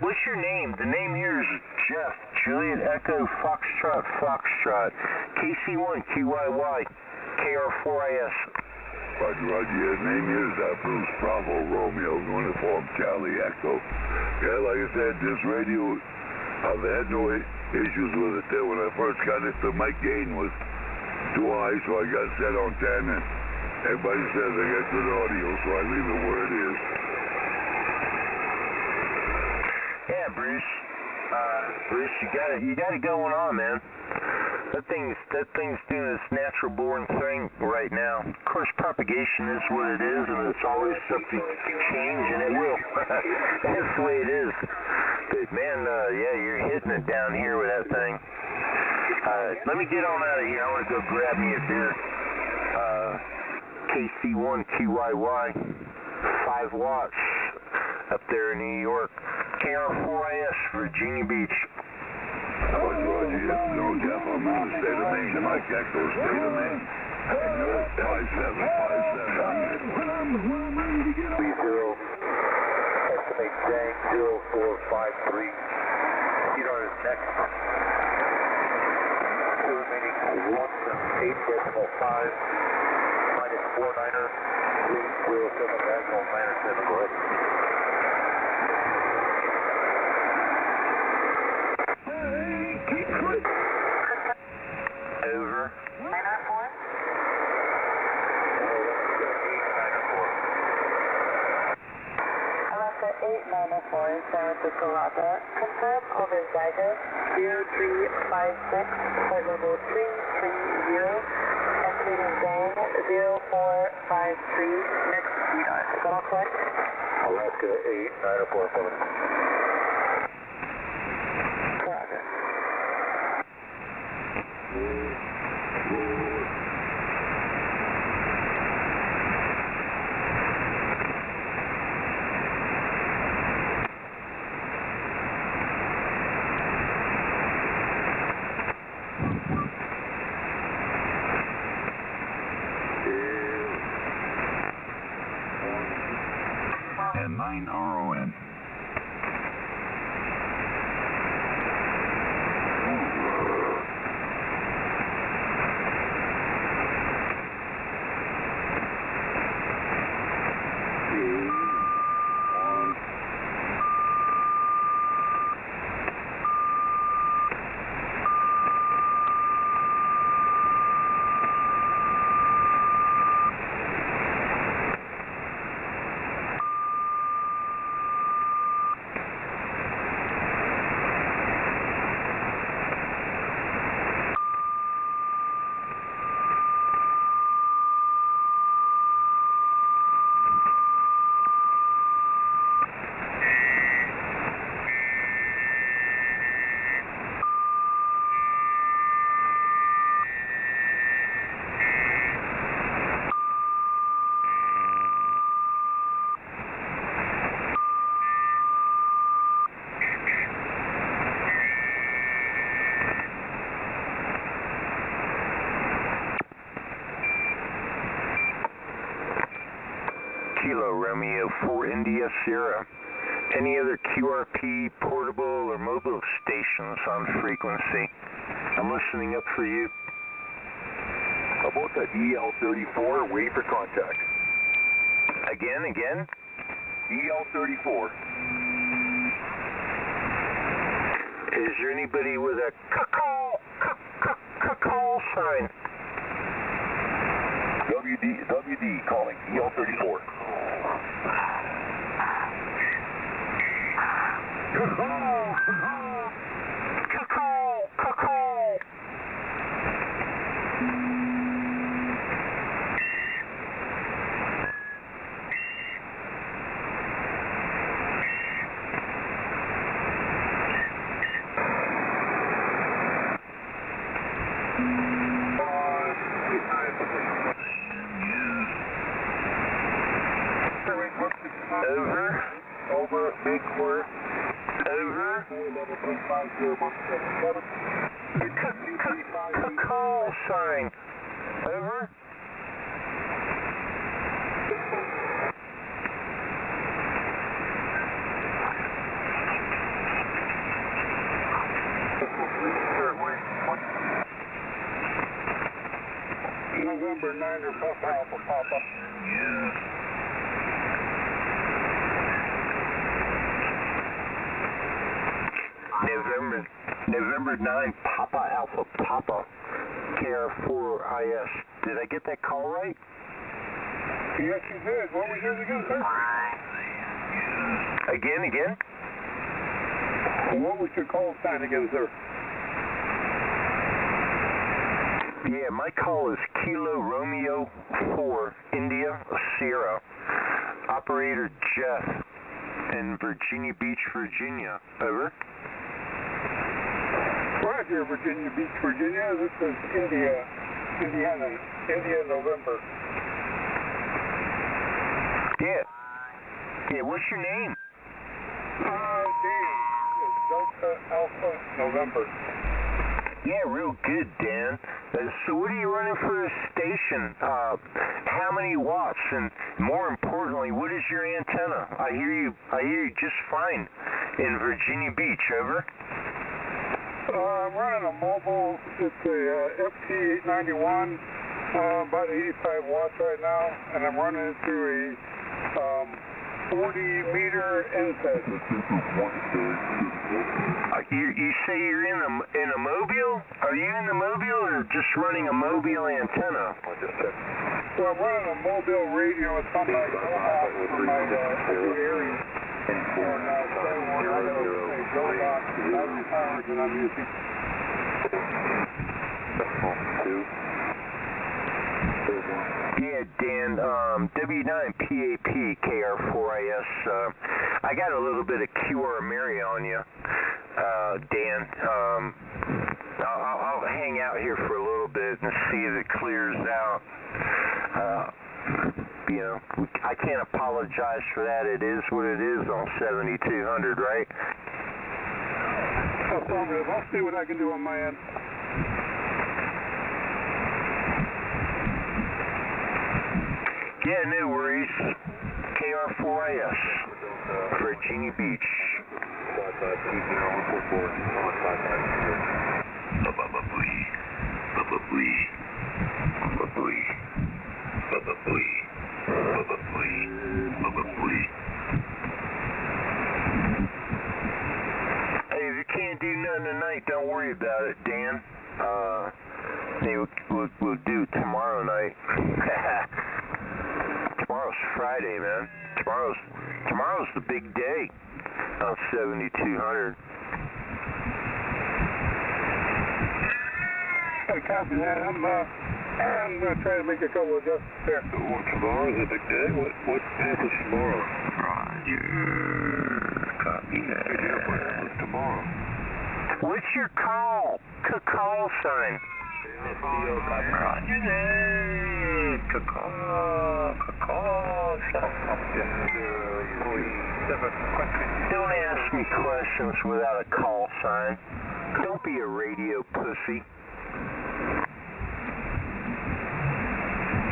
D: What's your name? The name here is Jeff. Juliet Echo Foxtrot. KC1 QYY KR4IS.
B: Roger, his name is Bruce Bravo Romeo, Uniform Charlie Echo. Yeah, like I said, this radio, I've had no issues with it there. When I first got it, the mic gain was too high, so I got set on 10, and everybody says I got good audio, so I leave it where it is.
D: Yeah, Bruce, you got it going on, man. That thing's doing its natural born thing right now. Of course, propagation is what it is, and it's always subject to change, and it will. That's the way it is. But man, yeah, you're hitting it down here with that thing. Let me get on out of here. I want to go grab me a beer. KC1 QYY, 5 watts up there in New York. KR4IS, Virginia Beach.
B: Roger, yes, no, Jeff, I'm in the state of Maine, and my Echo state of Maine. 5757.
F: 30, estimate Jang 0453. Cedar is next. 2 remaining 1.8.5. Minus 49er. 307 National 97. Go ahead.
D: Over.
E: 904? Alaska 8904, San Francisco Lapa. Confirm over Zygo 0356, flight level 330, estimating Zang 0453, next Cedar. Is that all correct?
F: Alaska 8904, coming.
E: Roger.
B: And 9 RON.
D: Romeo 4 India Sierra. Any other QRP, portable, or mobile stations on frequency? I'm listening up for you.
B: How about that EL34? Wait for contact.
D: Again?
B: EL34.
D: Is there anybody with a call sign?
B: WD calling EL34.
D: Call.
B: Over, big word.
D: Over. Call sign. Over.
F: November 9 or Papa.
D: November 9, Papa Alpha Papa, KR4IS. Did I get that call right?
F: Yes, you did. What was yours again, sir?
D: Again?
F: What was your call sign again, sir?
D: Yeah, my call is Kilo Romeo 4 India Sierra. Operator Jeff in Virginia Beach, Virginia. Over.
F: Roger, Virginia Beach, Virginia. This is Indiana, November.
D: Yeah, what's your name?
F: Dan. It's Delta Alpha November.
D: Yeah, real good, Dan. So what are you running for this station? How many watts? And more importantly, what is your antenna? I hear you just fine in Virginia Beach. Over.
F: I'm running a mobile. It's a FT891, about 85 watts right now, and I'm running it through a 40-meter NSET.
D: You say you're in a mobile? Are you in the mobile or just running a mobile antenna?
F: Well, I'm running a mobile radio. It's on my for my area. And I'm using.
D: Yeah, Dan, W9PAP KR4IS. I got a little bit of QR Mary on you, Dan. I'll hang out here for a little bit and see if it clears out. I can't apologize for that. It is what it is on 7200, right?
F: No problem. I'll see what I can do on my end.
D: Yeah, no worries. KR4IS, Virginia Beach. Hey, if you can't do nothing tonight, don't worry about it, Dan. We'll do it tomorrow night. Tomorrow's Friday, man. Tomorrow's the big day on 7200.
F: Copy that. I'm going to try to make a couple of adjustments there.
B: Tomorrow's a big day? What happens tomorrow?
D: Roger. Copy that.
B: What's tomorrow?
D: What's your call? Call sign. Roger that. Call sign. Don't ask me questions without a call sign. Don't be a radio pussy.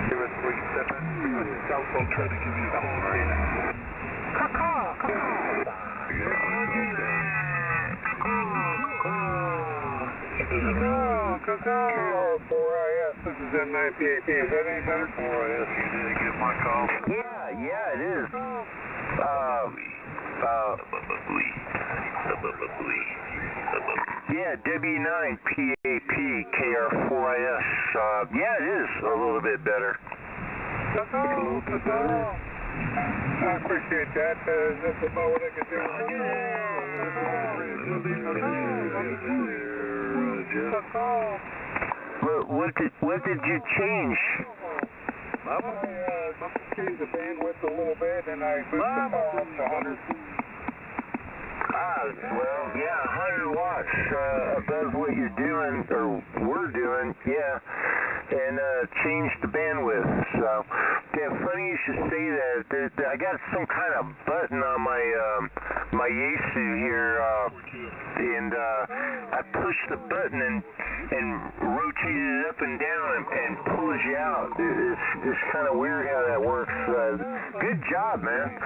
B: Give us
A: I'll try to give you a call right now. KR4IS, this is N9PAP. Is that any better? 4IS, you didn't get my call?
D: Yeah, it is. Yeah, W9PAP, KR4IS. Yeah, it is a little bit better.
A: I appreciate that. That's about what I can do.
D: What did you change?
A: I changed the bandwidth a little bit, and I moved the power up to 100.
D: Well, yeah, 100 watts above what you're doing, or we're doing, yeah, and changed the bandwidth. So, yeah, funny you should say that. I got some kind of button on my Yaesu here, and I pushed the button and rotated it up and down and pulls you out. It's kind of weird how that works. Good job, man.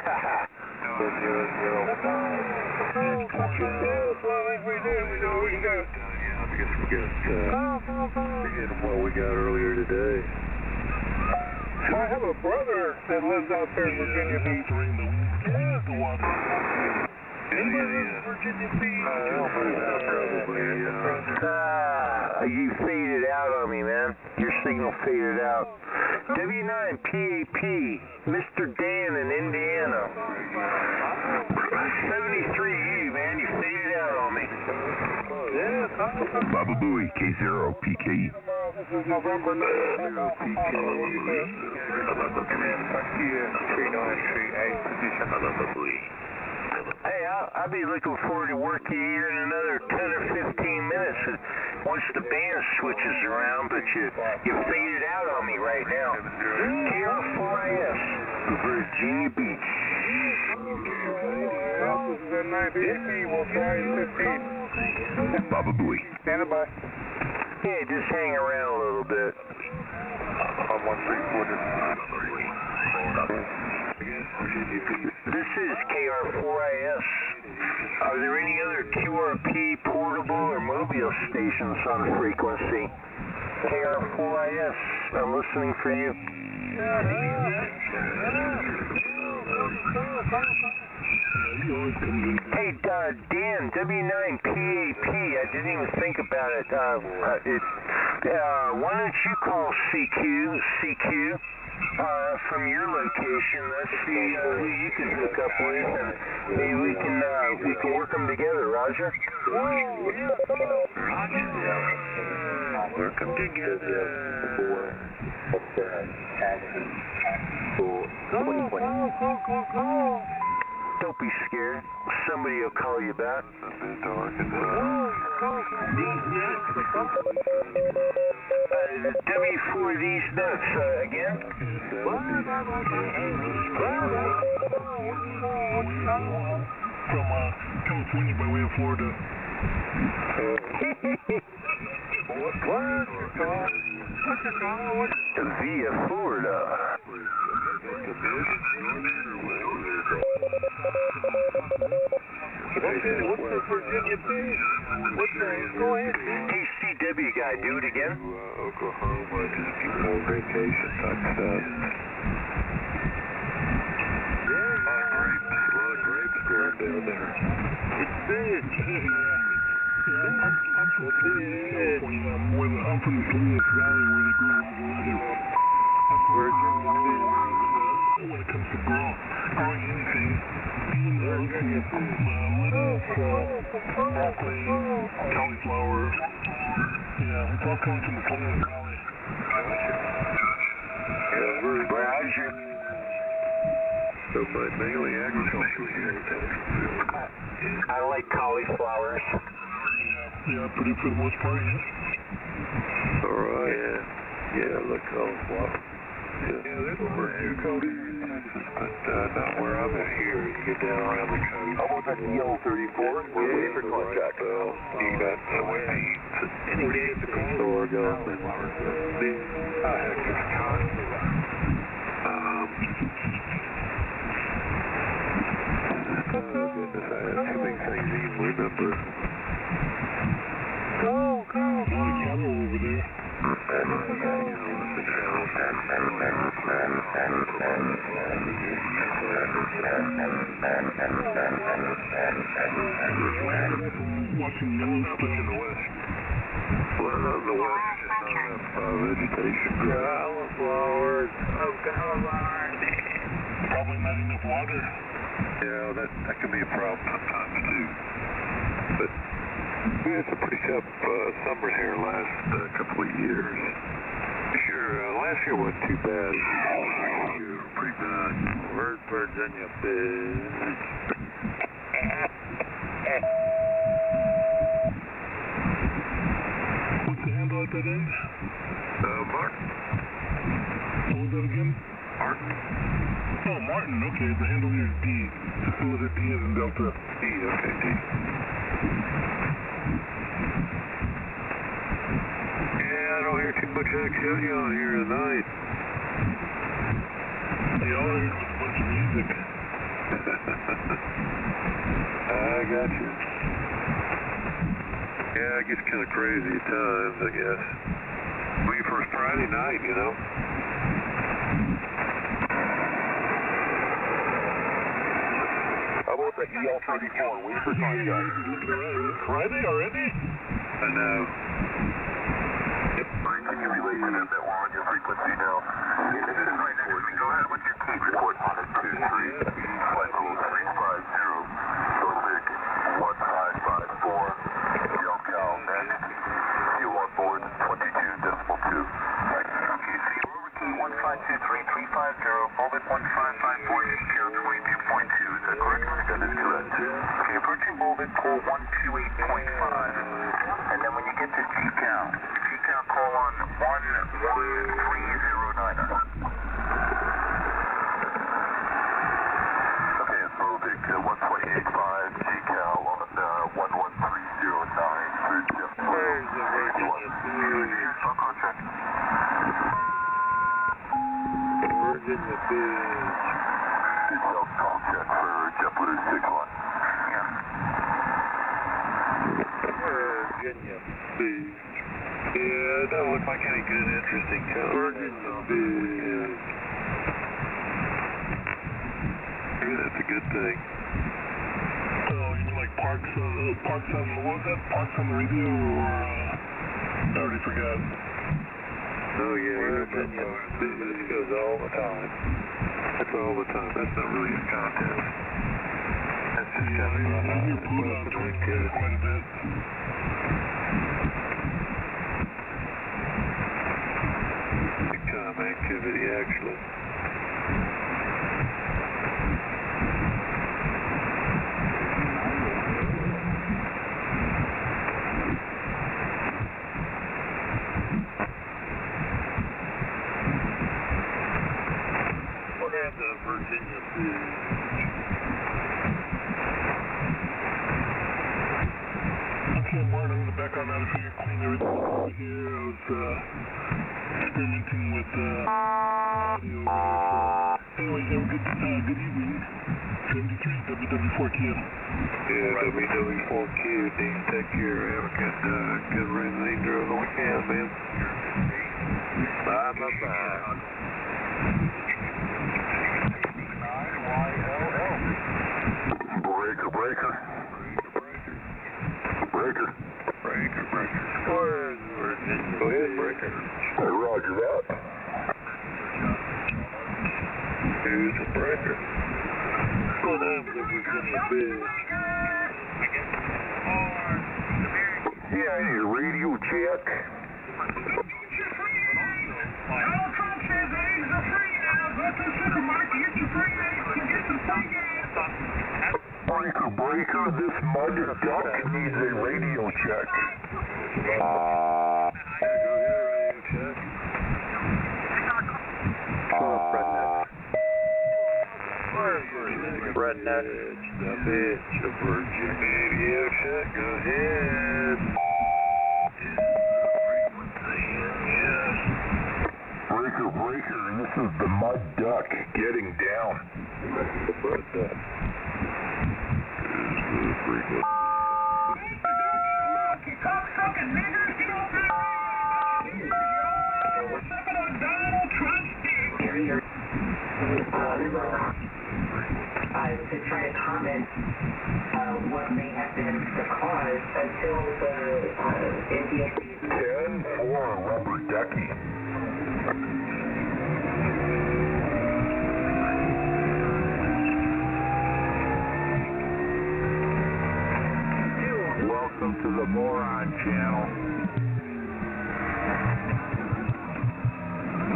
A: We do. We know what we got. Yeah, I guess we got what we got earlier today. I have a brother that lives out there in Virginia Beach. Virginia Beach.
D: You faded out on me, man. Your signal faded out. W9PAP, Mr. Dan in Indiana. 73U, man. You faded out on me.
B: Baba Booey, K0, PKE.
A: This is November 0 PKE.
D: Hey, I'll be looking forward to working here in another 10 or 15 minutes once the band switches around, but you faded out on me right now. KR4IS, Virginia Beach.
A: This is N9PAP, we'll try 15.
B: Baba Booey.
A: Standing by.
D: Yeah, just hang around a little bit.
A: On 1-3-quarter.
D: This is KR4IS. Are there any other QRP portable or mobile stations on the frequency? KR4IS, I'm listening for you. Hey, Dan, W9PAP, I didn't even think about it. Why don't you call CQ? From your location, let's see who you can hook up with, and maybe we can work them together, Roger?
A: Roger.
D: Work them together. Don't be scared. Somebody will call you back. W4 these nuts, again?
A: From California by way of Florida.
D: Via Florida.
A: What's the Virginia Beach? Go ahead.
D: Hey, CW guy, do it again.
A: Oklahoma, just people vacation type stuff. Yeah, a lot of grapes growing down there. It's big. I'm from the Salinas Valley where they grow Virginia Beach. When it comes to growing anything, broccoli, cauliflower, it's all coming from the Salinas Valley.
D: Roger.
A: So, but mainly agriculture here.
D: I like cauliflowers.
A: Yeah, pretty for the most part, yeah. All right. Yeah, look, cauliflower. Yeah, there's over here, Cody, but not where I'm at here. You get down around the coast.
D: How about that yellow 34? We're waiting for contact.
A: You got any games at the store going. I have just cotton. crossing Yellowstone in the west.
B: Well, in the west, there's just not enough vegetation. Cauliflower. Oh, cauliflower.
A: Probably not enough water.
B: Yeah, that can be a problem sometimes too. But we had some pretty tough summers here last couple of years. Last year wasn't too bad. Last year was pretty bad. Where's Virginia Beach?
A: What's the handle at that end?
B: Martin.
A: What was that again?
B: Martin.
A: Oh, Martin, okay. The handle here is D. Just a letter D as in Delta.
B: D, okay, D. Yeah, I don't hear too much activity on here tonight.
A: Yeah, all I heard was a bunch of music.
B: I got you. Yeah, it gets kind of crazy at times, I guess. Wait for a Friday night, you know.
D: How about the EL34? Wait for
A: Friday already?
B: I know.
D: Yep. Can you relate to them that we're on your frequency now? This is right next to me. Go ahead with your key report. 123, flight level 350, Pacific 1554, SoCal next. You on board 22.2. Okay, so you're over key 1523350, Bullet 1554, ATL 22.2. Is that correct? That is correct. Okay, approaching Bullet pool 128.5. And then when you get to GCal, call on 11309. Okay, it's Bullet 128.5, GCal on 11309 for Jeff.
B: Where's the Virginia Beach?
D: Talk contract.
B: Virginia Beach.
D: Seatbelt call check for JetBlue 61. Yeah.
B: Virginia Beach. Yeah, it don't look like any good, interesting town. Virginia Beach. Maybe that's a good thing.
A: Oh, you mean like Parks on, what was that? Parks on the radio or, I already forgot.
B: Oh yeah, Virginia Beach. This goes all the time. That's all the time. That's not really a contest. That's just kind of
A: Your pool out there quite a bit.
B: big time activity, actually. Where's the Virginia Beach?
A: Okay, Martin, I'm gonna back on out of here, clean everything up over here. I was experimenting with audio over here. So, anyways, have a good evening. 73 WW4Q.
B: Yeah, WW4Q. Dean, take care. Have a good remainder of the weekend, man. Bye.
D: Breaker.
B: Where's Virginia? Go ahead, Breaker.
D: Roger that.
B: Here's the Breaker. What up, the Virginia Beach?
D: Yeah, your radio check.
E: Donald Trump says eggs are free now. Go to the supermarket, get your free eggs and get some free gas.
D: Breaker, this mud duck needs a radio check.
B: Yeah, go ahead, radio check. Where's Virginia? Redneck. The bitch of Virginia. Radio check, go ahead.
D: Breaker, this is the mud duck getting down.
B: The mud duck. Here's the frequency.
E: You cocksucking niggers, get off my You're sucking on Donald Trump's dick.
I: To try to comment what may have been the cause
G: until the NTSB
A: 10-4 rubber ducky. Welcome to the Moron Channel.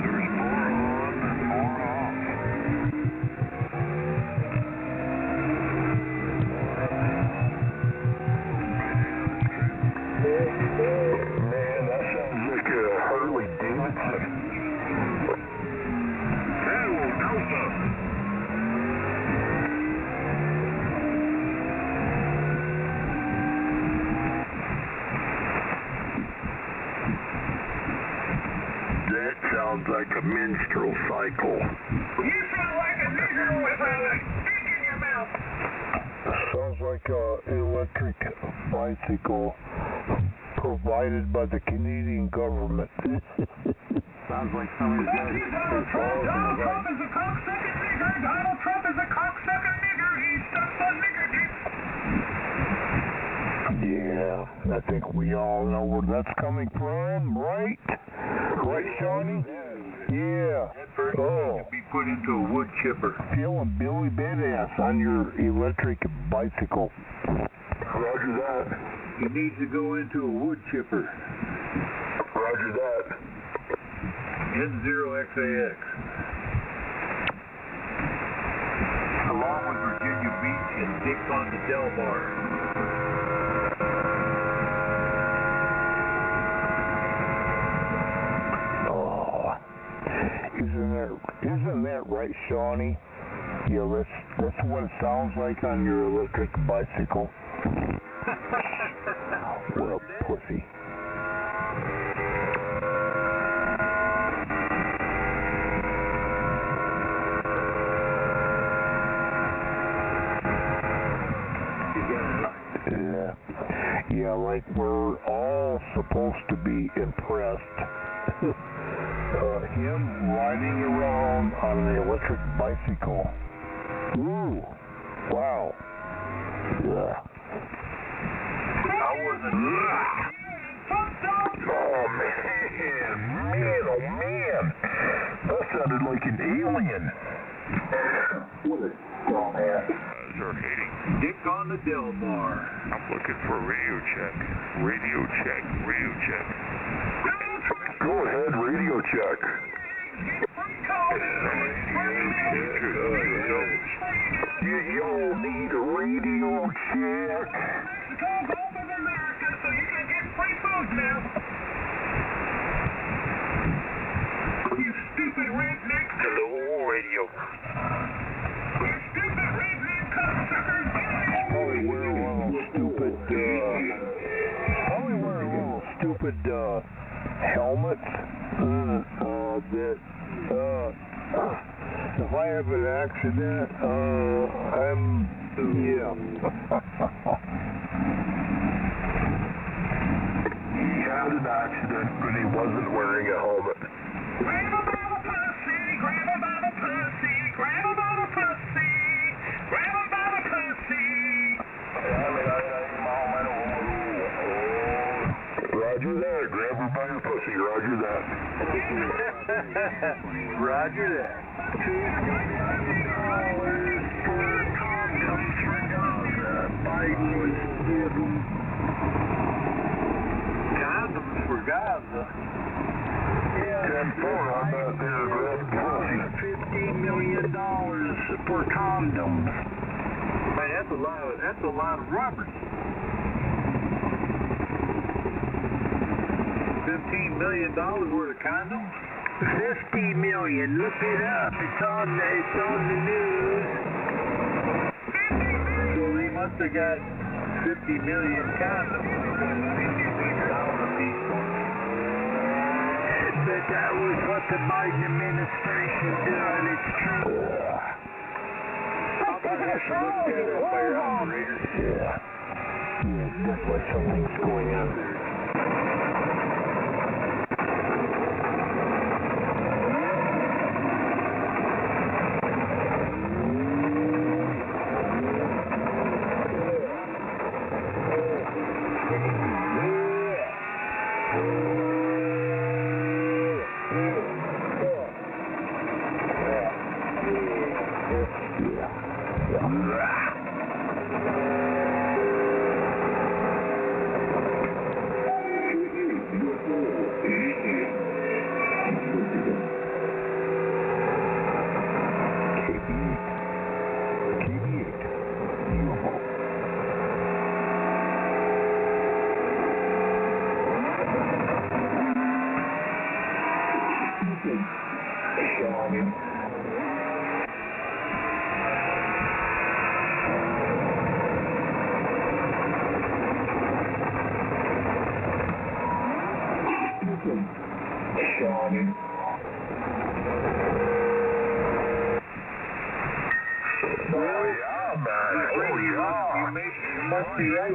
A: There's more on and more off. Man, that sounds like a Harley Davidson. Bravo, Alpha. That sounds like a menstrual cycle.
I: You sound like a nigger with a stick in your mouth.
A: Sounds like an electric bicycle provided by the Canadian government. Sounds like somebody's got
I: Donald Trump is a cocksucking nigger. Donald Trump is a cocksucking nigger. He sucks on nigger dick.
A: Yeah, I think we all know where that's coming from, right? Right, Shawnee? Yeah.
F: That person needs to be put into a wood chipper.
A: Feeling Billy Badass on your electric bicycle. Roger that.
F: He needs to go into a wood chipper.
A: Roger that.
F: N0XAX. Along with Virginia Beach and Dick on the Del Mar.
A: Isn't that right, Shawnee? Yeah, that's what it sounds like on your electric bicycle. What a pussy. Yeah, like we're all supposed to be impressed. Him riding around on an electric bicycle. Ooh, wow. Yeah.
F: I wasn't.
A: Oh man. That sounded like an alien. What a dumbass.
B: They're hating.
F: Dick on the Del Mar.
B: I'm looking for a radio check. Radio check. Radio check.
A: Go ahead, radio check. You all need a radio check.
I: You stupid redneck.
B: Hello, radio.
I: You stupid redneck cocksuckers.
A: Probably wear one of those stupid helmets. If I have an accident, yeah. He had an accident, but he wasn't wearing a helmet.
I: Grab him by the pussy, grab him by the pussy, grab him by the pussy, grab him by the pussy.
A: Roger that, grab her by her pussy, roger that.
F: Roger that.
A: Biden was given.
F: Condoms for Gaza.
A: 10-4 on that there, grab pussy. $50 million for condoms.
F: Man, that's a lot of rubbers. $15 million worth of condoms?
A: 50 million. Look it up. It's on the news.
F: So they must have got 50 million condoms.
A: But that was what the Biden administration did. It's true.
F: I'm going to have to look that up by your operator.
A: Yeah, definitely something's going on there.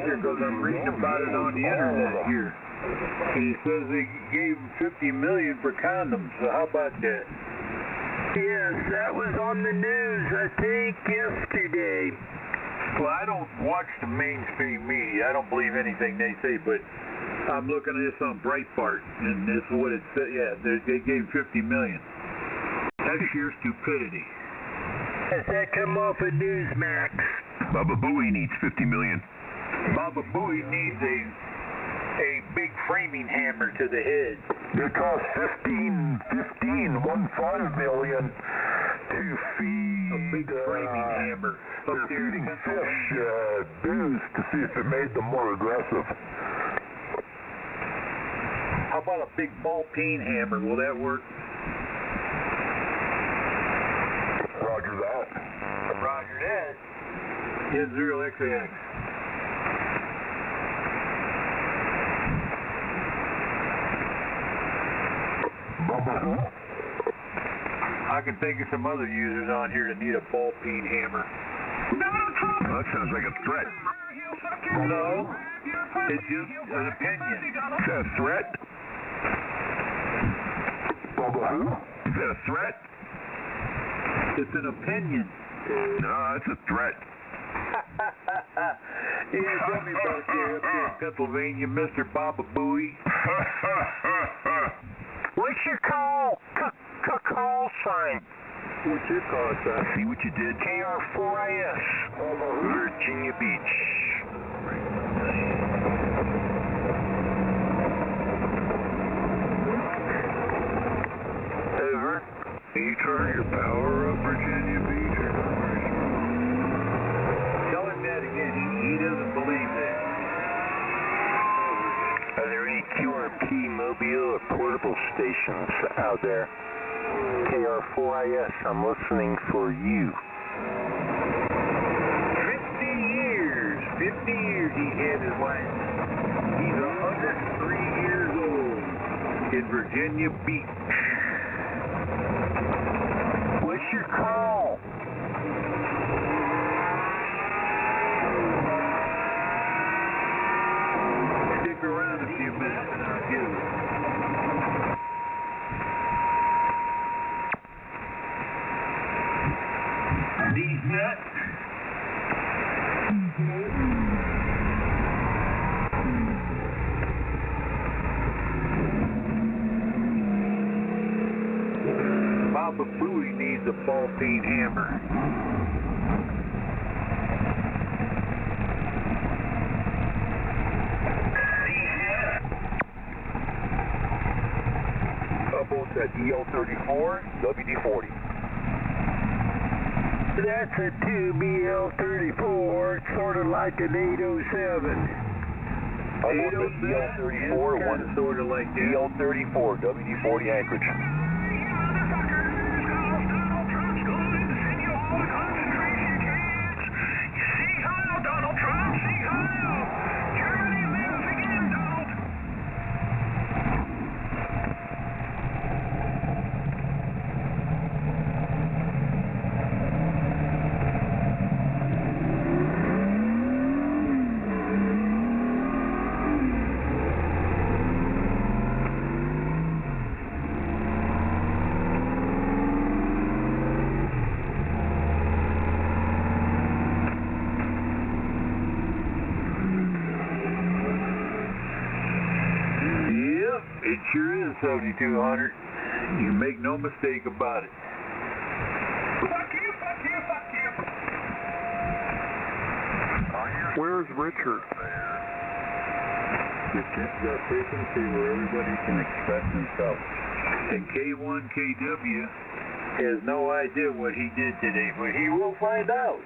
J: Because I'm reading about it on the internet here. He says they gave him $50 million for condoms. So how about that?
C: Yes, that was on the news, I think, yesterday.
J: Well, I don't watch the mainstream media. I don't believe anything they say, but I'm looking at this on Breitbart, and this is what it said. Yeah, they gave $50 million. That's sheer stupidity.
C: Does that come off of Newsmax?
B: Baba Booey needs $50 million.
J: Baba Booey needs a big framing hammer to the head.
D: It costs $15 million to feed
J: a big framing hammer.
D: They're feeding fish booze to see if it made them more aggressive.
J: How about a big ball peen hammer? Will that work?
D: Roger that.
J: Roger that. N0XX. I can think of some other users on here that need a ball peen hammer.
B: That sounds like a threat.
J: No, it's just an opinion.
B: Is that a threat? Is that a threat?
J: It's an opinion.
B: No, it's a threat.
J: Yeah, tell me about it there up there in Pennsylvania, Mr. Baba Booey.
C: What's your call? Call sign.
J: What's your call sign?
B: See what you did?
C: KR4IS.
B: Virginia Beach.
C: Over.
B: You turn your power up, Virginia Beach, or not?
J: Tell him that again. He doesn't believe that.
D: Are there any QRP mobile or portable stations out there? KR4IS, I'm listening for you.
J: 50 years he had his license. He's 103 years old in Virginia Beach.
C: What's your call?
J: Stick around a few minutes and I'll give it. These nuts. Baba Booey needs a ball peen hammer.
D: Boats at EL34, WD40.
C: That's a 2BL34. It's sort of like an 807.
D: EL34, one
J: sort of like that.
D: EL34, WD40 Anchorage.
J: It sure is 7200. You can make no mistake about it.
I: Fuck you, fuck you, fuck you.
B: Where's Richard?
C: Just get to that frequency where everybody can express themselves.
J: And K1KW has no idea what he did today, but he will find out.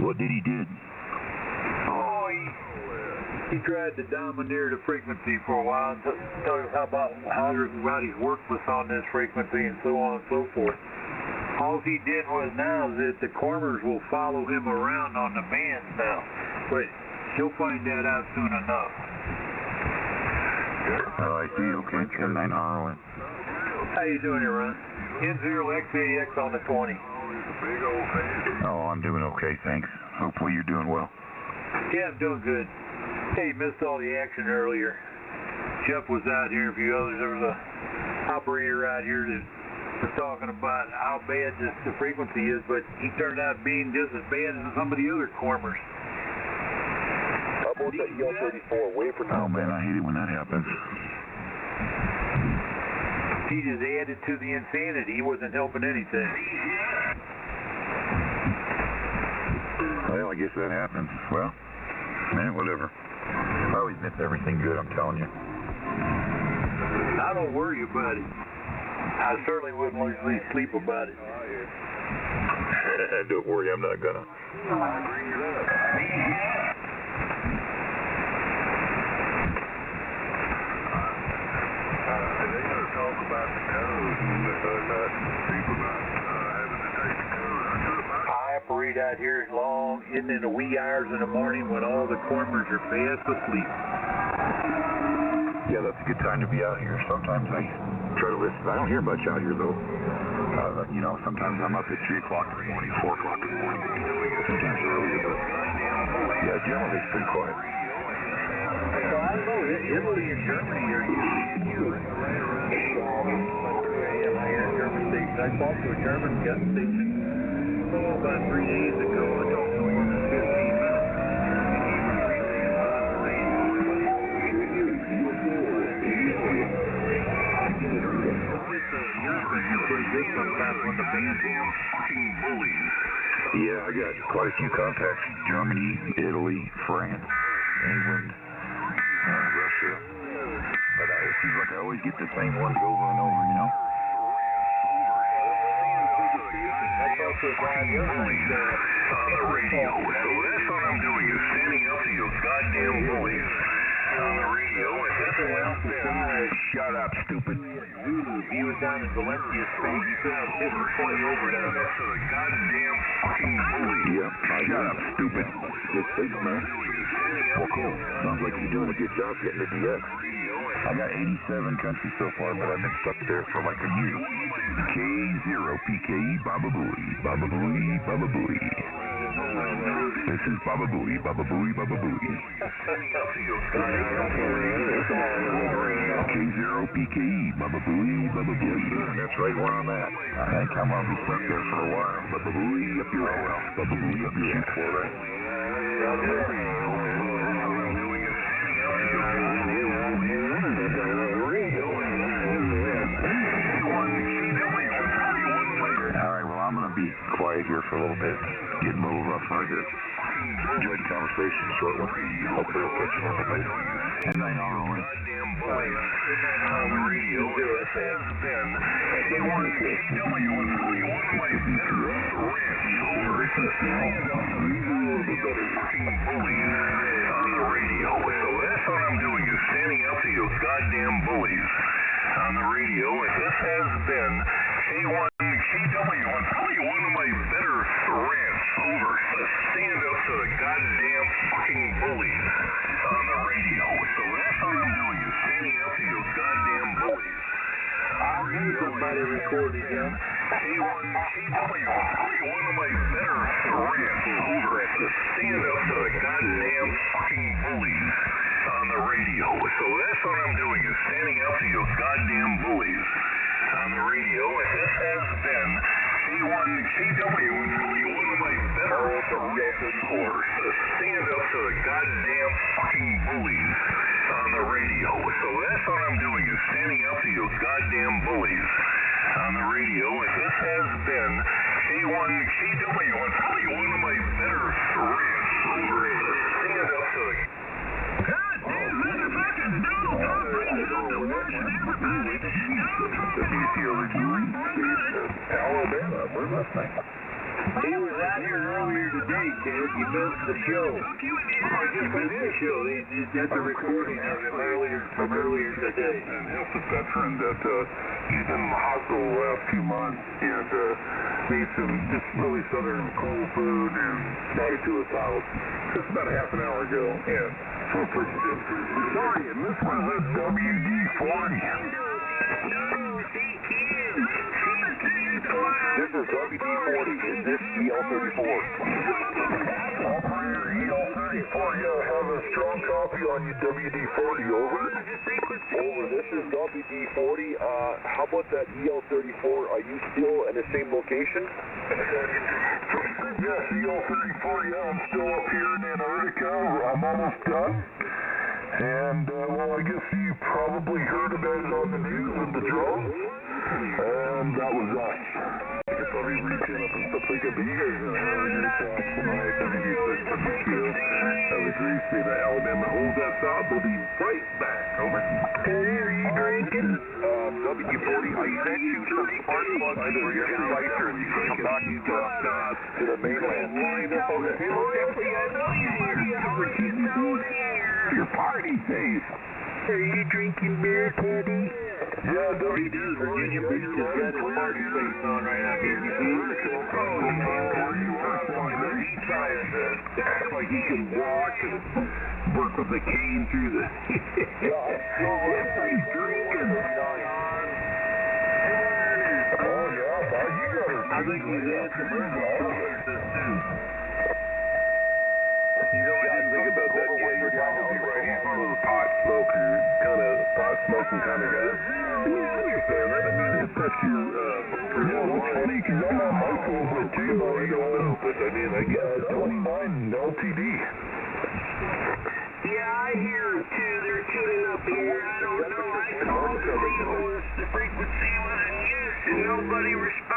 C: What did he do?
J: Oh, he tried to domineer the frequency for a while and tell us about how everybody's worthless on this frequency and so on and so forth. All he did was now is that the corners will follow him around on the bands now. But he'll find that out soon enough.
C: Oh, I see. Okay, 10-9 RON.
J: How you doing here, Ron? N0XAX on the 20.
C: Oh, I'm doing okay, thanks. Hopefully you're doing well.
J: Yeah, I'm doing good. Hey, missed all the action earlier. Jeff was out here, a few others. There was a operator out here that was talking about how bad the frequency is, but he turned out being just as bad as some of the other cormers.
C: Oh man, I hate it when that happens.
J: He just added to the insanity. He wasn't helping anything.
C: Well, I guess that happens. Well, man, whatever. I always miss everything good, I'm telling you.
J: I don't worry about it. I certainly wouldn't lose sleep about it.
C: Don't worry, I'm not gonna.
J: I operate out here long in the wee hours in the morning when all the cormers are fast asleep.
C: Yeah, that's a good time to be out here. Sometimes I try to listen. I don't hear much out here, though. You know, sometimes I'm up at 3 o'clock in the morning, 4 o'clock in the morning. Sometimes earlier, but yeah, generally it's pretty quiet.
J: Well, I don't know. Italy and Germany are usually I hear German station. I talked to a German gas station about 3 days ago. I talked to him for 15 minutes.
C: Yeah, I got quite a few contacts. Germany, Italy, France, England, Russia. But it seems like I always get the same ones over and over, you know?
A: On the radio, so that's what I'm doing is standing up to you goddamn bullies on the radio, and this has been...
C: Shut up, stupid.
J: He was down in Valencia, Spain. He said I was hitting 20 over down there.
A: To the goddamn fucking bullies.
C: Yep, shut up, stupid. Good signal, man. Well, cool. Sounds like you're doing a good job getting the DX. I got 87 countries so far, but I've been stuck there for like a year. K0PKE Baba Booey, Baba Booey, Baba Booey. This is Baba Booey, Baba Booey, Baba Booey. K0PKE Baba Booey, Baba Booey. That's right where I'm at. I think I'm gonna be stuck there for a while. Baba Booey up your ass. Baba Booey up your ass. For that. Alright, well, I'm going to be quiet here for a little bit. Getting a little rough right here. Enjoyed the conversation, short one. Hopefully I'll catch you a little bit. And I know on the radio, this has been K1KW on my ranch over fucking bullies on the radio. So that's what I'm doing is standing up to you goddamn bullies on the radio, and this has been K1KW on probably one of my better rants over. Stand up to the goddamn fucking bullies on the radio. So that's what I'm doing is standing up to you goddamn bullies.
J: I'll get somebody recorded him.
A: K1KW on probably one of my better rants over. Stand up to the goddamn fucking bullies on the radio. So that's what I'm doing is standing up to you goddamn bullies on the radio, and this has been K1KW on probably one of my better rants over. Stand up to the goddamn fucking bullies
B: night the other great state of Alabama. Where was I?
J: He was out here earlier today, Ted. You missed the show. I just missed the show. That's a recording of him earlier today.
B: And he's a veteran that he's been in the hospital the last 2 months and made some just really southern cool food and brought it to his house just about a half an hour ago. And so pretty good. Sorry, and this was a WD-40.
C: This is WD-40. Is this EL-34?
B: Operator EL-34, yeah, have a strong copy on you, WD-40, over.
C: Over. This is WD-40. How about that EL-34? Are you still in the same location?
B: Yes, EL-34, yeah, I'm still up here in Antarctica. I'm almost done. And, well, I guess you probably heard about it on the news with the drones. And that was us. I could probably reach in up and stuff like that, but you guys are having a great time tonight. WD-6 from the field. Have a great state of Alabama. Hold that thought. We'll be right back. Over.
C: Hey, are you drinking? WD-40, I sent you some spark plugs for your slicer and you can come back to the mainland.
B: Line up over here. Your party face.
C: Are you drinking beer, Teddy?
B: Yeah, he does.
J: Virginia Beach has got his party face on right now. Can you see it?
B: He's trying to act like he can walk and work with the cane through the...
C: Yeah, I'm still drinking.
B: Oh, yeah, you got it.
J: I think he's had some resources too.
B: You know, I didn't think about that. Yeah, you're probably right. He's one of those pot smoker, kind of pot smoking kind of guy. I mean, I understand that. I mean, if that's your, that's funny, because I'm on my phone with too, but I don't know. But I mean, I guess 29 LTD.
I: Yeah, I hear them too. They're tuning up here. I don't know. I called to see what the frequency was in use, and nobody responded.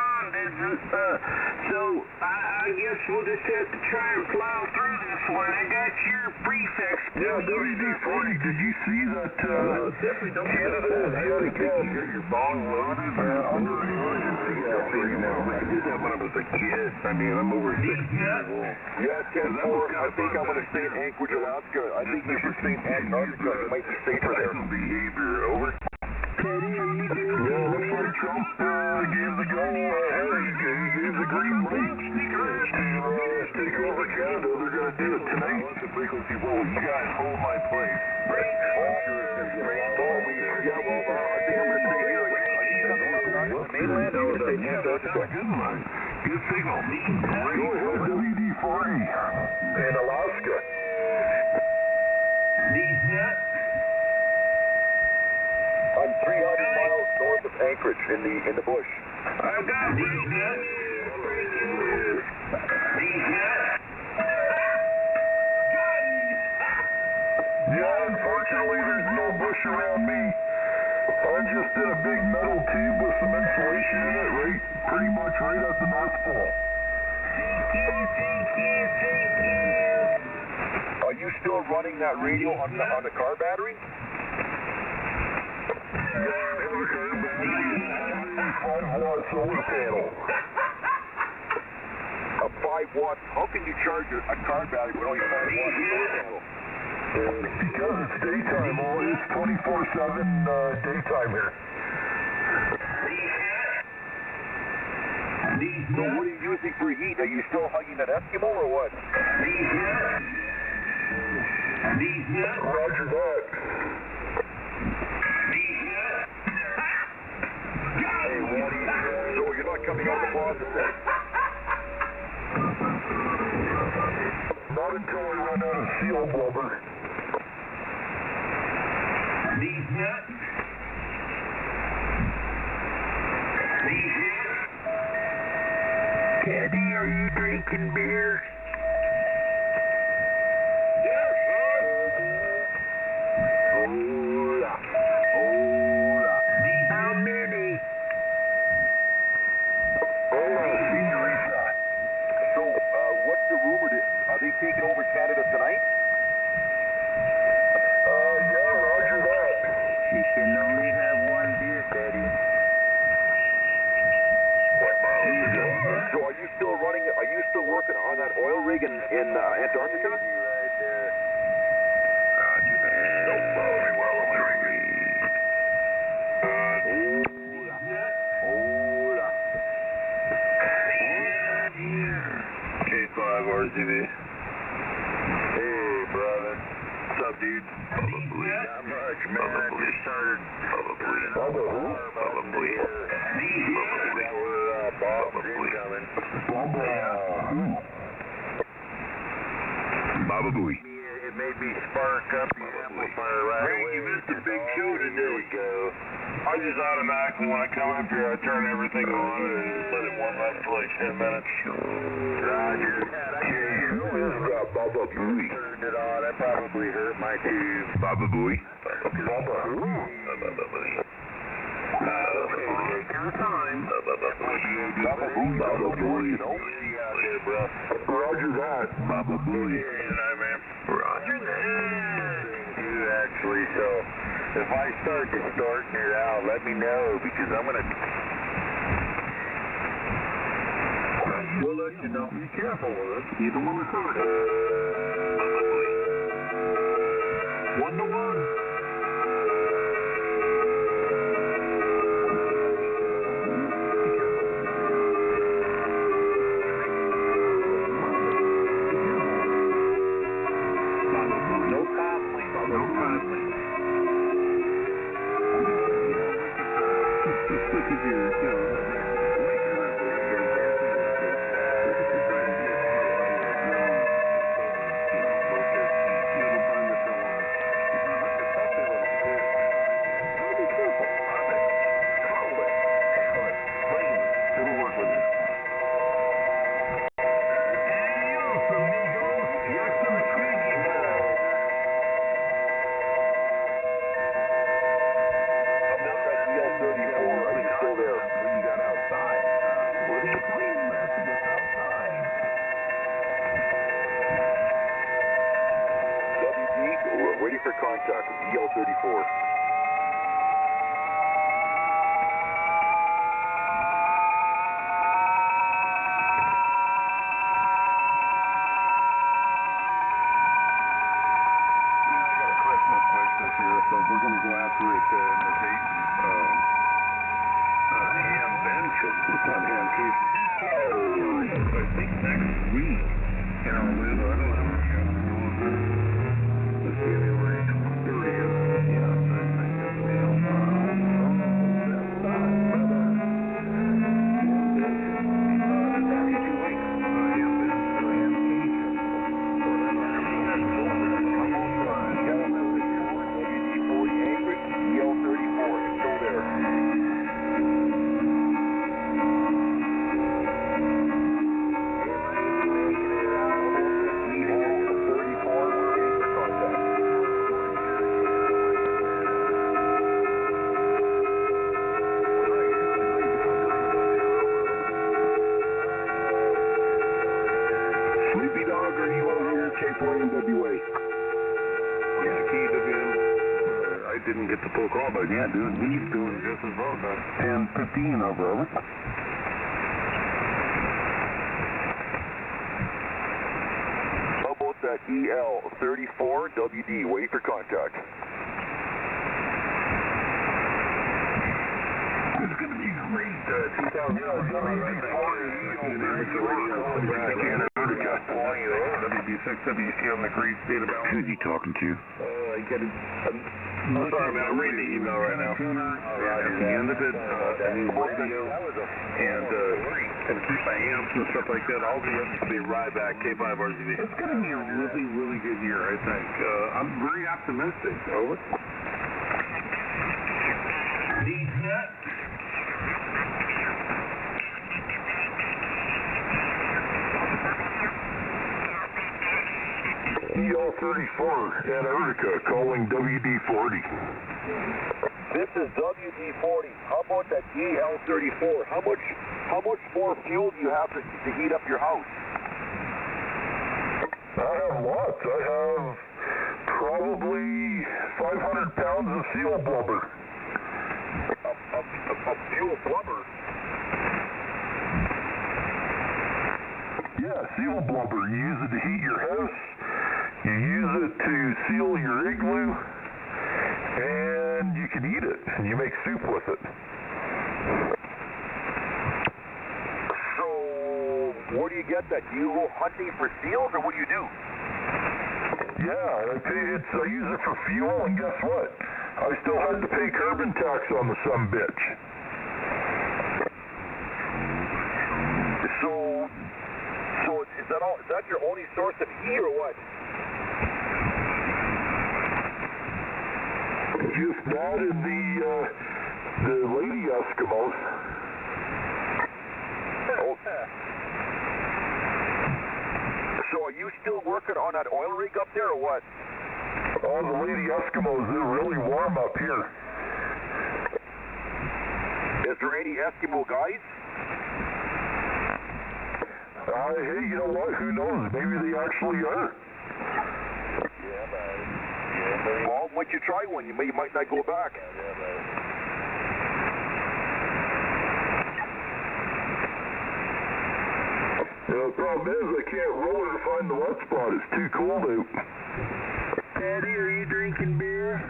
I: So I guess we'll just have to try and plow through this one. I got your prefix.
B: Yeah, WD-40. Did you see that? Canada has yet again. Your bong loaded under emergency right now. I did that when I was a kid. I mean, I'm over 6 years old.
C: Yeah, Ken, I think I'm going to stay in Anchorage, Alaska. I think you should stay in Antarctica. You might be safer there.
B: Behavior, over.
I: Teddy, are you doing
B: Yeah, looks like Trump gave the go ahead. He gave the green light to take over Canada. They're going to do it tonight. What's the frequency? Well, you guys hold my place. I'm sure it's going to get a lot more.
C: Yeah, well, I think I'm going to stay here. The mainland, I'm going to stay in Antarctica.
B: Good signal. Great. WD-40 in Alaska.
C: I'm 300 miles north of Anchorage in the bush.
I: I've got these.
B: Yeah, unfortunately, there's no bush around me. I just did a big metal tube with some insulation in it, pretty much right at the North Pole.
C: Are you still running that radio on the car battery?
B: 5-watt solar panel.
C: A 5-watt. How can you charge a car battery with only 5 watts solar panel?
B: Because it's daytime, it's 24/7 daytime here.
C: So what are you using for heat? Are you still hugging that Eskimo or what?
B: Roger that.
C: Hey, Waddy, so you're not coming out of the closet then?
B: Not until I run out of seal blubber.
I: Teddy, are you drinking beer?
C: Yes, son. Hola.
I: How many?
B: Senorita.
C: So, what's the rumor? Are they taking over Canada tonight?
B: Yeah, roger that.
I: You can only have one beer, Teddy.
J: much, man. I just started.
B: Baba who? Baba Booey. Baba Booey.
J: It made me spark up the amplifier right away. You missed a big show today. There we go. I just automatically, when I come up here, I turn everything on and let it warm up for like 10 minutes. Roger.
B: Who is that Baba Booey?
J: Turned it on. I probably hurt my tube.
B: Baba Booey?
J: Baba who?
B: Baba Booey.
J: Okay, take your time.
B: Baba Booey. Baba Booey. Roger that. Baba Booey.
J: Roger that. Actually, so if I start distorting it out, let me know because I'm gonna.
B: We'll let you know. Be careful with it. You don't want to hurt it. 1-to-1.
J: Waiting for contact with EL34.
B: Didn't get the full call, but yeah, dude, he's doing just as well, man. And 15 over, over.
J: How about that EL34 WD? Wait for contact.
B: It's going to be great, 2000. WD6, WC on the great state of balance. Who's he talking to?
J: I get it. I'm sorry, man. I'm reading the email right now.
B: At the end of it, a new radio, and keep my amps and stuff like that. All the others will be Ryback, K5 RZB. It's going to be a really, really good year, I think. I'm very optimistic. Over.
I: Lead set.
B: EL34, Antarctica, calling WD40.
J: This is WD40. How about that EL34? How much more fuel do you have to heat up your house?
B: I have lots. I have probably 500 pounds of seal blubber.
J: Of fuel blubber?
B: Yeah, seal blubber. You use it to heat your house. You use it to seal your igloo, and you can eat it, and you make soup with it.
J: So, where do you get that? Do you go hunting for seals, or what do you do?
B: Yeah, I use it for fuel, and guess what?
A: I still had to pay carbon tax on the sumbitch.
C: So is that all? Is that your only source of heat or what?
A: Just that and the lady Eskimos.
C: Oh. So are you still working on that oil rig up there or what?
A: Oh, the lady Eskimos, they're really warm up here.
C: Is there any Eskimo guys?
A: Hey, you know what? Who knows? Maybe they actually are.
C: Well, once you try one, you might not go back.
A: The problem is I can't roll or find the wet spot. It's too cold out.
I: Daddy, are you drinking beer?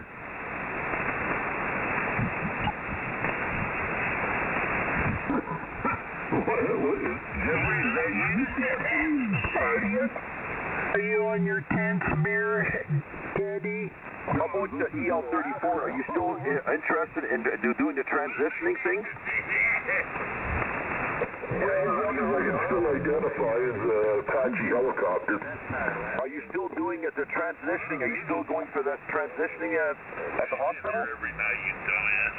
I: Are you on your 10th beer, Daddy?
C: How about the EL34? Are you still interested in doing the transitioning thing?
A: Yeah, as long as I can still identify as a Apache helicopter.
C: Are you still doing the transitioning? Are you still going for that transitioning at the hospital?
B: Every night, you dumbass.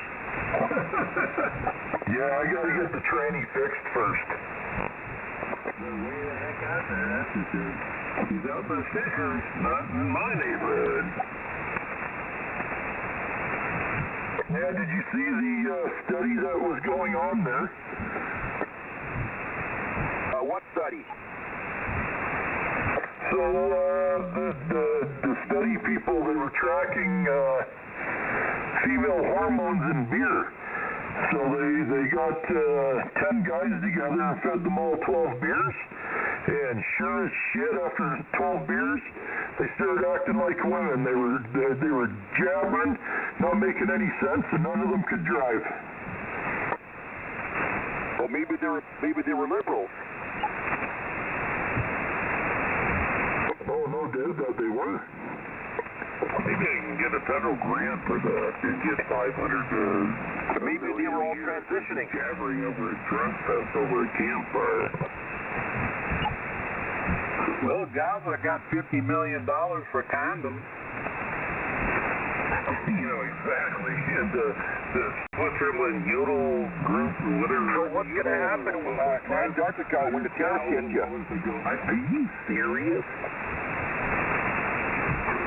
A: Yeah, I gotta get the tranny fixed first.
B: He's out by stickers, not in my neighborhood.
A: Yeah, did you see the study that was going on there?
C: What study?
A: So, the study people, they were tracking female hormones in beer. So they got 10 guys together and fed them all 12 beers. And sure as shit, after 12 beers, they started acting like women. They were jabbering, not making any sense, and none of them could drive.
C: Well, maybe they were liberals.
A: Oh no, Dad, that they were.
B: Maybe I can get a federal grant for that and get 500
C: Maybe they were all transitioning.
B: Jabbering over a drug fest over a campfire.
J: Well, Gaza got $50 million for condoms.
B: You know, exactly. And the Switzerland Yodel group or whatever.
C: So what's going to happen in Antarctica when the terrorists hit you?
B: Are you serious?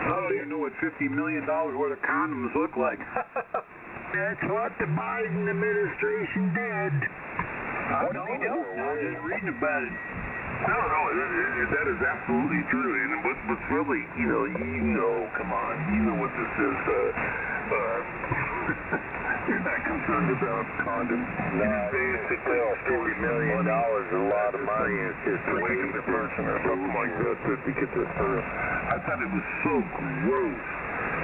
J: Oh, you know what $50 million worth of condoms look like.
I: That's what the Biden administration did.
J: What did he do? I was just reading about it.
B: No, that is absolutely true. And what's really, come on, you know what this is. You're not concerned about condoms.
C: No, basically, $50 million is a lot of money. It's just a waste of
B: person or something like that to get this through. I thought it was so gross.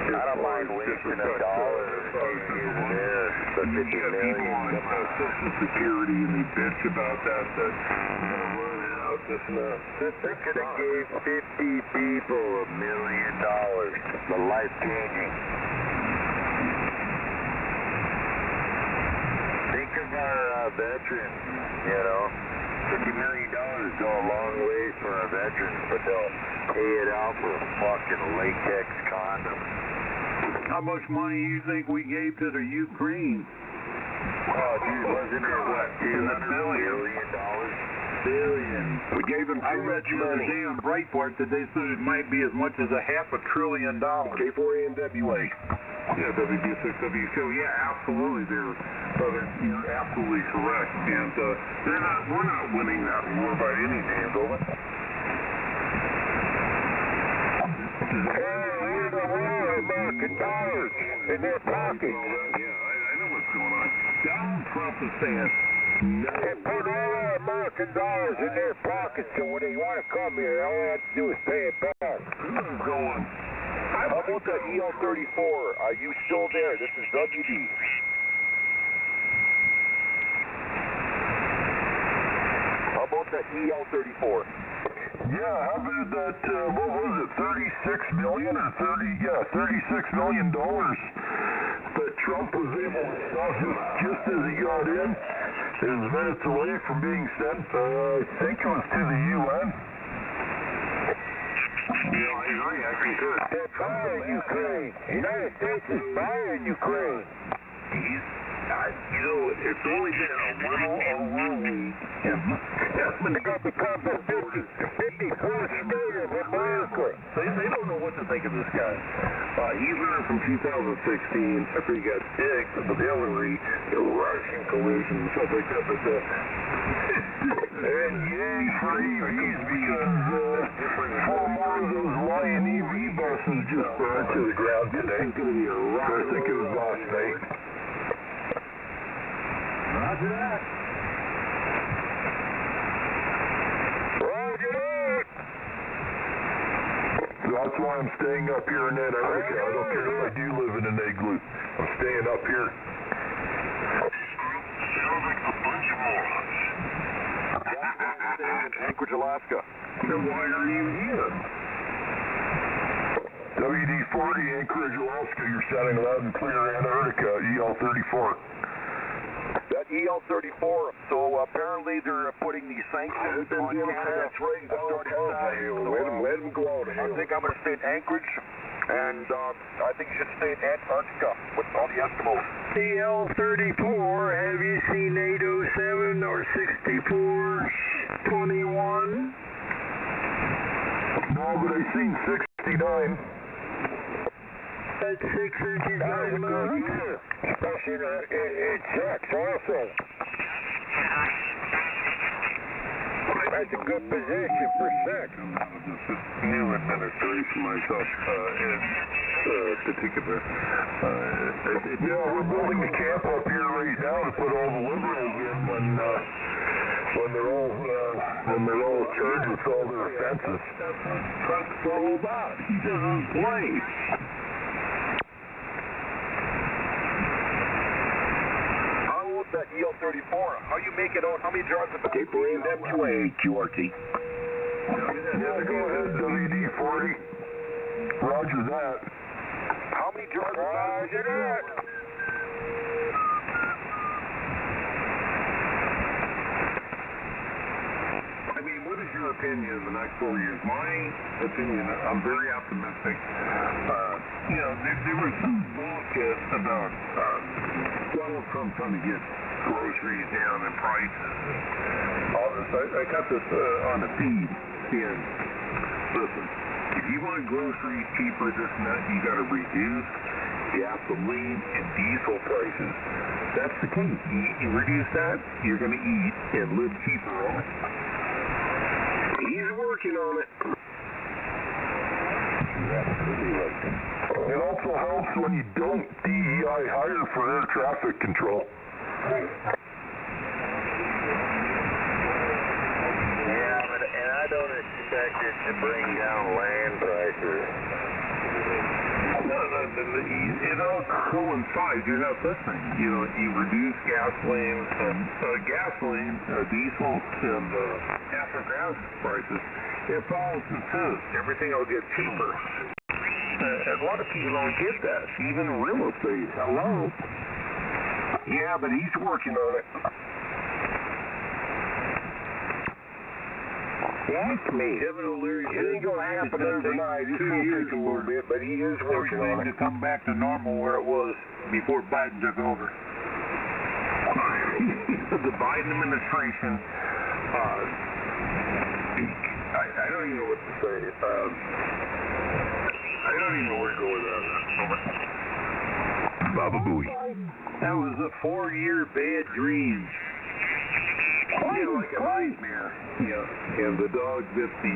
C: I don't mind wasting $1 in case you this, but $50 million.
B: People on Social Security and they bitch about that run out, this and that.
C: They could have gave 50 people $1 million. The life-changing. Think of our veterans, $50 million go a long way for our veterans, but they'll pay it out for fucking latex condoms.
J: How much money do you think we gave to the Ukraine?
C: Oh, geez, wasn't it, what, $200 billion?
J: Billion. We gave them too much money. I read the other day on Breitbart that they said it might be as much as $500 billion.
B: K4ANWA. Yeah, WB6W2. Yeah, absolutely. You're absolutely correct. And we're not winning that war by any means, over.
C: American dollars in their pockets.
B: Yeah, I know what's going on. Donald Trump is saying no.
C: They put all our American dollars in their pockets, so when they want to come here, all they have to do is pay it back.
B: Who's going?
C: How about the EL34? Are you still there? This is WD. How about the EL34?
A: Yeah, how about that, what was it, $36 million or $36 million
B: just as he got in. It was minutes away from being sent, I think it was to the UN.
A: Yeah, I agree. I concur.
C: They're firing Ukraine. The United States is firing Ukraine.
B: You know, it's only been a little over a week, and
C: They got become the 54th state of America.
B: they don't know what to think of this guy. He's running from 2016 after he got sick with Hillary, Russian collusion, and stuff like that. But, and yay for EVs because 4 more of those Lion EV buses just burned to the ground today. It's going to be a rocket. I think it was last night.
C: Roger that. Roger that.
B: So that's why I'm staying up here in Antarctica. I don't care if I do live in an igloo. I'm staying up here.
A: Sounds like a bunch of morons.
B: Anchorage, Alaska. Then why are you here? WD-40, Anchorage, Alaska. You're sounding loud and clear. Antarctica, EL-34.
C: That EL-34, so apparently they're putting these sanctions on Canada.
B: That's right. Let him go out of here.
C: I think I'm going to stay in Anchorage, and I think you should stay in Antarctica with all the Eskimos.
I: EL-34, have you seen 807 or 6421?
B: No, but I've seen 69.
I: That's 6 inches out of moon.
C: Especially in sex also. That's a good position for sex.
B: New administration myself in particular. We're building a camp up here right now to put all the liberals in when they're all charged with all their offenses. Trump's all about. He doesn't play.
C: That EL-34, how you make it out? How many jars of
B: Cape NWA QRT. Yeah, go ahead, WD-40. Roger that.
C: How many jars of
B: Roger that. I mean, what is your opinion in the next 4 years? My opinion, I'm very optimistic. There was some bullshit about Donald Trump trying to get groceries down in prices and all this. I got this on the feed. And listen, if you want groceries cheaper this and that, you got to reduce gasoline and diesel prices. That's the key. You reduce that, you're going to eat and live cheaper on it. He's working on it. You're absolutely right. It also helps when you don't DEI hire for air traffic control.
C: Yeah, and I don't expect it to bring down land prices.
B: No, it all coincides. You have this thing. You reduce gasoline, diesel, and natural gas prices. It follows the suit. Everything will get cheaper. A lot of people don't get that. Even real estate. Hello? Yeah, but he's working on it. Ask me. Kevin O'Leary, it ain't going to happen overnight. It's going to take a little bit, but he is working on it.
J: To come back to normal where it was before Biden took over.
B: The Biden administration, I don't even know what to say. I don't even know where to go with that. Baba Booey.
J: That was a 4-year bad dream.
B: Like a nightmare. And the dog bit the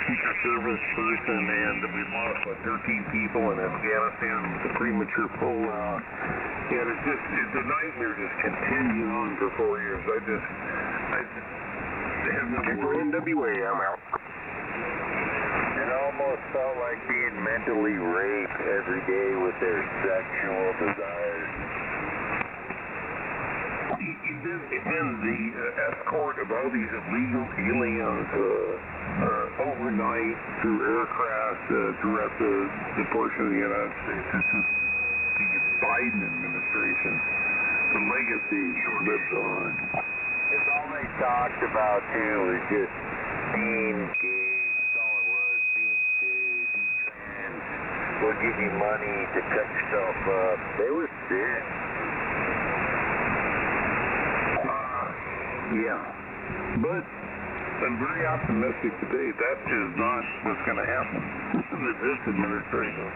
B: Secret Service person, and we lost 13 people in Afghanistan with a premature pullout. And the nightmare just continued on for 4 years. I just have no NWA, I'm out.
C: It almost felt like being mentally raped every day with their sexual desires.
B: Then the escort of all these illegal aliens overnight through aircraft throughout the portion of the United States.
J: the Biden administration. The legacy lives on.
D: It's all they talked about, too, was just being gay. That's all it was, being gay, be trans. We'll give you money to cut yourself up. They were sick.
J: Yeah. But I'm very optimistic today. That is not what's going to happen with this administration.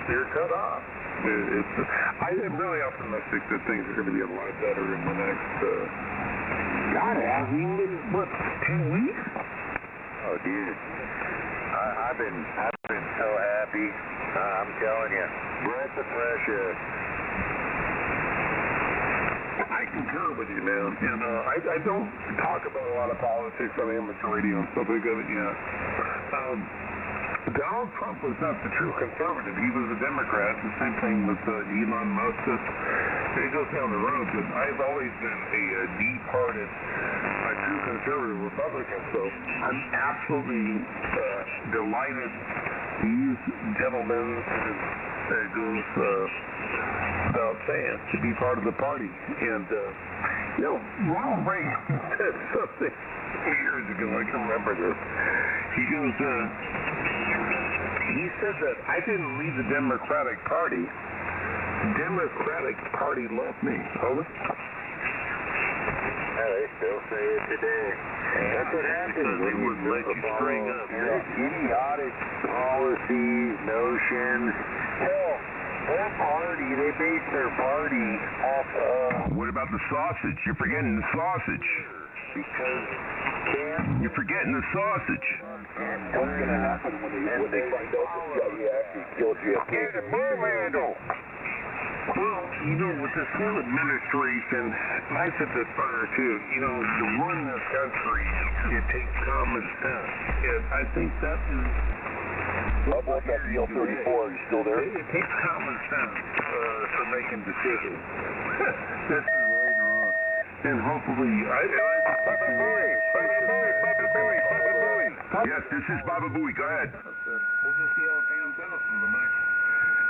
J: They're cut off. I'm really optimistic that things are going to be a lot better in the next, God, it hasn't even been, what, 2 weeks?
D: Oh, dude. I've been so happy. I'm telling you. Breath of fresh air.
J: I concur with you, man. And I don't talk about a lot of politics on amateur radio and stuff like that yet. Donald Trump was not the true conservative. He was a Democrat. The same thing with Elon Musk. It goes down the road. But I've always been a deep-hearted, true conservative Republican. So I'm absolutely delighted these gentlemen, it goes without saying, to be part of the party. And, Ronald Reagan said something years ago. I can remember this. He goes, he said that I didn't leave the Democratic Party. The Democratic Party loved me. Over.
D: They still say it today. That's what happens when you let you string up. Idiotic policies, notions. Hell, their party, they base their party off of...
B: What about the sausage? You're forgetting the sausage.
D: Because
B: you're forgetting the sausage.
J: What's going to happen when they find out that he actually killed JFK?
D: He's a bomb handle.
J: Well, with this whole administration, and I said this prior too, to run this country, it takes common sense. And I think that is...
D: Up with that DL-34, are you still there?
J: It takes common sense for making decisions. This is right or wrong. And hopefully,
B: Yes, this is Baba Booey. Go ahead.
J: We'll just see how it pans out in the next...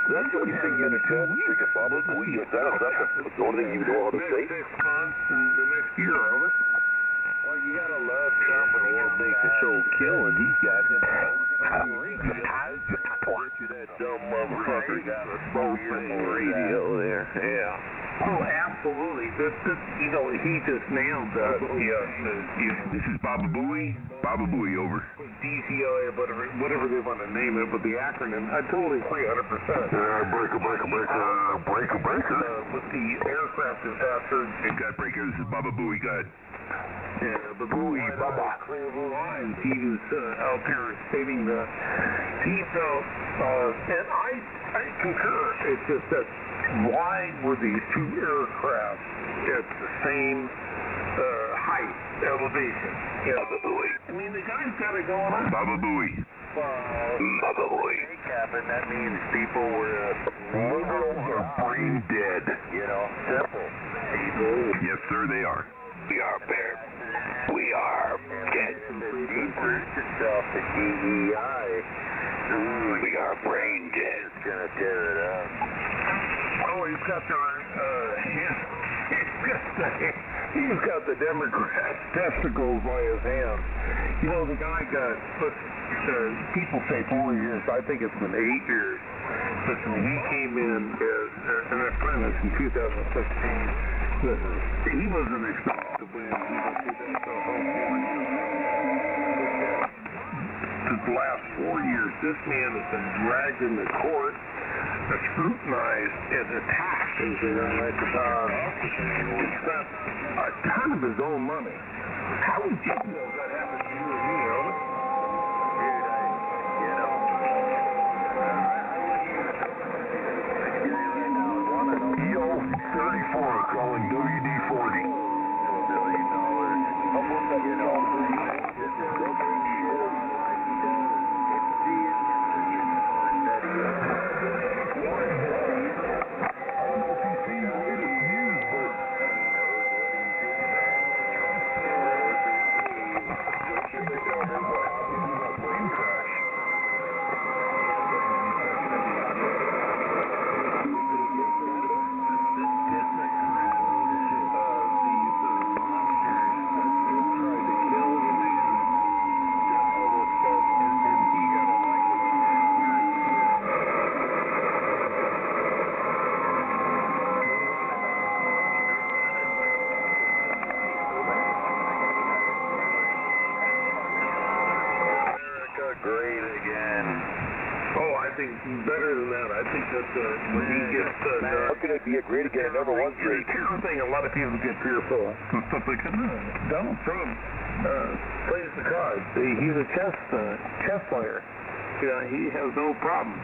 D: That's what you think in a 2 weeks. Baba Booey, that's the only thing you know how to say.
J: Next 6 months and the next year, over.
D: Well, you gotta love Trump when he don't make the show killing. These guys just that dumb motherfucker got a small radio there. Yeah.
J: Oh, absolutely. He just nailed that.
B: This is Baba Booey. Baba Booey, over.
J: DCLA, whatever they want to name it, but the acronym, I totally agree 100%.
B: Breaker.
J: With the aircraft disaster.
B: Hey, got breaker. This is Baba Booey. Go ahead.
J: Yeah, but Booey, Baba. Clear blue lines. He was out there stating that he felt, and I concur, it's just that why were these two aircraft at the same height, elevation?
B: Baba Booey.
J: I mean, the guy's got it going on.
B: Baba Booey.
D: Baba Booey. Happened, that means people were
B: liberals are brain dead.
D: Simple. People.
B: Yes, sir, they are.
D: We are dead. Decrease itself to DEI.
B: We are brain dead.
D: It's gonna tear it up.
J: Oh, he's got the Democrat testicles by his hands. The guy got, people say 4 years. I think it's been 8 years. Listen, he came in as an apprentice in 2016. Listen, he wasn't expected to win. The last 4 years, this man has been dragged into court, scrutinized, and attacked. He spent a ton of his own money. How ridiculous that happened to you and me, Elvis?
B: Yo, 34 calling WD-40.
J: that when he gets
D: how can it be agreed to get a number one seed?
J: Here's the thing, a lot of people get fearful and stuff like that. Donald Trump plays the cards. He's a chess player. You know, he has no problem.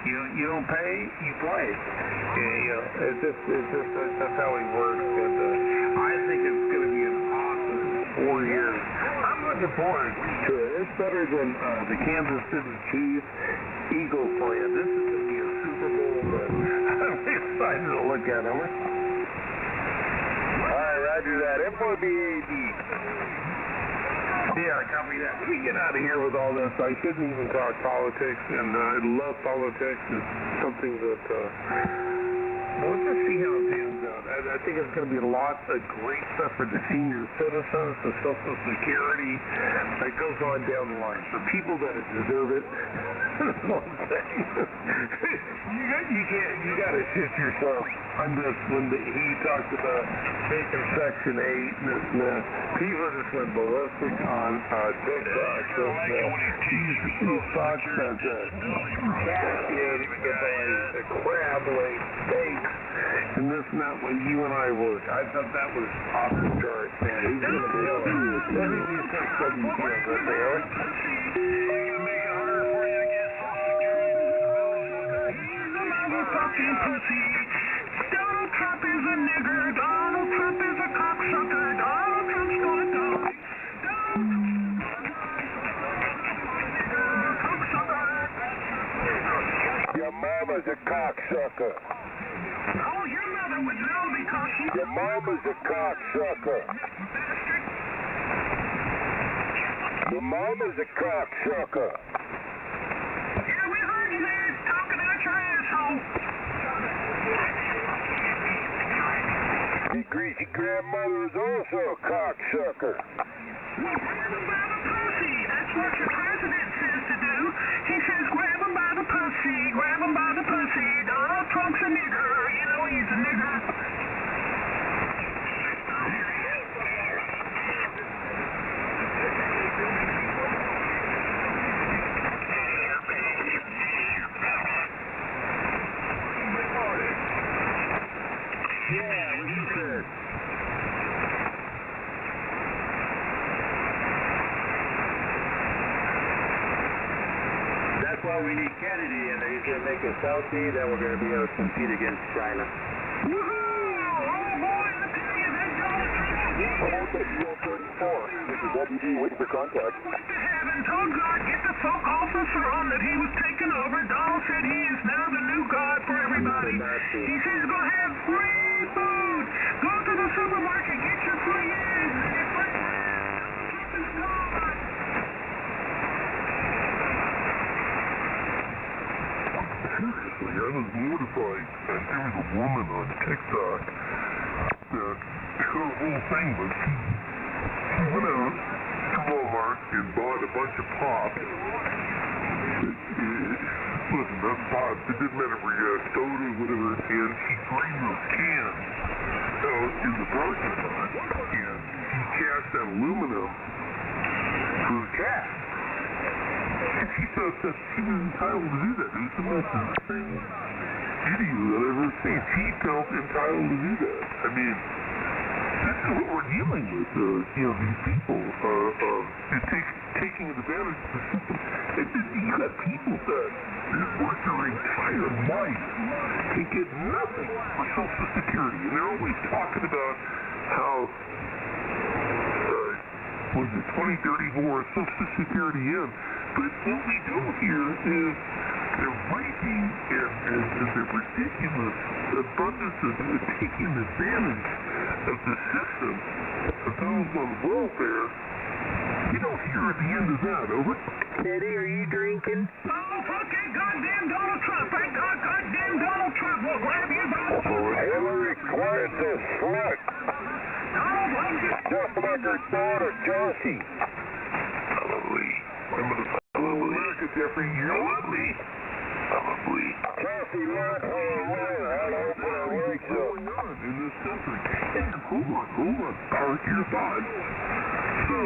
J: You don't pay, you play. It's just that's how he works. And I think it's going to be an awesome 4 years. I'm looking forward to it. It's better than the Kansas City Chiefs Eagles plan. This is going to be a Super Bowl that I'm excited to look at. All
D: right, roger that. MOBAD.
J: Yeah, copy that. Let me get out of here with all this. I shouldn't even talk politics, and I love politics. It's something that, let's just see how it pans out. I think it's going to be a lot of great stuff for the senior citizens, the Social Security, that goes on down the line. For people that deserve it, that's what I'm saying. You got to shit yourself on this when he talked about taking Section 8 and this and that. People just went ballistic on TikTok. These thoughts that cat in a crab like steaks and this and that way you and I work. I thought that was off the charts, man. He's going to be able to do everything that he can, right there.
I: Donald Trump is a nigger. Donald Trump is a cocksucker. Donald Trump's gonna die.
D: Your mama's a cocksucker.
I: Oh, your mother would know because she...
D: Your mama's a cocksucker. Your mama's a cocksucker.
I: Yeah, we heard you there talking out your asshole.
D: Your greasy grandmother is also a cocksucker.
I: Well, grab him by the pussy. That's what your president says to do. He says grab him by the pussy. Grab him by the pussy. Donald Trump's a nigger. You know he's a nigger.
J: Yeah, what you said. That's why we need Kennedy, and he's going to make us healthy, then we're going to be able to compete against China.
I: Woohoo! Oh boy, I tell you, that Donald Trump is
D: This is WD waiting for contact.
I: went to heaven, told God, get the fuck off the throne that he was taking over. Donald said he is now the new God for everybody. He says he's going to have free food. Go to the supermarket, get your free eggs and your free... Trump is gone.
B: Seriously, I was mortified that there was a woman on TikTok that her whole thing was she went out to Walmart and bought a bunch of pop. Listen, that's pop. It didn't matter if we soda or whatever, and she drained those cans out in the parking lot, and she cast that aluminum for the cat. And she thought that she was entitled to do that. It was the most insane video I've ever seen. She felt entitled to do that. I mean, this is what we're dealing with, these people, taking advantage of the system. You got people that work their entire life and get nothing for Social Security. And they're always talking about how, was it 2034 Social Security in? But what we do here is they're raping and the ridiculous abundance of taking advantage of the system of those on welfare. You don't hear at the end of that, over.
G: Eddie, are you drinking?
I: Oh, fuck that goddamn Donald Trump. That goddamn Donald Trump will grab you by the throat.
D: Hillary Clinton, slut.
I: Donald loves you.
D: Just like her daughter, Josie.
B: Probably. America, Jeffrey, you love me. Probably.
D: Josie, not for a winner. I'll open her legs up.
B: Going on in this country? And hold on. Park your thoughts. So,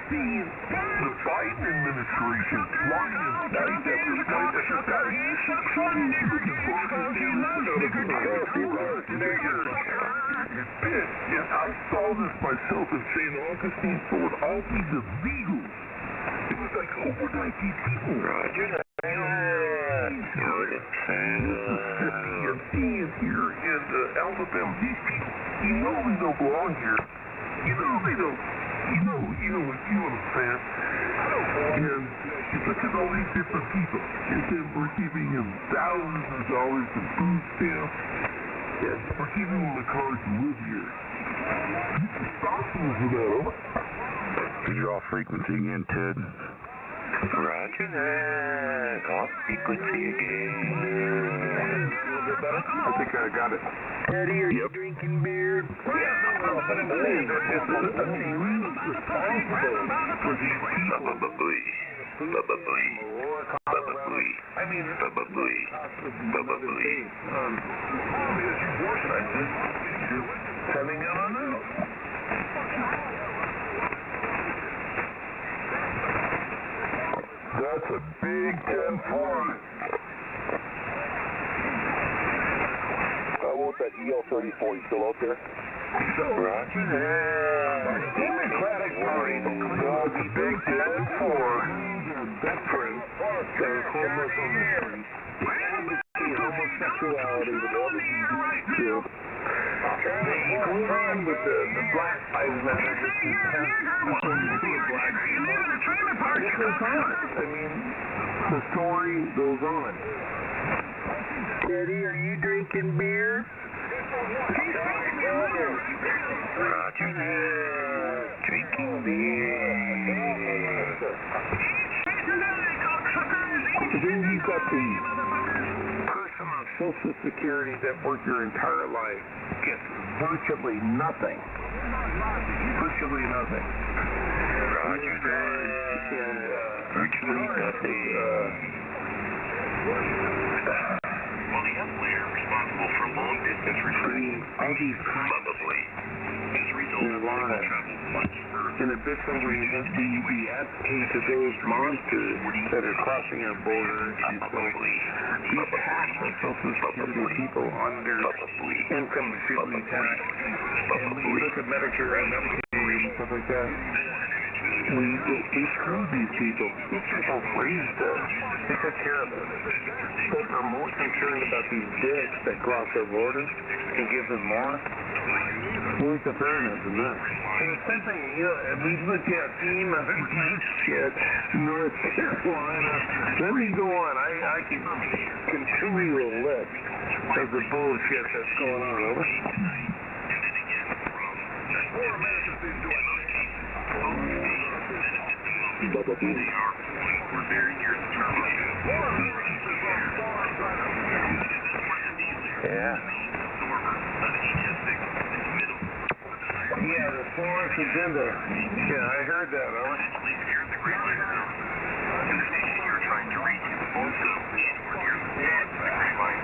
A: seeing the Biden administration flying night after night after night. And I saw this myself in St. Augustine, so it all these illegals. It was like overnight these people.
C: Roger that.
A: Mississippi and here in Alabama, these people, they don't belong here. They don't. You know what I'm saying? And you look at all these different people, and then we're giving them thousands of dollars in food stamps, and we're giving them the card to live here. Who's responsible for that,
C: You're off frequency again, Ted. Roger that. Off frequency again.
A: I think I got it.
G: Eddie, are you drinking beer?
A: But I'm saying that who's responsible for these people? I mean, as abortion, having it on now. That's a big 10-4. I want that EL-34. You still out there? Roger that. Democratic Party. That's a big 10-4. Veterans that are homeless on the street. Homosexuality with all the kids. They go on with the Black Lives Matter. This is black people. It goes on. I mean, the story goes on.
G: Eddie, are you drinking beer?
C: Roger that. Drinking beer.
A: Then you've got the person on Social Security that worked your entire life gets virtually nothing. Virtually nothing.
C: Roger that. Virtually nothing.
H: Well, the escalator responsible for long-distance recruiting
A: All these
H: probably as a result of travel much further.
A: in addition, we advocate to those monsters that are crossing our borders. And so we tax our Social Security people on their income should be taxed. And when you look at Medicare and Medicaid and stuff like that, we screw these people. These people raised us. They took care of us. But are more concerned about these dicks that cross our borders and give them more. Where's the fairness in that? And the same thing, if we look at FEMA and this shit, North Carolina, let me go on. I can continue a list of the bullshit that's going on over.
C: Yeah.
A: Yeah, the Florence agenda. Yeah, I heard that, Owen.
H: Here's the great news, though. The station you're trying to reach is also anywhere near the edge of the grapevine.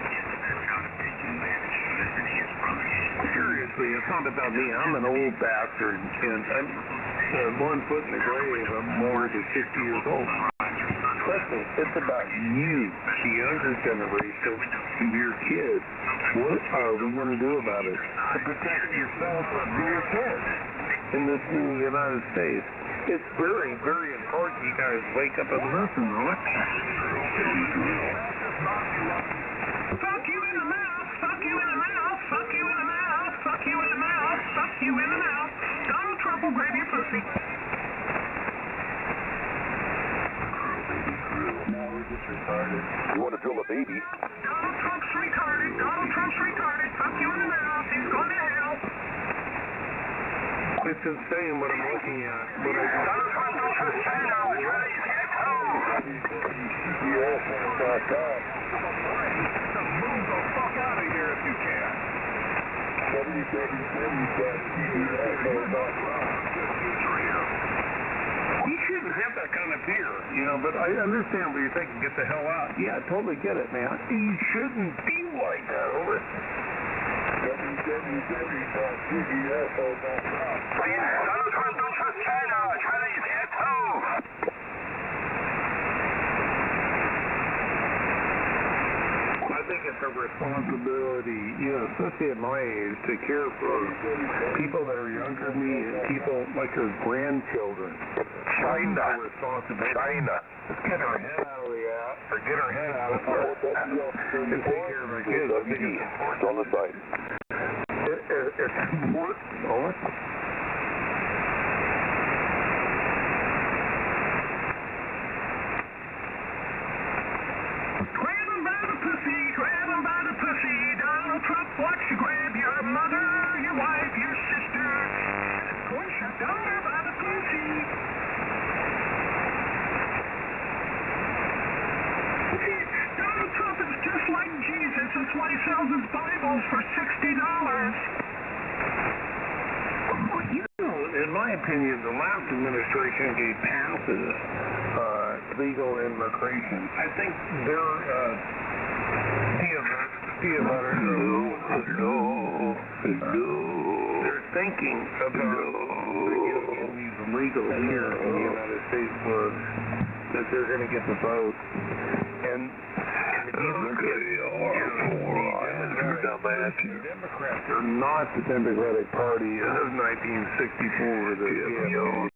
H: It's got to take advantage of this enhanced property.
A: Seriously, it's not about me. I'm an old bastard, and I'm 1 foot in the grave. I'm more than 50 years old. Trust me, it's about you, the younger generation, your kids. What are we going to do about it? To protect yourself and your kids in this new United States. It's very, very important you guys wake up and listen, right?
I: Fuck you in the mouth, fuck you in the mouth, fuck you in the mouth, fuck you in the mouth, fuck you in the mouth. Donald Trump will grab your pussy.
A: You want to drill a baby?
I: Donald Trump's retarded, Donald Trump's retarded, fuck you in the mouth, he's going to hell.
A: It's insane what I'm looking at. But I
I: Donald Trump knows what to say now, he's ready to get home.
A: Move the fuck out of here if you can. You shouldn't have that kind of fear, but I understand what you're thinking. Get the hell out. Yeah, I totally get it, man. You shouldn't be like that, over.
I: Donald Trump knows what to say now, he's
J: I think it's a responsibility, especially at my age, to care for people that are younger than me and people like her grandchildren.
B: China.
J: China. Let's get her head out of the ass, or get her head out of her and take care of her kids. I think it's important.
B: On the side.
J: It's important. Over.
I: Watch you grab your mother, your wife, your sister, and push your daughter by the pussy. See, Donald Trump is just like Jesus. That's why he sells his Bibles for $60.
J: Well, in my opinion, the last administration gave passes legal immigration. I think they're they're thinking about getting these legal here in the United States was that they're going to get the vote. And if you look at the Democrats are not the Democratic Party of 1964.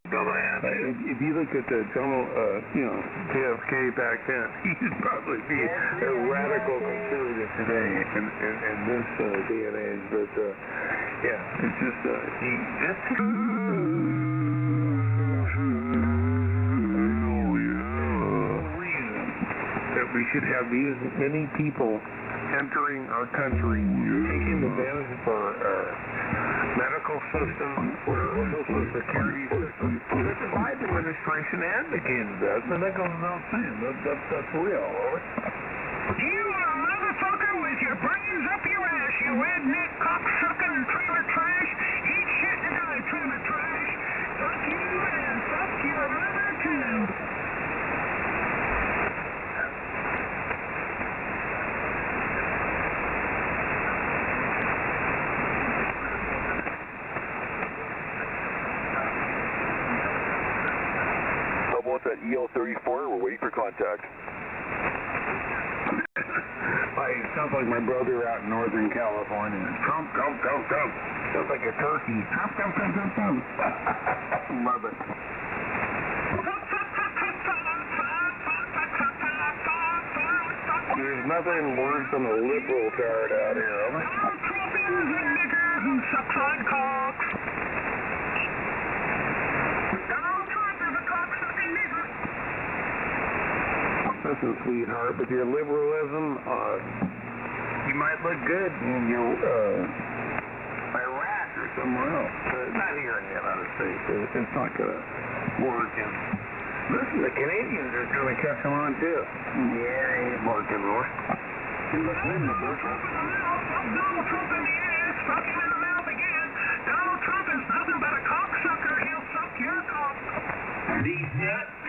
J: If you look at the JFK back then, he'd probably be a radical conservative today in this day and age. But it's just that we should have these many people entering our country, taking advantage of our medical system, our social security system. That the Biden administration advocated that, and that goes without saying. That's real.
I: You are a motherfucker with your brains up your ass, you redneck cocksucking trailer trash. Eat shit and die, trailer trash. Fuck you and fuck your mother too.
B: At EL34, we're waiting for contact.
J: Sounds like my brother out in Northern California. Trump. Sounds like a turkey. Trump. Love it. There's nothing worse than a liberal card out here.
I: Donald Trump is a nigger who sucks on cocks.
J: Listen, sweetheart, with your liberalism, you might look good in your Iraq or somewhere else. Not here in the United States. It's not going to work. And listen, the Canadians are going to catch on too. Yeah, ain't working, Lord.
I: Donald Trump in the mouth, Donald Trump in the ass, fuck him in the mouth again. Donald Trump is nothing but a cocksucker. He'll suck your cock.
J: These nuts.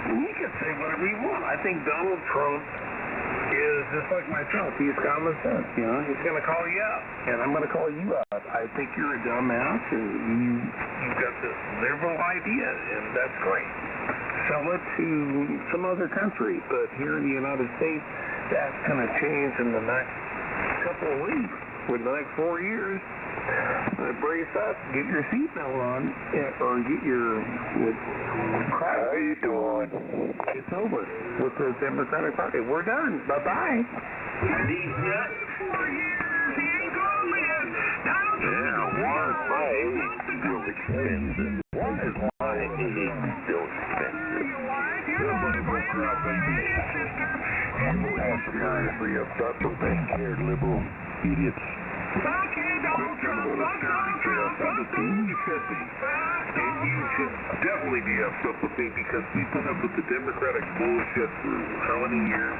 J: He can say whatever he wants. I think Donald Trump is just like myself. He's common sense, He's going to call you out, and I'm going to call you out. I think you're a dumbass, and you've got this liberal idea, and that's great. Sell it to some other country, but here in the United States, that's going to change in the next couple of weeks, for the next 4 years. Brace up, get your seatbelt on, or get your crap.
B: How you doing?
J: It's over with the Democratic Party. We're done. Bye-bye.
I: These nuts. 4 years, he ain't gonna live. Donald Trump.
B: Why is my age still expensive? Why is my age still expensive?
I: Your wife, your daughter, grandmother, and your sister.
B: Seriously, I've got some pink-haired liberal idiots.
I: Fuck you, Donald Trump. Fuck Donald Trump. Fuck Donald Trump.
J: And you should definitely be upset with me because we put up with the Democratic bullshit for how many years?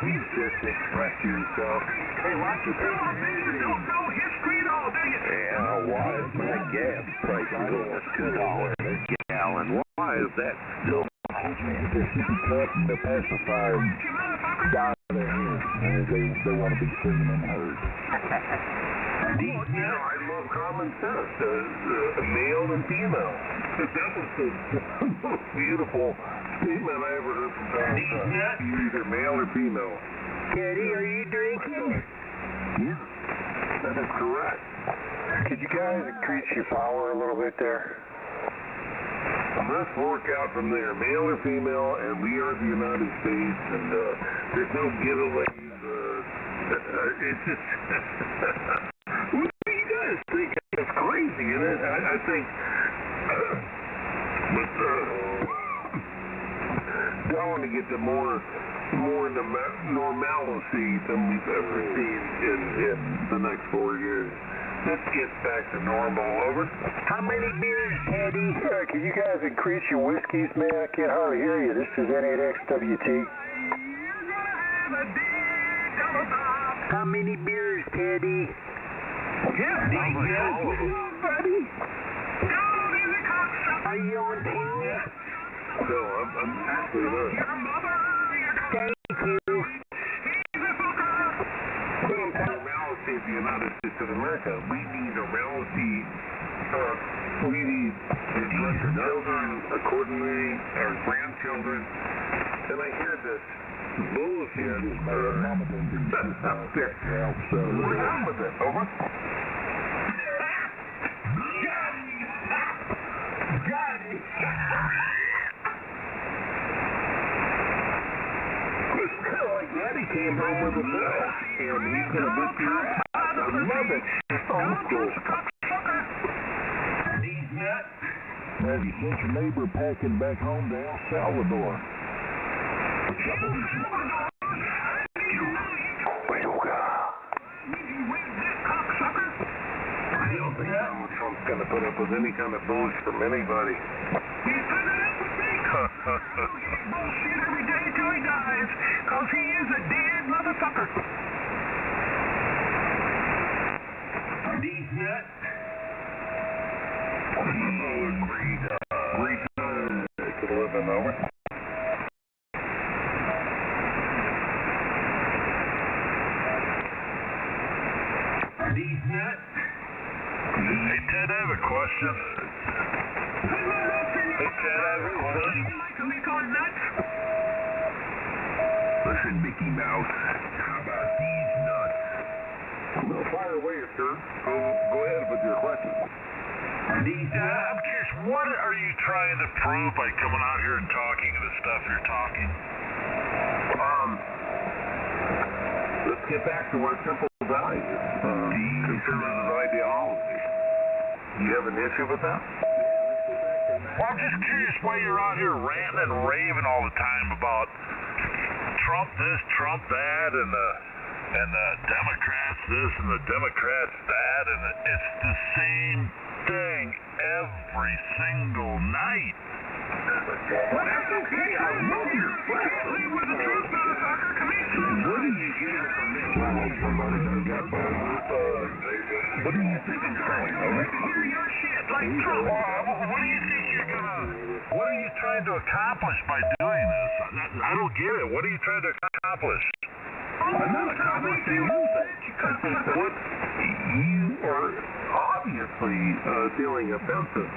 J: You just express yourself.
I: Hey, watch yourself. You don't know history at all, do you?
B: Yeah, why is my gas price going to $2 a gallon? Why is that still the pacifiers down there, and they want to be singing in herds.
J: I love
B: common sense. Male and female. That was the most beautiful statement I ever heard from Donald Trump. You're either male or female.
I: Teddy, are you drinking?
B: Yeah, that is correct. Could you guys increase your power a little bit there? Let's work out from there, male or female, and we are the United States, and there's no giveaways. It's just, what do you guys think? It's crazy, isn't it? I think, but I want to get to more normalcy than we've ever seen in the next 4 years. Let's get back to normal. Over.
I: How many beers, Teddy?
B: Can you guys increase your whiskeys, man? I can't hardly hear you. This is N8XWT.
I: How many beers, Teddy?
B: Yeah, buddy.
I: Are you on TV?
B: No, I'm actually not.
I: Thank you.
B: Normalcy of the United States of America. We need normalcy. We need to dress our children accordingly, our grandchildren. And I hear this bullshit out there. So we're done with it. Over.
I: Got it.
B: It's kind of like Daddy came home with a bill, and he's going to whip your ass. I love it. It's so cool.
I: These nuts.
B: Maybe sent your neighbor packing back home to El Salvador. I don't think Donald Trump's going to put up with any kind of bullshit from anybody.
I: He's putting it up with me. Bullshit every day till he dies, because he is a dead motherfucker. These nuts.
B: Great to live in, over.
I: These nuts.
B: Hey, Ted, I have a question. Hey, Ted, I have a question.
I: You like to lick on nuts?
B: Listen, Mickey Mouse, how about these nuts? Well, fire away, sir. Go ahead with your question.
I: These nuts.
B: I'm curious, what are you trying to prove by coming out here and talking the stuff you're talking? Let's get back to our simple values. Conservative ideology. You have an issue with that? Well, I'm just curious why you're out here ranting and raving all the time about Trump this, Trump that, and the Democrats this and the Democrats that, and it's the same thing every single night. Well, that's okay. I love your friend.
I: With the truth, motherfucker. Come here,
B: What are you getting from me? What do you think is going on?
I: hear your shit like Trump.
B: What do you think you're gonna? What are you trying to accomplish by doing this? I don't get it. What are you trying to accomplish? I'm not accomplishing anything. What you are obviously feeling offensive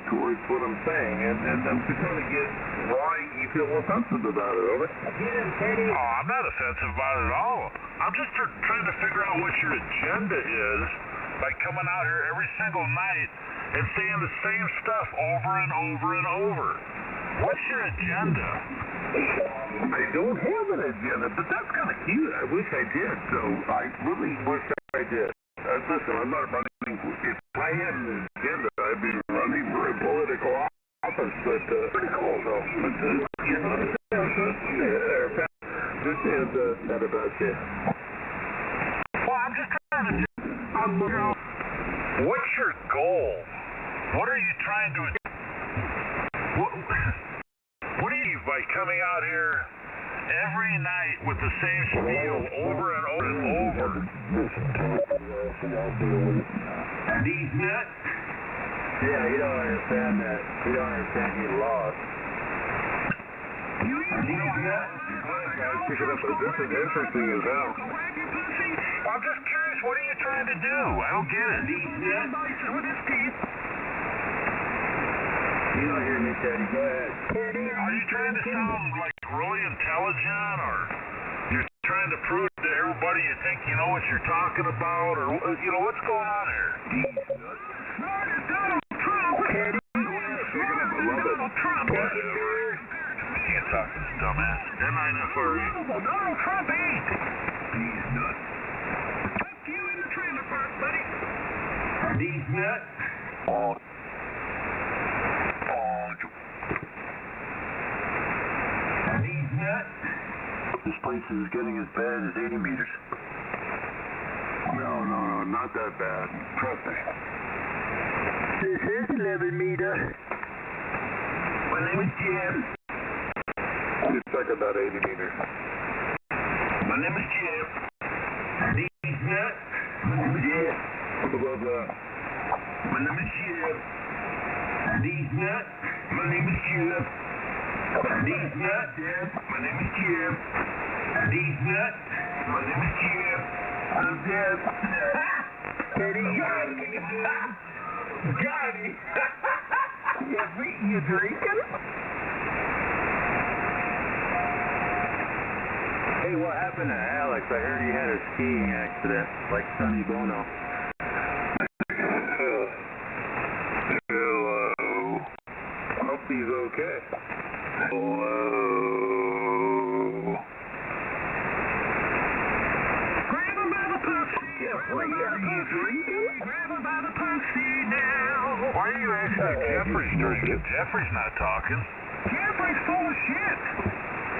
B: towards what I'm saying, and I'm just trying to get why you feel offensive about it. Over. Oh, I'm not offensive about it at all. I'm just trying to figure out what your agenda is by coming out here every single night and saying the same stuff over and over and over. What's your agenda? I don't have an agenda, but that's kind of cute. I wish I did, so I really wish I did. Listen, I'm not running. If I had an agenda, I'd be running for a political office, but pretty cool, though. But, you know, this is that about you. Well, I'm just trying to figure out, what's your goal? What are you trying to... What do you, by coming out here every night with the same spiel over and over and over?
I: These nuts.
G: Yeah, you don't understand that. You don't understand you lost.
B: Pick it up. This is interesting as hell. I'm just curious, what are you trying to do? I don't get it. With his teeth.
C: You don't hear me, Teddy. Go ahead.
B: Are you trying to sound like really intelligent, or you're trying to prove to everybody you think you know what you're talking about, or you know what's going on here? Smart as Donald Trump.
C: Teddy.
B: Donald Trump. Can't talk to this dumbass. N9FRE. Donald Trump ain't.
C: These nuts.
B: Up to you in the trailer park, buddy.
C: These nuts.
B: Oh.
C: These nuts.
B: This place is getting as bad as 80 meters. No, not that bad. Trust me.
C: This is 11 meter. My name is Jim.
B: You check about 80 meters.
C: My name is Jim. These nuts. My name is Jim.
B: Blah, blah.
C: My name is Jim. These nuts. My name is Jim. These nuts. My name is Jim. These nuts. My name is Jim. I'm Jim. Teddy, got it. You drinking?
G: Hey, what happened to Alex? I heard he had a skiing accident, like Sonny Bono.
B: Hello. I hope he's okay. Hello. Grab him by the pussy. Grab him by the pussy now. Why are you asking if Jeffrey's drinking? Jeffrey's not talking. Jeffrey's full of shit.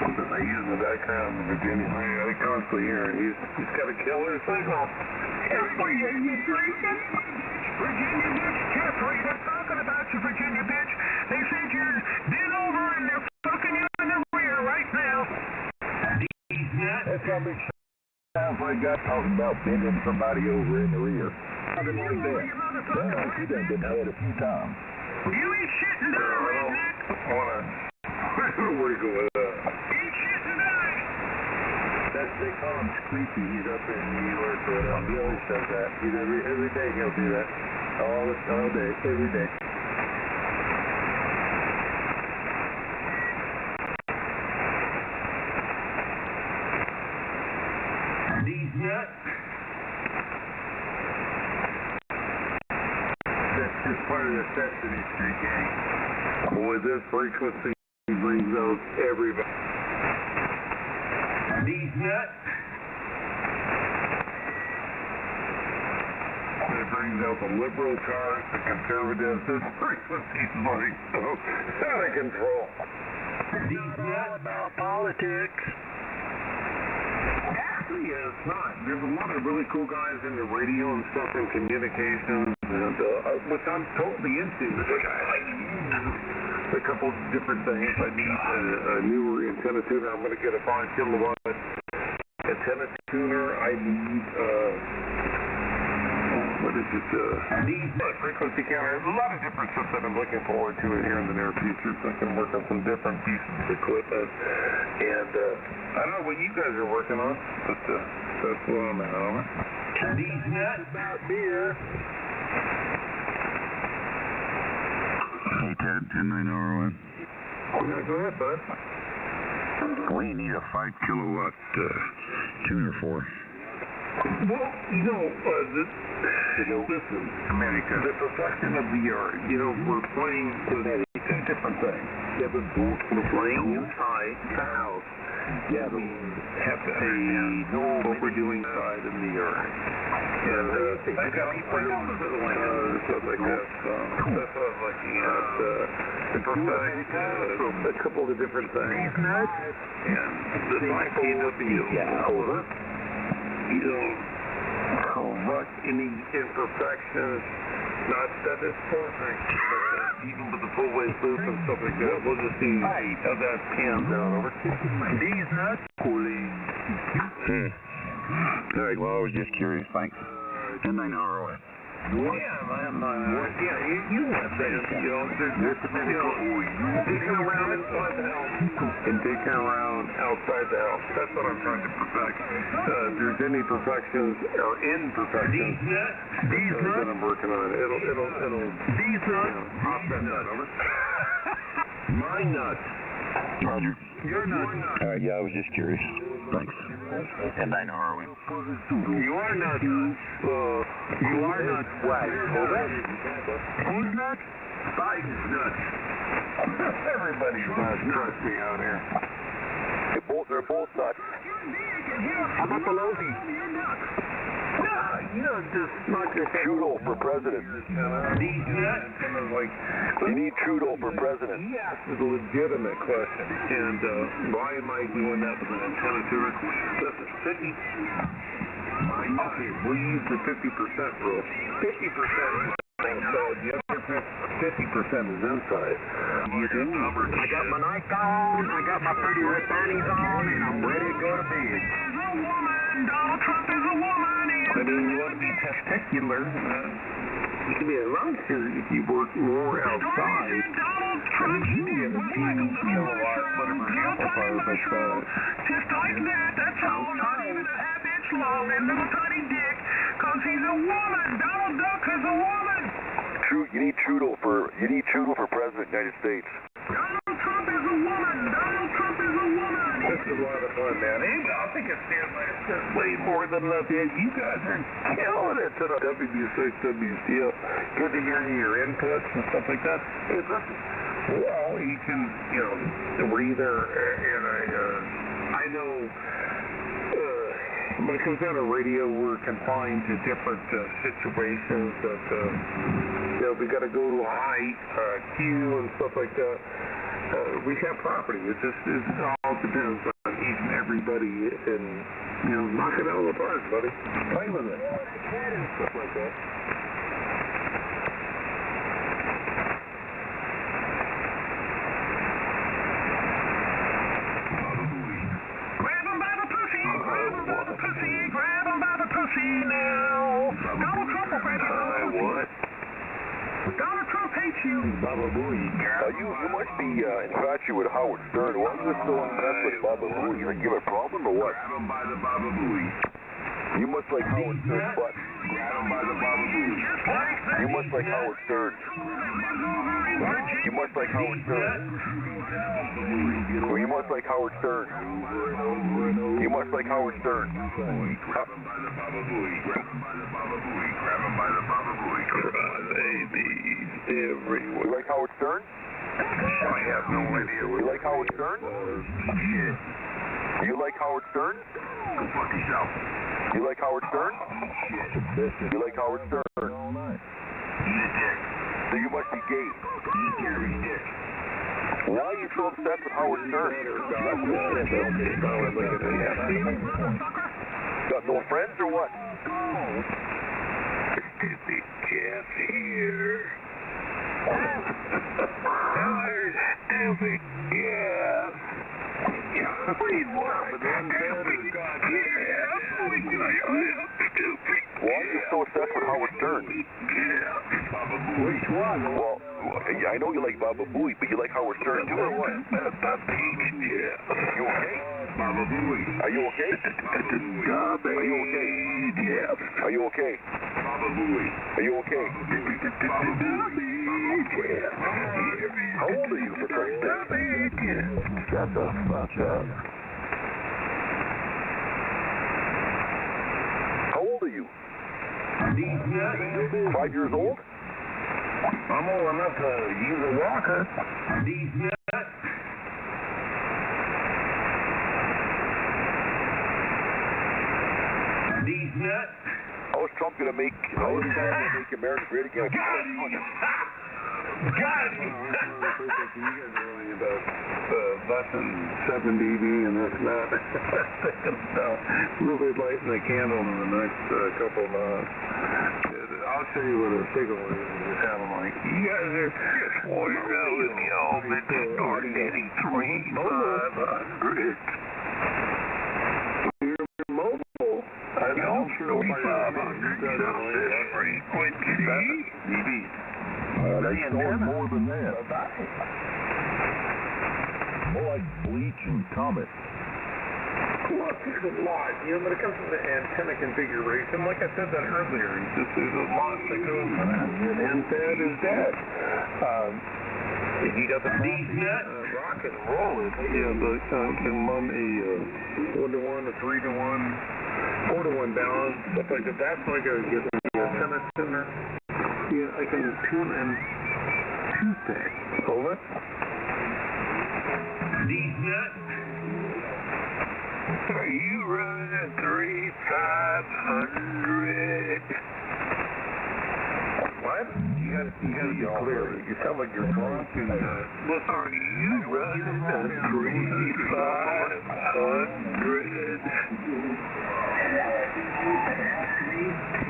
B: I use the guy kind of Virginia. I constantly hear it. He's got a killer signal. Jeffrey, are you drinking? Virginia bitch, Jeffrey, they're talking about you, Virginia bitch. They said you're dead over and they're fucking you in the rear right now.
C: That's how big sounds like guys talking about bending somebody over in the rear. I've been heard that. Well, you done been heard a few times.
B: You ain't shitting down, redneck. I don't know where to go with that. Ain't shitting down.
G: They call him Squeaky. He's up in New York, but he always does that. He's every day he'll do that. All day, every day.
C: These nuts.
G: That's just part of the Sesame Street gang.
B: With this frequency, he brings out everybody.
C: These nuts.
B: It brings out the liberal charge, the conservatives. This frequency's like so out of control.
C: These nuts.
G: About politics.
B: Actually, it's not. There's a lot of really cool guys in the radio and stuff and communications, and which I'm totally into. A couple different things. I need a newer antenna tuner. I'm going to get a 5 kilowatt antenna tuner. I need what is it? Frequency counter. A lot of different stuff that I'm looking forward to here in the near future. So I can work on some different pieces of equipment. And I don't know what you guys are working on, but that's what I'm at on it.
C: These nuts about beer.
B: Hey, Ted, 10-9-RON. Yeah, go ahead, bud. What do you need a 5 kilowatt tuner for? Well, listen, America, the perfection of the art, we're playing with two different things. We're playing inside the house. Yeah, we have to know what we're doing inside in the yard. And I got people doing little hands and stuff like that. That's what I'm looking at. The perfect, a couple of different things. And the cycle would be over. Correct any imperfections. Not that it's perfect, but even with the full wave loop and stuff like that, we'll just see how that pans out. Over.
C: These nuts.
B: All right, well, I was just curious. Thanks. 10-9-RON.
J: You want that, digging around inside the house and digging around outside the house. That's what I'm trying to perfect. If there's any perfections or imperfections that I'm working on, it'll I'll send that over. My nuts.
C: Roger.
J: Your nuts.
C: Yeah, I was just curious. Thanks. And I know, are we?
J: Your nuts. You are nuts. Who's nuts? Biden's nuts. Everybody's nuts. Trust me out here.
C: They're both nuts.
J: How about Pelosi? Just not just
C: Trudeau for president. You need Trudeau for president.
J: He asked a legitimate question, and why am I doing that with an antenna to her? Listen, 50. Okay, we use the 50% rule. 50% outside, the other 50% is inside. I got my Nike on, I got my pretty red panties on, and I'm ready to go to bed. Donald Trump is a woman. I mean, you want to be testicular. You can be a monster if you work more outside. I mean, you can get a few kilowatts, whatever amplifier, but
I: just like that, that's all, not even a half-inch long, that little tiny dick, because he's a woman. Donald Duck is a woman.
C: You need Trudeau for president of the United States.
I: Donald Trump is a woman. Donald Trump is a woman.
J: This is a lot of fun, man. I think it's way more than enough. You guys are killing it tonight. WB6, WCL. Good to hear your inputs and stuff like that. Hey, listen. Well, you can, we're either, I know, when it comes down to radio, we're confined to different situations that, we got to go to a high queue and stuff like that. We have property. It all depends on each and everybody, and knock it out of the park, buddy. Play with it. Stuff like that.
I: Grab him by the pussy. Grab him by the pussy. Grab him by the pussy now. Donald Trump will grab him by the pussy.
J: What?
I: Donald Trump hates you.
J: Baba Booey.
C: You must be infatuated with Howard Stern. Why are you so impressed with Baba Booey? You give a problem or what?
A: Grab him by the Baba Booey.
C: You must like Howard Stern's butt.
A: Grab him by the Baba Booey.
C: You must like Howard Stern. You must like Howard Stern. You must like Howard Stern. You must like Howard Stern.
A: Grab him by the Baba Booey. Grab him by the Baba Booey. Grab him by the Baba Booey.
J: Babies everywhere.
C: You like Howard Stern?
J: I have no idea.
C: You like Howard Stern?
A: Shit.
C: You like Howard Stern?
A: Go fuck yourself.
C: You like Howard Stern?
A: Shit.
C: You like Howard Stern?
A: Eat a dick.
C: So you must be gay.
A: Eat Gary's dick.
C: Why are you so obsessed with Howard Stern? Got no friends or what?
J: Stupid cat here. Stupid cat. What do you want?
C: Why are you so obsessed with Howard Stern?
J: Which one?
C: Well, I know you like Baba Booey, but you like Howard Stern too, or what? You okay?
A: Baba Booey.
C: Are you okay? Are you okay? Are you okay?
A: Baba Booey.
C: Are you okay?
A: Baba Booey.
C: How old are you, for Christ's sake?
J: Shut the fuck up.
C: How old are you? 5 years old?
J: I'm old enough to use a walker.
C: How is Trump going to make America great again?
J: Got him! You guys are only about less than 7 dB, and that's not thinking about really lighting the candle in the next couple of months. I'll show you what a signal is and just have them like, you guys are just worried out with the almond start getting 3,500. You're mobile. I don't know 3,500.
B: frequency.
J: dB.
B: They store more than that. More like bleach and comet.
J: Look, there's a lot. When it comes to the antenna configuration, like I said that earlier, there's a lot that goes into that. And that is that. If he doesn't rock and roll it, can run a 1-to-1, a 3-to-1, 4-to-1 balance, stuff like that. That's like a antenna tuner. Yeah, I can tune and choose that. Hold it.
B: Are you running a 3500?
J: What? You gotta be clear. You sound like you're drunk.
B: Are you running a 3500?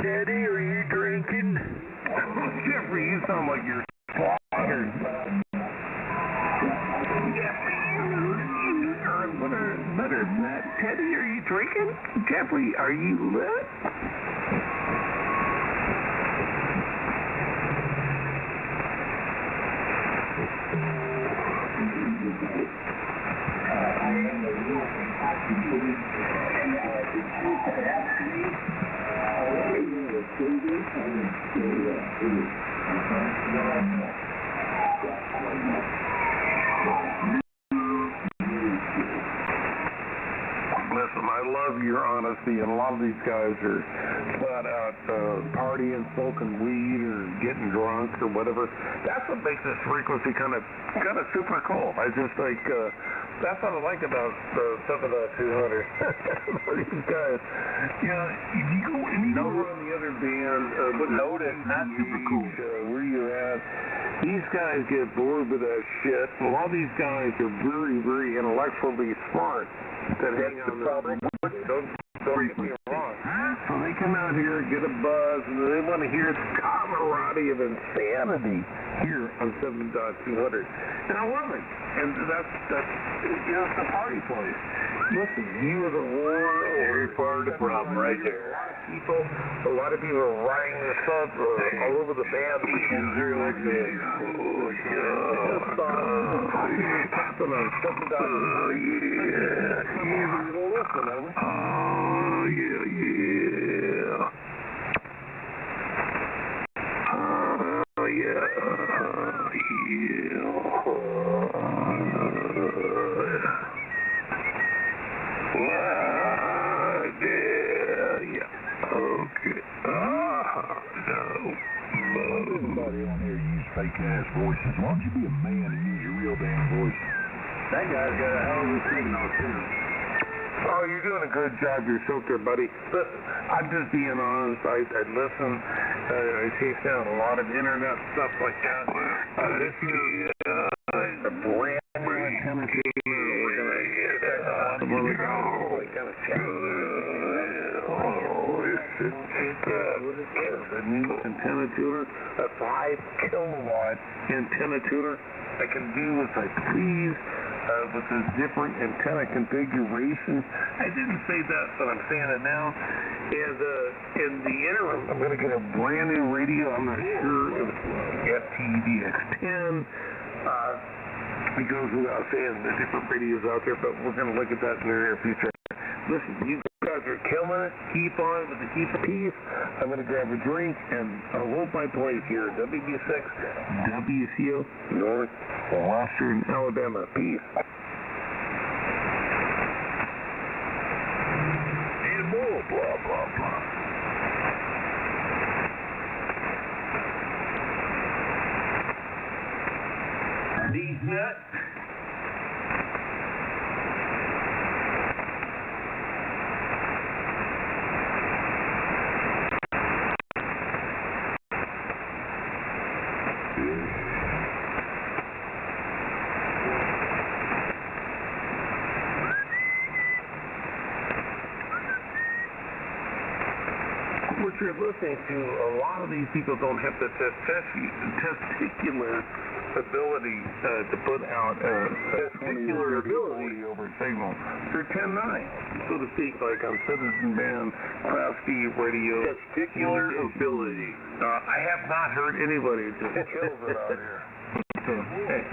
J: Daddy, are you drinking?
B: Jeffrey, you sound like you're slaughtered. Better than that. Teddy, are you drinking? Jeffrey, are you lit? Listen, I love your honesty, and a lot of these guys are flat out partying, smoking weed, or getting drunk, or whatever. That's what makes this frequency kind of super cool. I just like that's what I like about 7.200. These guys, if you go anywhere on the other band,
J: Notice, not super cool.
B: Where you're at, these guys get bored with that shit. A lot of these guys are very, very intellectually smart that hang on the problem. Don't get me wrong. So they come out here, get a buzz, and they want to hear the camaraderie of insanity here on 7.200. And I love it. And that's it's a party place. Listen, you are the
J: You're part of the problem right there.
B: a lot of people are writing this up all over the band.
J: They're like
B: Tapping on 7.200. Everybody on here use fake ass voices. Why don't you be a man and use your real damn voice?
J: that guy's got a hell of a signal too.
B: Oh, you're doing a good job yourself there, buddy. Listen, I'm just being honest. I listen. I chase down a lot of internet stuff like that. This is a brand new antenna tuner. We're going to get a lot of other guys kind of the new antenna tuner, a 5 kilowatt antenna tuner. I can do as I please with a different antenna configuration. I didn't say that, but I'm saying it now. And in the interim, I'm going to get a brand new radio. I'm not sure if it's FTDX10. It goes without saying the different radios out there, but we're going to look at that in the near future. Listen, you guys are killing it. Keep on with the keep of peace. I'm going to grab a drink and I'll hold my place here. WB6, WCO, North Western Alabama. Peace. And more, blah, blah, blah. These nuts. What you're listening to, a lot of these people don't have the testicular ability to put out testicular ability over signal. Or 10-9, so to speak, like on Citizen Band, Crafty Radio.
J: Testicular ability.
B: I have not heard anybody just kills it out here. So, hey,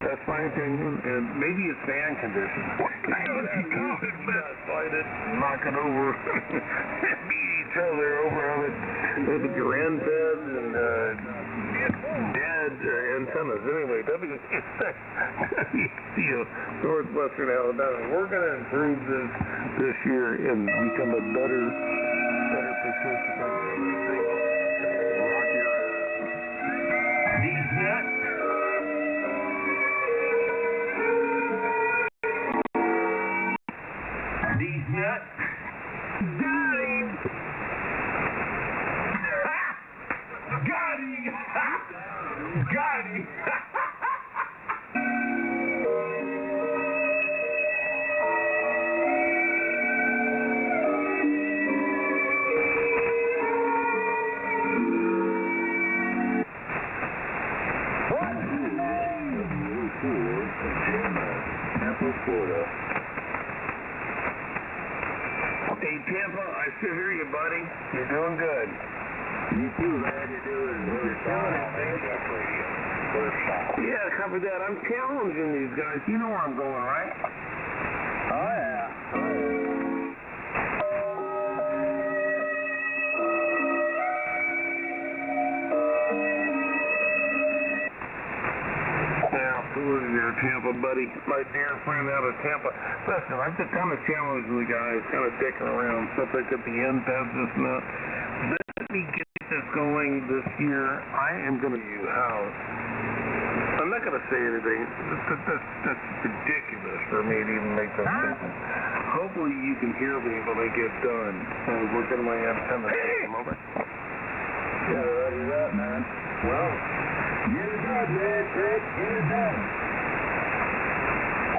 B: that's my opinion, and maybe it's fan condition. Fight it, knock it over, beat each other over on it with your antennas and dead antennas. Anyway, WCO, Northwestern Alabama. We're going to improve this year and become a better participant in this thing. Rock your ass. These nuts. These nuts. Got him! Got him! Got him!
J: Florida.
B: Hey, Tampa, I still hear you, buddy. You're doing good.
J: You too, man. You're doing fine.
B: Yeah, copy that. I'm challenging these guys. You know where I'm going, right?
J: Oh, yeah.
B: Absolutely there, Tampa, buddy. My dear friend out of Tampa. Listen, I'm just kind of challenging the guys, kind of dicking around, stuff like at the end, this and that. Let me get this going this year. I am going to use house. I'm not going to say anything. That's ridiculous for me to even make that statement. Hopefully you can hear me when I get done. Working my antenna system over.
J: Yeah, roger that, man. Well, get it done, man. Trick, get it done.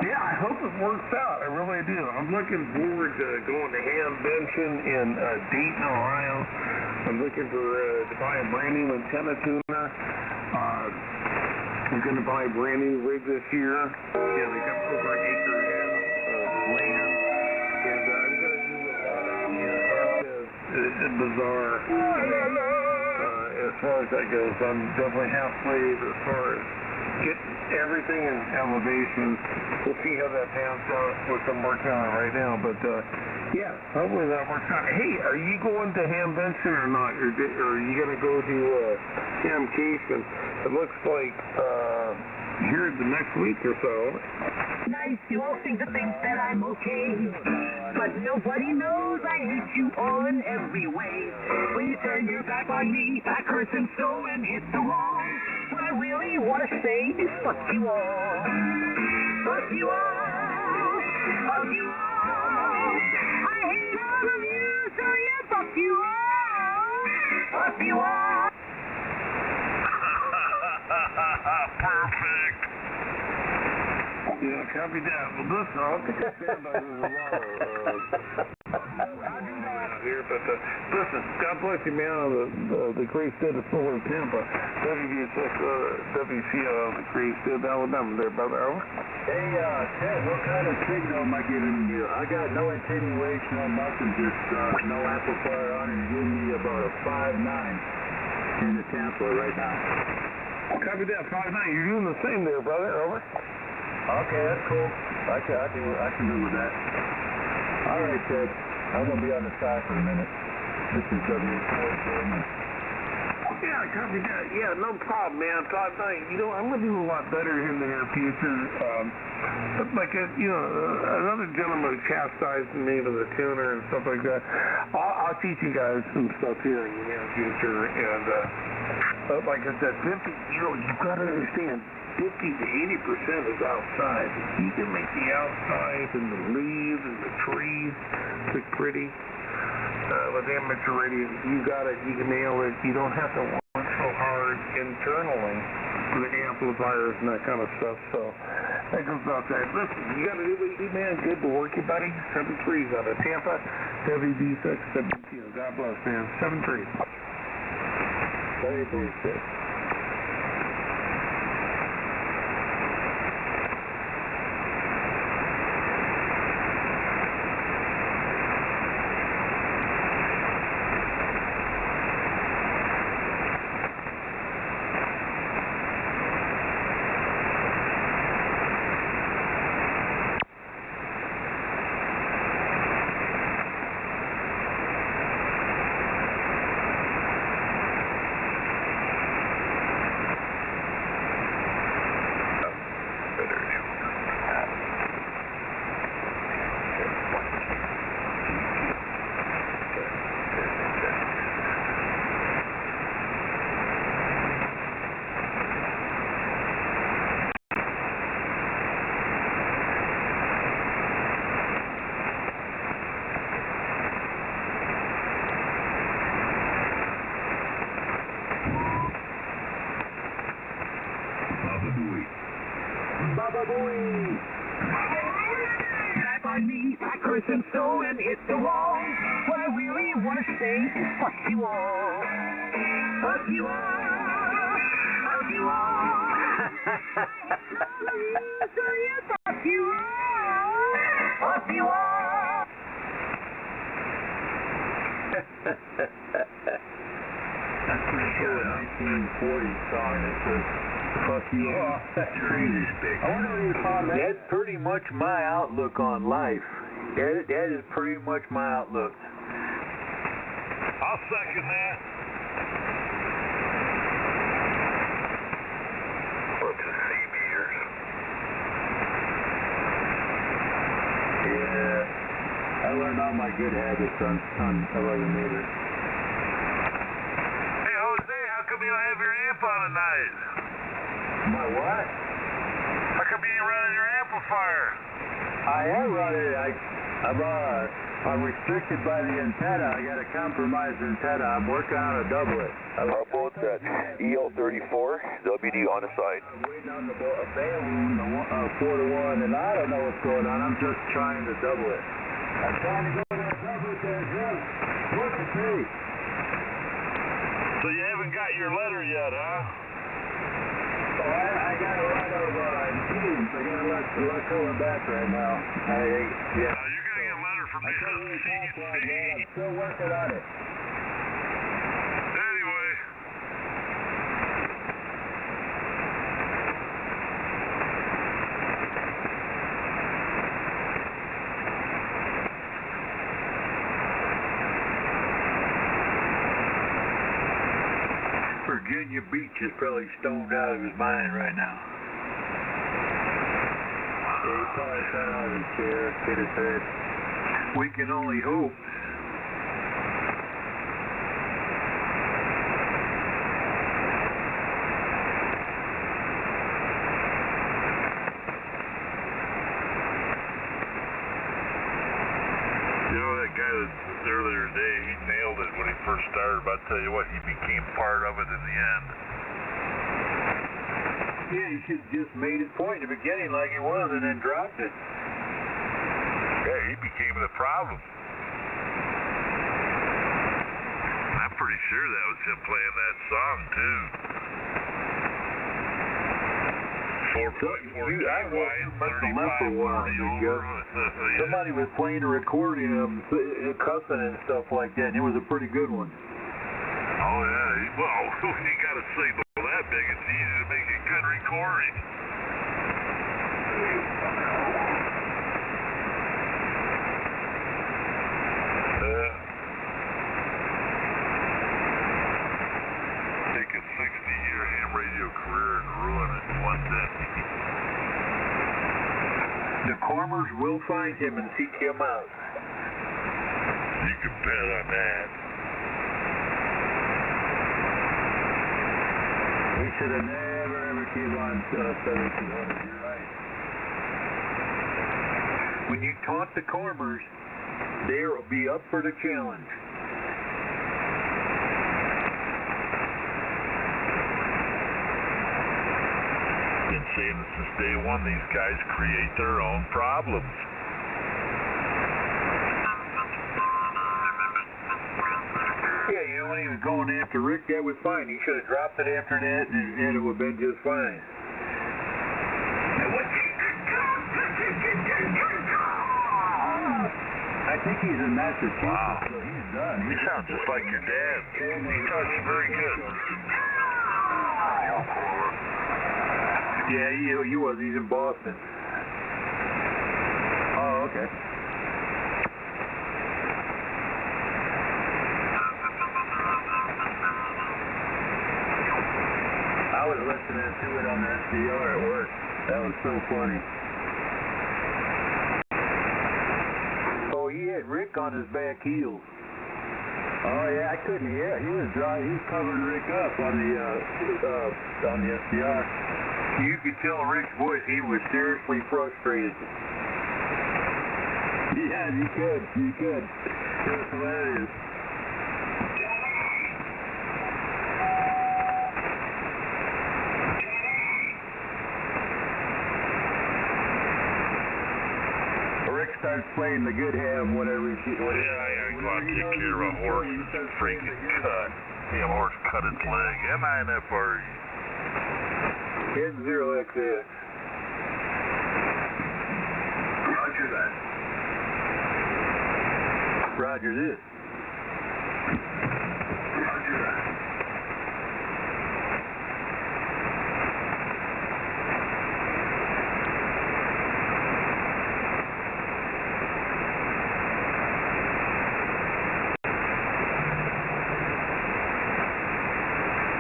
B: Yeah, I hope it works out. I really do. I'm looking forward to going to Ham Benson in Dayton, Ohio. I'm looking for to buy a brand new antenna tuner. I'm going to buy a brand new rig this year. Yeah, they got over an acre of land. And I'm going to do a lot of bizarre. As far as that goes, I'm definitely halfway as far as getting everything in elevation. We'll see how that pans out, which I'm working on right now. But yeah, hopefully that works out. Hey, are you going to Ham Benson or not? Or are you going to go to Ham Cation? It looks like here the next week or so.
K: Nice, you all seem to think that I'm okay, but nobody knows I hate you all in every way. When you turn your back on me, I curse and so and hit the wall. What I really want to say is fuck you all. Fuck you all. Fuck you all. I hate all of you, so yeah, fuck you all. Fuck you all.
B: Perfect. Yeah, copy that. Well, listen, I'll have to get stand by this tomorrow. Here, but listen, God bless you, man, on the great state of Florida, Tampa. WCO, the great state of Alabama there, brother. Over.
J: Hey, Ted, what kind of signal am I giving you? I got no attenuation on nothing, just no amplifier on it. Give me about a 5.9 in the Tampa right now.
B: Copy that, 5.9. You're doing the same there, brother. Over.
J: Okay, that's cool. I can do with that. All right, Ted. I'm going to be on the side for a minute. This is W4.
B: Yeah, copy that. Yeah, no problem, man. 5.9. You know, I'm going to do a lot better in the near future. Another gentleman chastised me with a tuner and stuff like that. I'll teach you guys some stuff here in the near future. And like I said, 50, you've got to understand, 50 to 80% is outside. You can make the outside and the leaves and the trees look pretty. With amateur radio, you can nail it. You don't have to work so hard internally with the amplifiers and that kind of stuff. So that goes outside. Listen, you got to do what you do, man. Good to work, you buddy. 7-3s out of Tampa. WD6, WTO. God bless, man. 7-3.
J: 33-6.
K: on me. I curse and so and hit the wall. What I really want to say is fuck you all. Fuck you all. Fuck you all. Fuck you all. Fuck you all.
J: That's pretty cool. 1940 song that says, fuck you all. That's crazy. I wonder where you found that. That's pretty much my outlook on life. That is pretty much my outlook.
B: I'll second that.
A: Bunch of CBers.
J: Yeah. I learned all my good habits on 11 meters.
B: Hey, Jose, how come you don't have your amp on tonight?
J: My what?
B: How come you ain't running your amplifier?
J: I am running. I'm restricted by the antenna. I got a compromised antenna. I'm working on a doublet.
D: Our boat's at EL34, WD on the side.
J: I'm waiting on a Baleen, 4-to-1, and I don't know what's going on. I'm just trying to double it. I'm trying to go to that doublet there, Jim. Look at me.
B: So you haven't got your letter yet, huh?
J: Oh, I got a lot of teams. I got a lot going back right now.
B: You're going to get a letter from me.
J: I'm still working on it.
B: Anyway.
J: Virginia Beach is probably stoned out of his mind right now. Yeah, he probably fell out of his chair, hit his head. We can only hope.
B: You know, that guy that earlier today, he nailed it when he first started, but I tell you what, he became part of it in the end.
J: Yeah, he should just made his point in the beginning like he was and then dropped it.
B: Yeah, he became the problem. I'm pretty sure that was him playing that song, too. 4.4 wide, 35, 40 over.
J: Somebody was playing a recording of him cussing and stuff like that, and it was a pretty good one.
B: Oh, yeah. Well, you got a signal that big, it's easy to make a good recording. Take a 60-year ham radio career and ruin it in one day.
J: The Cormers will find him and seek him out.
B: You can bet on that.
J: We should have never ever came on 7200. You're right. When you taunt the Cormers, they'll be up for the challenge.
B: Been saying it since day one, these guys create their own problems.
J: Yeah, you know, when he was going after Rick, that was fine. He should have dropped it after that, and it would have been just fine. I think he's in Massachusetts,
B: Wow.
J: so he's done.
B: He sounds just like your dad. He talks very good.
J: Yeah, he was. He's in Boston. Oh, okay. I was listening to it on the SDR at work. That was so funny. Oh, he had Rick on his back heels. Oh yeah, I couldn't hear. He was covering Rick up on the SDR. You could tell Rick's voice. He was seriously frustrated. Yeah, you could. It was hilarious. Rick starts playing the good ham whenever she...
B: Yeah, I gotta go out and take care of a horse that's freaking cut. Damn horse cut its leg. MINFRE.
J: Here's 0XX.
A: Roger that.
J: Roger this.
A: Roger that.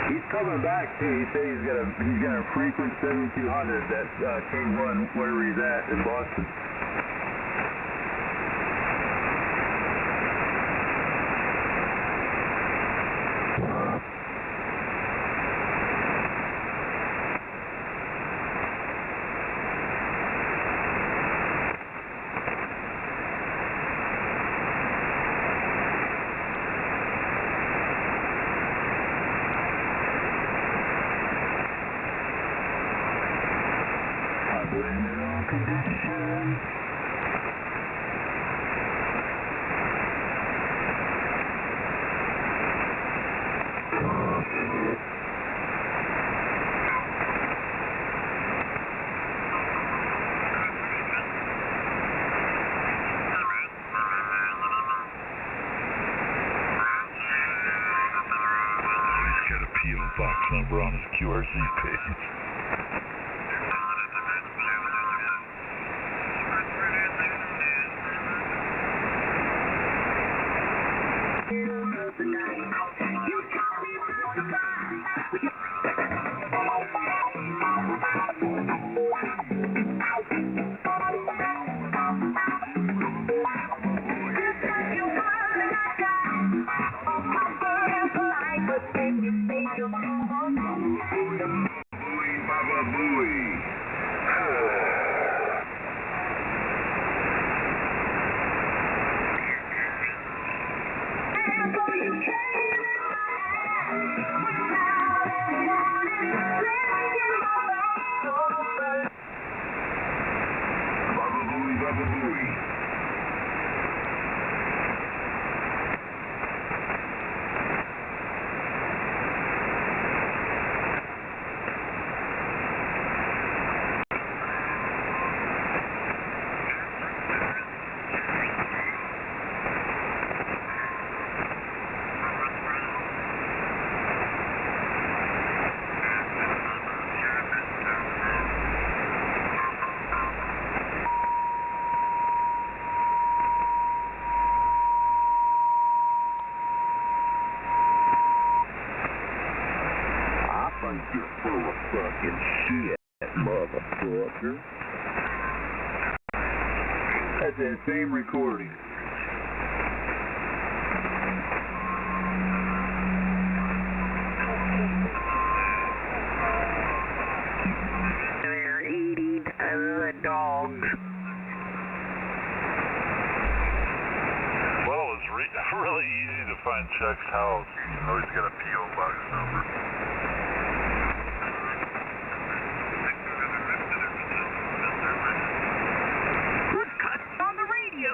J: He's coming back too. He said he's got a frequent 7200 that can't run wherever he's at in Boston.
B: Box number on his QRZ page.
C: You're full of fucking shit, motherfucker.
J: That's the same recording.
K: They're eating the dogs.
B: Well, it's really easy to find Chuck's house. You know he's got a P.O. box number.
K: On the radio.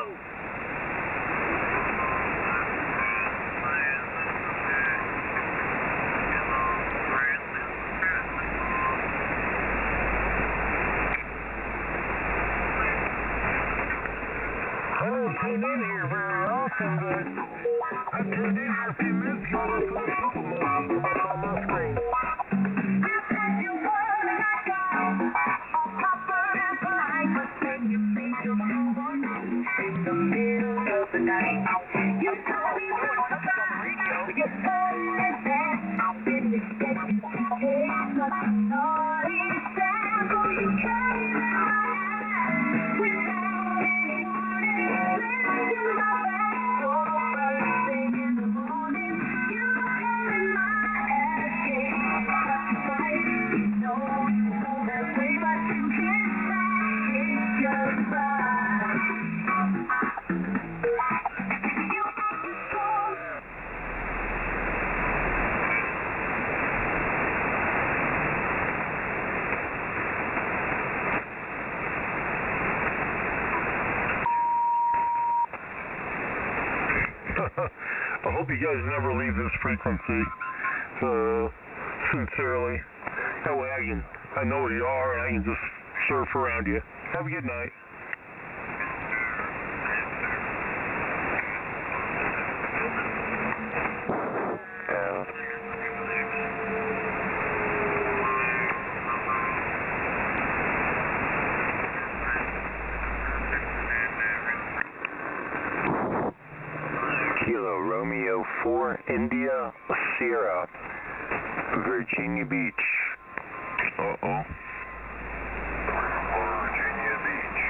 I: I don't tune in here very often, but I tuned in for a few minutes ago and I saw something up on my screen.
K: You told me what on the radio. You told me that I didn't expect you to take what I thought it sound. So you came in my eyes without any warning. Left to my back for the first thing in the morning. You came in my asking what to fight. You know that way, but you can't stop. It's just right.
B: I hope you guys never leave this frequency. Sincerely. That way I know where you are and I can just surf around you. Have a good night.
D: Kilo Romeo 4 India Sierra, Virginia Beach.
B: Uh-oh.
J: Virginia Beach.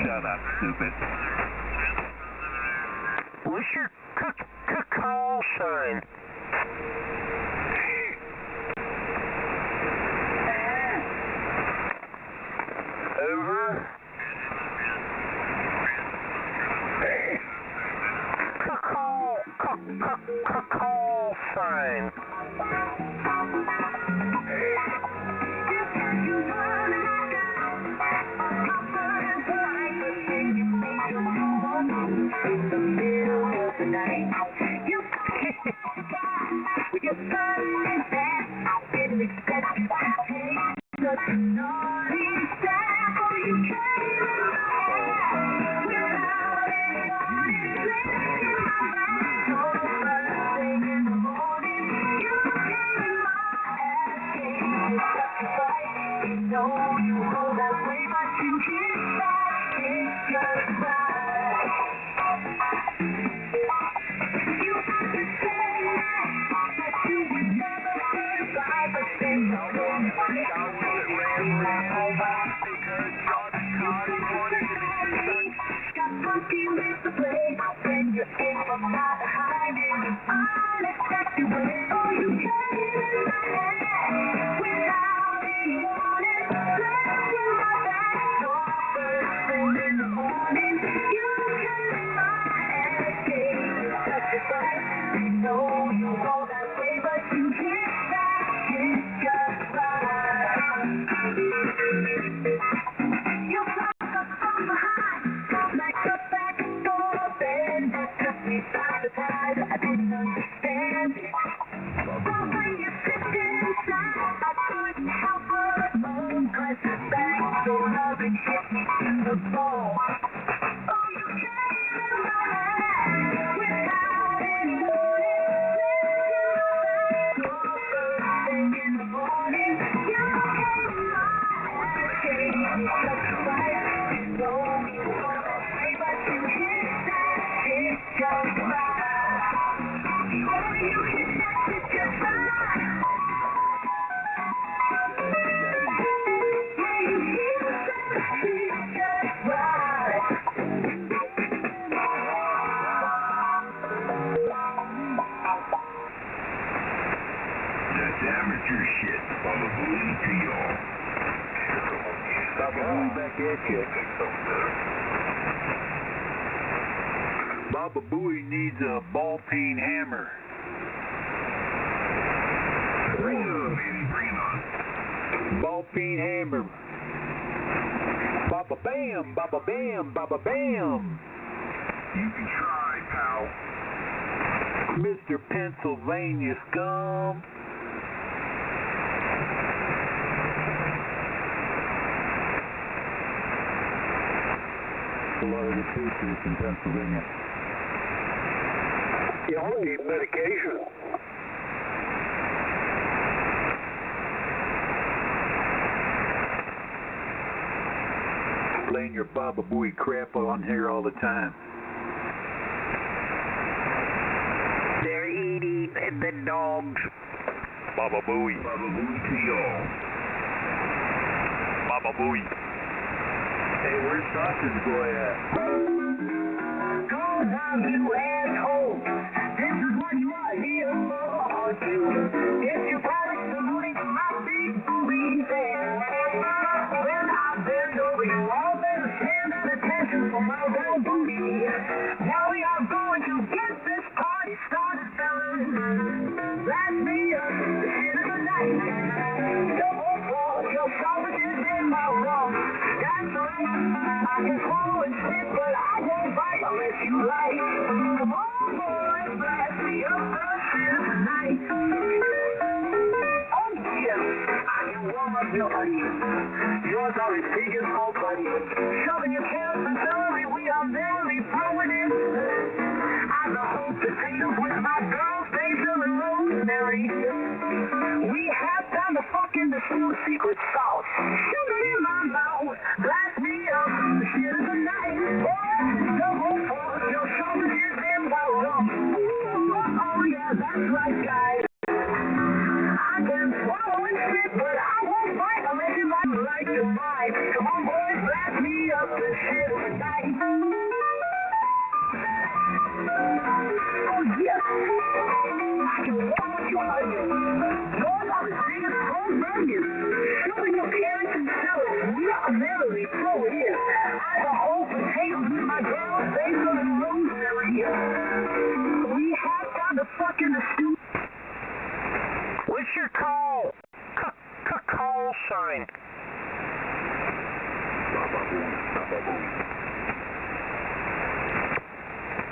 J: Shut up, stupid.
D: What's your call sign? Over. Call sign.
A: Amateur shit. Baba Booey to y'all.
J: Baba Booey back at you. Baba Booey needs a ball peen hammer.
A: Bring it on, baby. Bring it on.
J: Ball peen hammer. Baba bam, baba bam, baba bam.
A: You can try, pal.
J: Mr. Pennsylvania scum. A lot of the Patriots in Pennsylvania.
D: Y'all need medication.
J: Playing your Baba Booey crap on here all the time.
K: They're eating the dogs.
B: Baba Booey.
A: Baba Booey to y'all.
B: Baba Booey.
J: Hey, where's Sausage Boy at?
K: Go now, you asshole. This is what you are here for. If you practice saluting to my big booty there. When I bend over, you all better stand at attention for my round booty. Now we are going to get this party started, fellas. Blast me up to the end of the night. Your sausage is in my wrong. That's right. I can swallow and spit, but but I won't bite unless you like. Come on, boy, blast me up the shit tonight. Oh, yes, I can warm up your onions. Yours are as big as all buddy. Shoving your carrots and celery, we are merrily throwing in. I'm the whole potatoes with my girls, basil and rosemary. We have time to fuck in the stew's secret sauce. Sugar in my mouth, blast me up the shit of the night. Double fuck, your shoulder is in my rum. Oh yeah, that's right, guys. I can swallow and spit, but I won't bite unless you like to bite. Come on, boys, blast me up the shit of the night. Oh yes, I can warm up your onions. Yours are as big as cold onions. Shoving your carrots and celery, we are merrily throwing in. I the whole potatoes with my girls, basil and rosemary. We have time to fuck in the stew.
D: What's your call? Call sign.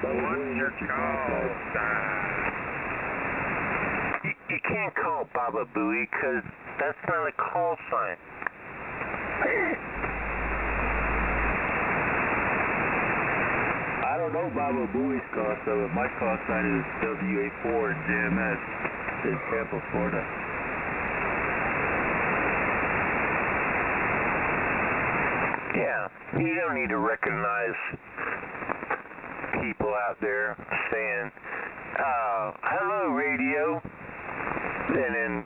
D: What's your call sign? You can't call Baba Booey because that's not a call sign.
J: I don't know Baba Booey's call sign, but my call sign is WA4 JMS in Tampa, Florida.
D: Yeah, you don't need to recognize people out there saying, hello, radio, and then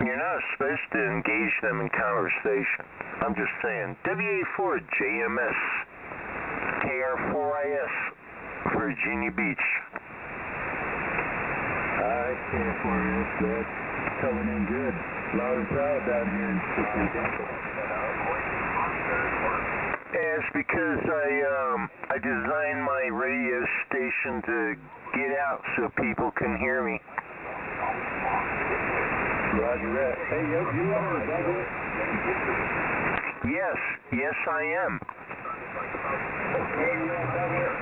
D: you're not supposed to engage them in conversation. I'm just saying, WA4 JMS, KR4IS, Virginia Beach.
J: Alright, KR4IS, good. Coming in good. Loud and proud down here in
D: Yeah, it's because I designed my radio station to get out so people can hear me.
J: Roger that. Hey, you on a doublet?
D: Yes, I am.
J: Okay, you on a doublet?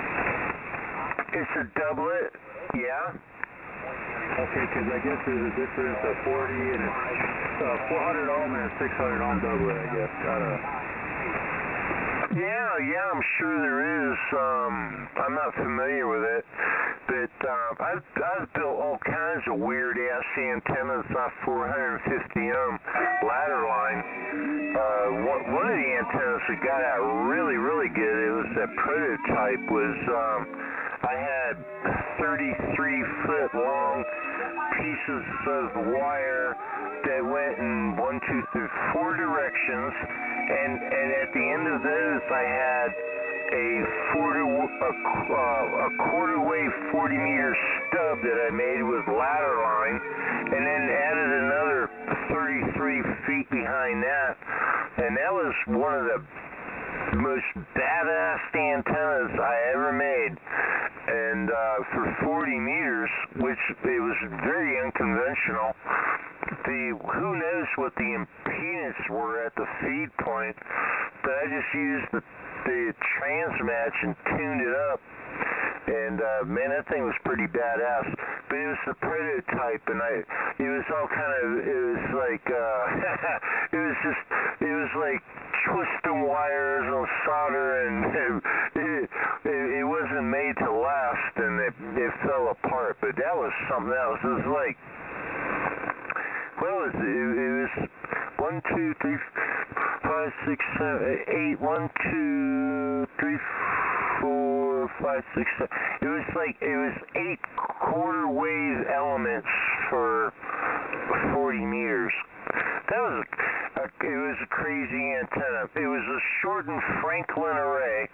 D: It's a doublet, yeah.
J: Okay, because I guess there's a difference of 40 and it's 400 ohm and a 600 ohm doublet, I guess. I don't know.
D: Yeah, I'm sure there is. I'm not familiar with it, but I've built all kinds of weird ass antennas off 450 ohm ladder line. One of the antennas that got out really good, it was that prototype, was I had 33-foot long pieces of wire that went in 1, 2, 3, 4 directions, and at the end of those I had a quarter wave 40 meter stub that I made with ladder line, and then added another 33 feet behind that, and that was one of the most badass antennas I ever made. And for 40 meters, which it was very unconventional. Who knows what the impedance were at the feed point, but I just used the transmatch and tuned it up, and man, that thing was pretty badass. But it was the prototype, and it was all kind of, it was like it was like twisting wires and solder, and it wasn't made to last, and it fell apart. But that was something else. It was like, well, it was 1, 2, 3, 5, 6, 7, 8, 1, 2, 3, 4, 5, 6, 7. It was like, it was 8 quarter wave elements for 40 meters. That was it was a crazy antenna. It was a shortened Franklin array,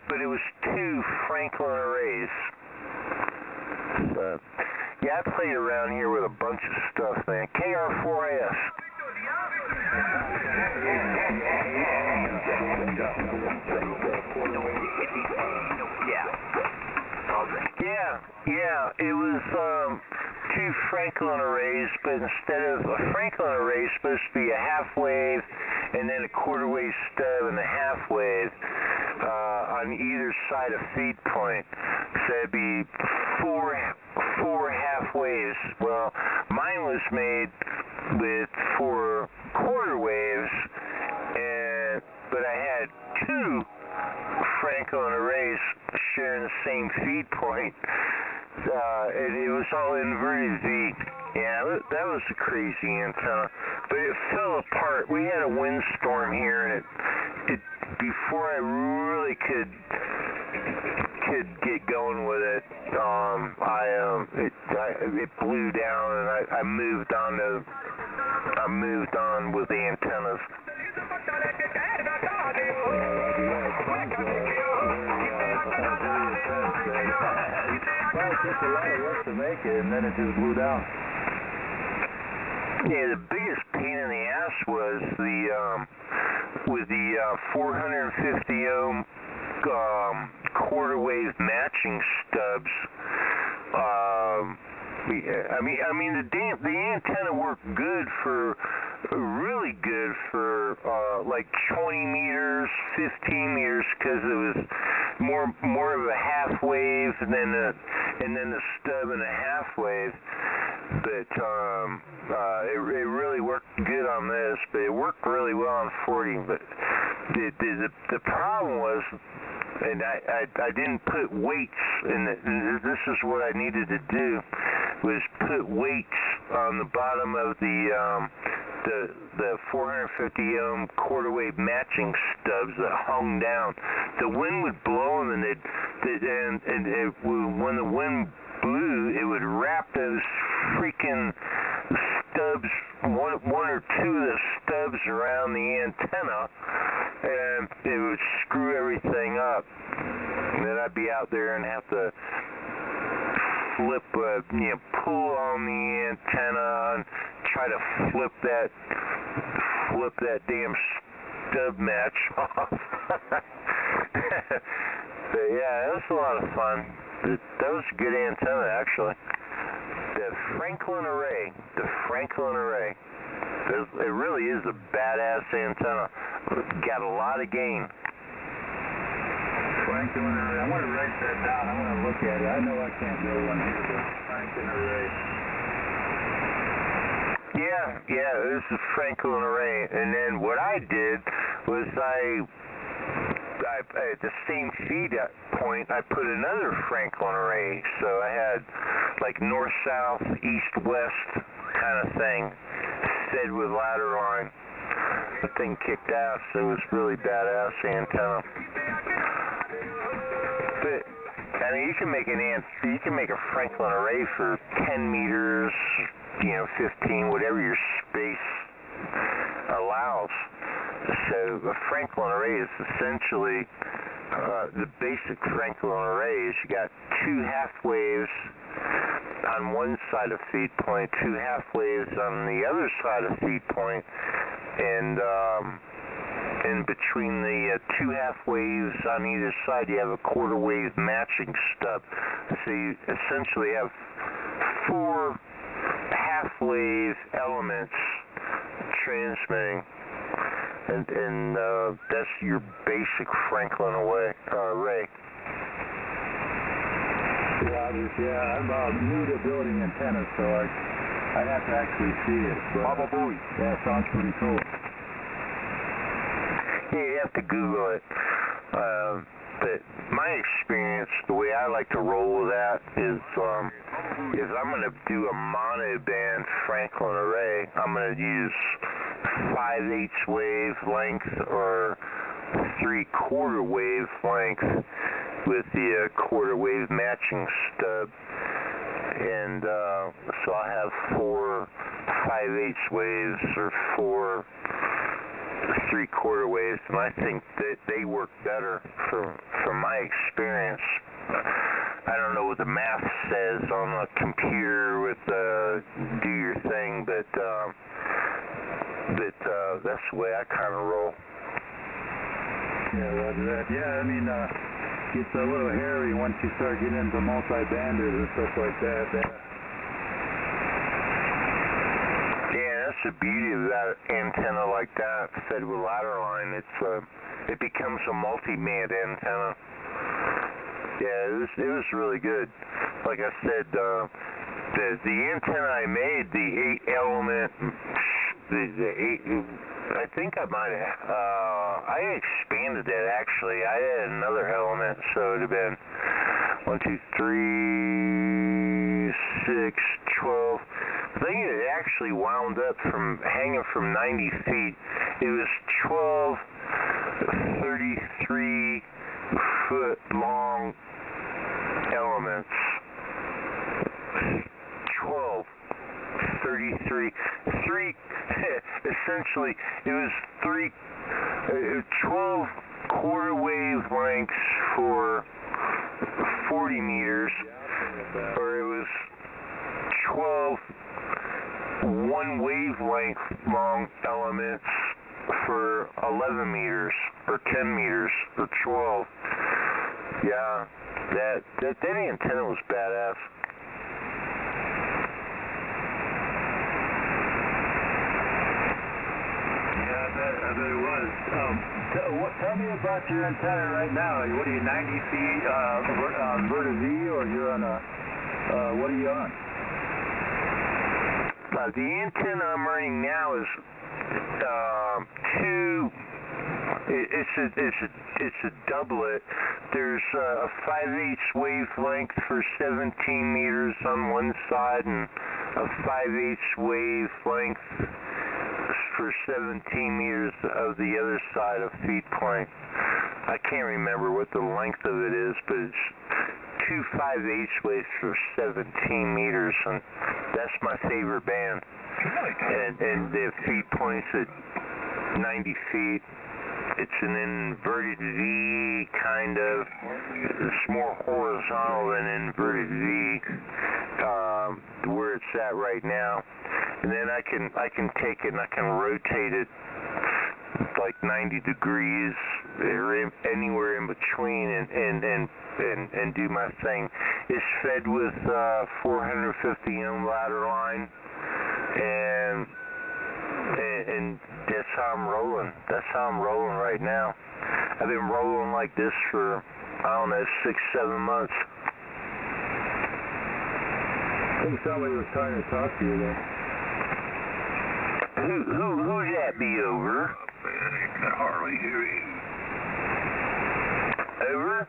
D: but it was 2 Franklin arrays. So, yeah, I played around here with a bunch of stuff, man. KR4IS. Yeah, it was 2 Franklin arrays, but instead of a Franklin array, it's supposed to be a half wave and then a quarter wave stub and a half wave on either side of feed point. So it'd be four half waves. Well, mine was made with 4 quarter waves, but I had 2 Franklin arrays sharing the same feed point. It was all inverted V. Yeah, that was a crazy antenna. But it fell apart. We had a windstorm here, and it before I really could get going with it, it blew down, and I moved on with the antennas.
J: Well, it took a lot of work to make it, and then it just blew down.
D: Yeah, the biggest pain in the ass was with the 450 ohm quarter wave matching stubs. The antenna worked really good for like 20 meters, 15 meters, because it was more of a half wave and then the stub and a half wave. But it really worked good on this, but it worked really well on 40. But the problem was, and I didn't put weights in it, and this is what I needed to do, was put weights on the bottom of the 450 ohm quarter wave matching stubs that hung down. The wind would blow them, and when the wind blew, it would wrap those freaking stubs, one or two of the stubs around the antenna, and it would screw everything up. And then I'd be out there and have to pull on the antenna and try to flip that damn stub match off. But yeah, it was a lot of fun. That was a good antenna, actually. The Franklin array. It really is a badass antenna. Got a lot of gain.
J: Franklin array. I'm going to write that down. I'm going to look at it. I know I can't build one here, but Franklin array.
D: Yeah, it was a Franklin array. And then what I did was I at the same feed point, I put another Franklin array. So I had like north-south, east-west kind of thing, fed with ladder line. The thing kicked ass. It was really badass antenna. But I mean, you can make a Franklin array for 10 meters, 15, whatever your space allows. So a Franklin array is essentially the basic Franklin array is you got 2 half waves on one side of feed point, 2 half waves on the other side of feed point, and in between the 2 half waves on either side, you have a quarter wave matching stub. So you essentially have 4 half wave elements transmitting. And that's your basic Franklin array.
J: Yeah, I'm new to building antennas, so I'd have to actually see it. Yeah, it sounds pretty cool.
D: Yeah, you have to Google it. But my experience, the way I like to roll with that is if I'm going to do a monoband Franklin array, I'm going to use 5/8 wavelength or 3/4 wavelength with the quarter wave matching stub. And so I have 4 5/8 waves or 4 3/4 waves, and I think that they work better from my experience. I don't know what the math says on a computer with do your thing, but that's the way I kind of roll.
J: Yeah, roger that. Yeah, I mean, it's a little hairy once you start getting into multi-banders and stuff like that.
D: the beauty of that antenna like that, fed with ladder line. It becomes a multi-band antenna. Yeah, it was really good. Like I said, the antenna I made, the 8-element, the 8, I think I might have, I expanded it actually. I added another element, so it would have been 1, 2, 3, 6, 12. I think it actually wound up from hanging from 90 feet. It was 12 33-foot long elements. 12 33 3 essentially it was 12 quarter wavelengths for 40 meters, or it was 12 one wavelength long elements for 11 meters or 10 meters or 12. Yeah, that antenna was badass.
J: I bet it was. Tell me about your antenna right now. What are you, 90 feet Verta V, or you're on a, what are you on?
D: The antenna I'm running now is it's a doublet. There's a 5/8 wavelength for 17 meters on one side and a 5/8 wavelength for 17 meters of the other side of feed point. I can't remember what the length of it is, but it's 2 5/8 waves for 17 meters, and that's my favorite band. And the feed point's at 90 feet. It's an inverted V, kind of. It's more horizontal than inverted V, where it's at right now. And then I can take it and I can rotate it like 90 degrees or anywhere in between and do my thing. It's fed with 450 ohm ladder line, and that's how I'm rolling. That's how I'm rolling right now. I've been rolling like this for, I don't know, 6-7 months.
J: I think somebody was trying to talk to you there.
D: Who's that be over?
A: I can hardly hear you.
D: Over?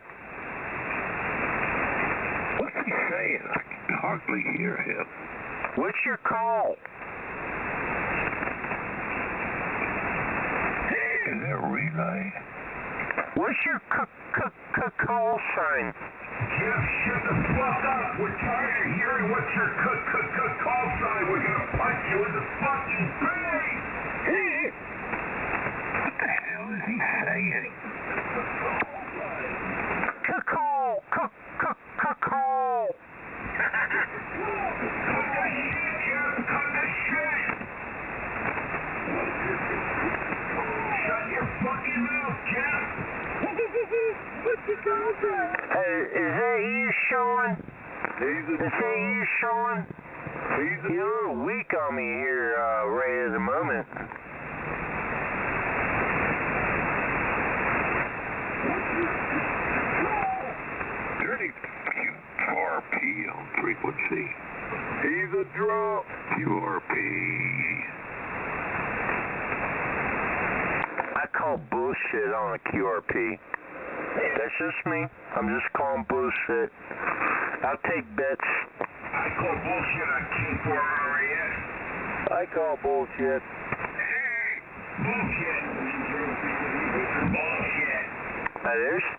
A: What's he saying? I can hardly hear him.
D: What's your call?
A: Is there a relay?
D: What's your call sign?
A: Jeff, shut the fuck up. We're tired of hearing what's your call sign. We're gonna punch you in the fucking face. What the hell is he saying?
D: Call.
A: Cut the shit, Jeff. Cut the shit. Shut your fucking mouth, Jeff. What's your call sign?
D: Is that you, Sean? Is that you, Sean? You're a little weak on me here right at the moment.
A: Dirty QRP on frequency.
J: He's a drunk.
A: QRP.
D: I call bullshit on a QRP. That's just me. I'm just calling bullshit. I'll take bets.
A: I call bullshit on K4RAS.
J: I call bullshit.
A: Hey! Bullshit! Bullshit!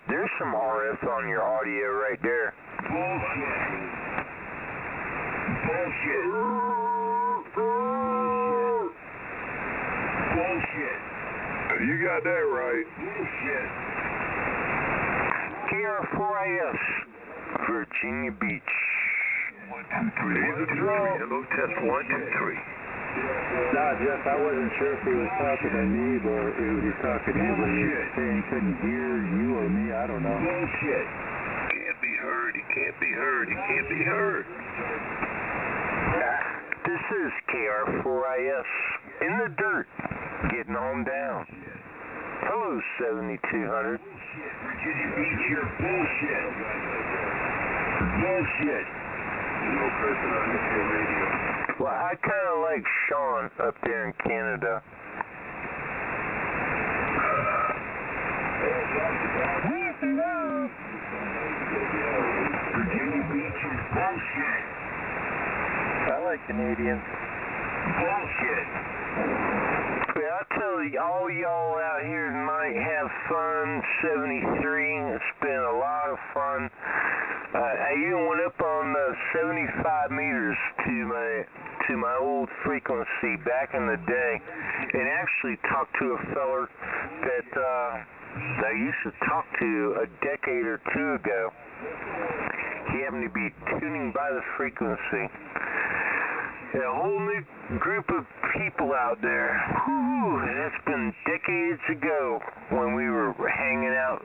D: There's some RF on your audio right there.
A: Bullshit! Bullshit! Bullshit!
J: You got that right.
A: Bullshit!
D: KR4AS, Virginia Beach.
A: 1, 2, 3. 1, 2, 3. Hello, test 1, 2, 3.
J: Nah, Jeff, I wasn't sure if he was talking to me or if he was talking to you, but he was saying he couldn't hear you or me. I don't know.
A: Bullshit! Can't be heard. He can't be heard. He can't be heard.
D: This is KR4IS in the dirt, getting on down. Hello, 7200.
I: Virginia Beach, you're bullshit. Bullshit. No person on this radio.
D: Well, I kind of like Sean up there in Canada.
I: Virginia Beach is bullshit.
D: I like Canadians.
I: Bullshit.
D: Yeah, I tell all y'all out here tonight, have fun. 73, it's been a lot of fun. I even went up on 75 meters to my old frequency back in the day, and actually talked to a feller that I used to talk to a decade or two ago. He happened to be tuning by the frequency. A whole new group of people out there. Whew, that's been decades ago when we were hanging out.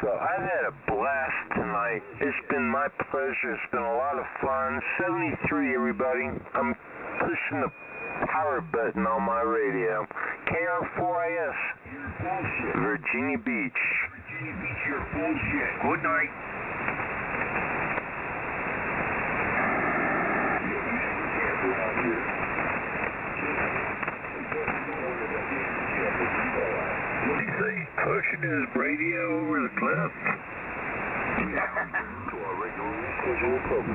D: So I've had a blast tonight. It's been my pleasure. It's been a lot of fun. 73, everybody. I'm pushing the power button on my radio. KR4IS, Virginia Beach.
I: Virginia Beach, you're bullshit. Good night.
J: What do you say? Pushing his radio over the cliff?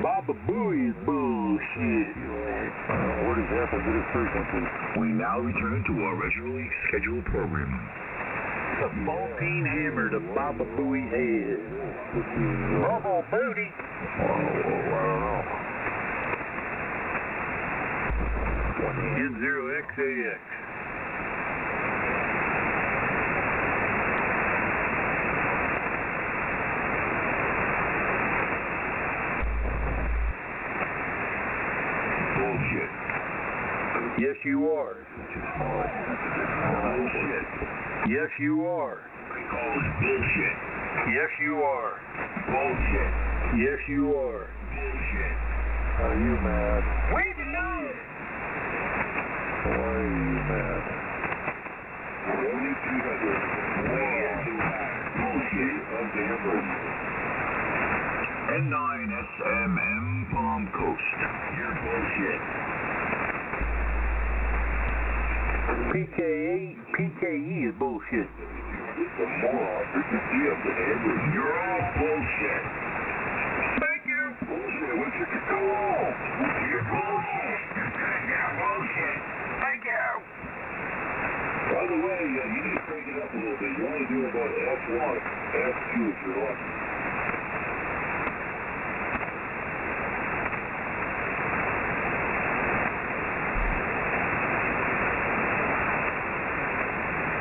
I: Baba Booey's bullshit.
J: What has happened to this frequency? We now return to our regularly scheduled programming.
I: The 14 hammer to Baba Booey's head. Baba Booty.
J: I don't know. Get 0XAX.
I: Bullshit.
J: Yes, you are.
I: Bullshit.
J: Yes, you are.
I: I call it bullshit.
J: Yes, you are.
I: Bullshit.
J: Yes, you are.
I: Bullshit.
J: Are you mad?
I: Where'd you know it?
J: Why are you mad?
I: 4200. Bullshit of the Empress.
J: N9SMM Palm Coast.
I: You're bullshit.
J: PKE is bullshit.
I: It's a moron. Frequency of the Empress. You're all bullshit.
J: Thank you.
I: Bullshit. What's your call? You're bullshit. Yeah, bullshit. Thank you. By the way, you need to crank it up a little bit. You want to do about F1, F2 if you're lucky.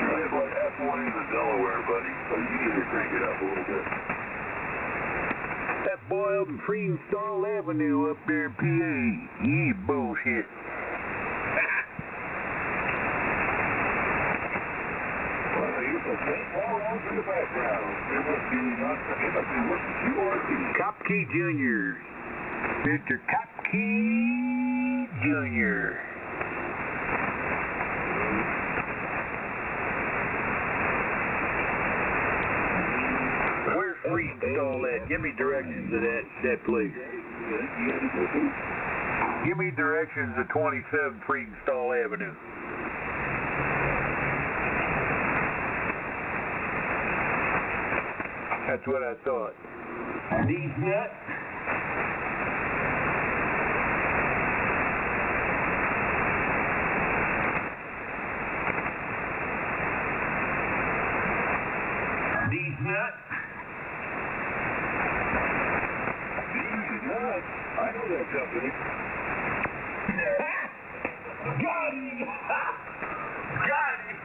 I: Right about F1 into Delaware, buddy. So you need to crank it up a little bit.
J: That boy up in Freestall Avenue up there in PA, he's bullshit.
I: Well, here's a baseball off in the background. It must be working QRT.
J: Kopke Jr. Mr. Kopke Jr. Where's Freestall at? Give me directions to that place. Give me directions to 27 Freestall Avenue. That's what I thought.
I: These nuts. These nuts. These nuts. I know that company. Got him. Got him.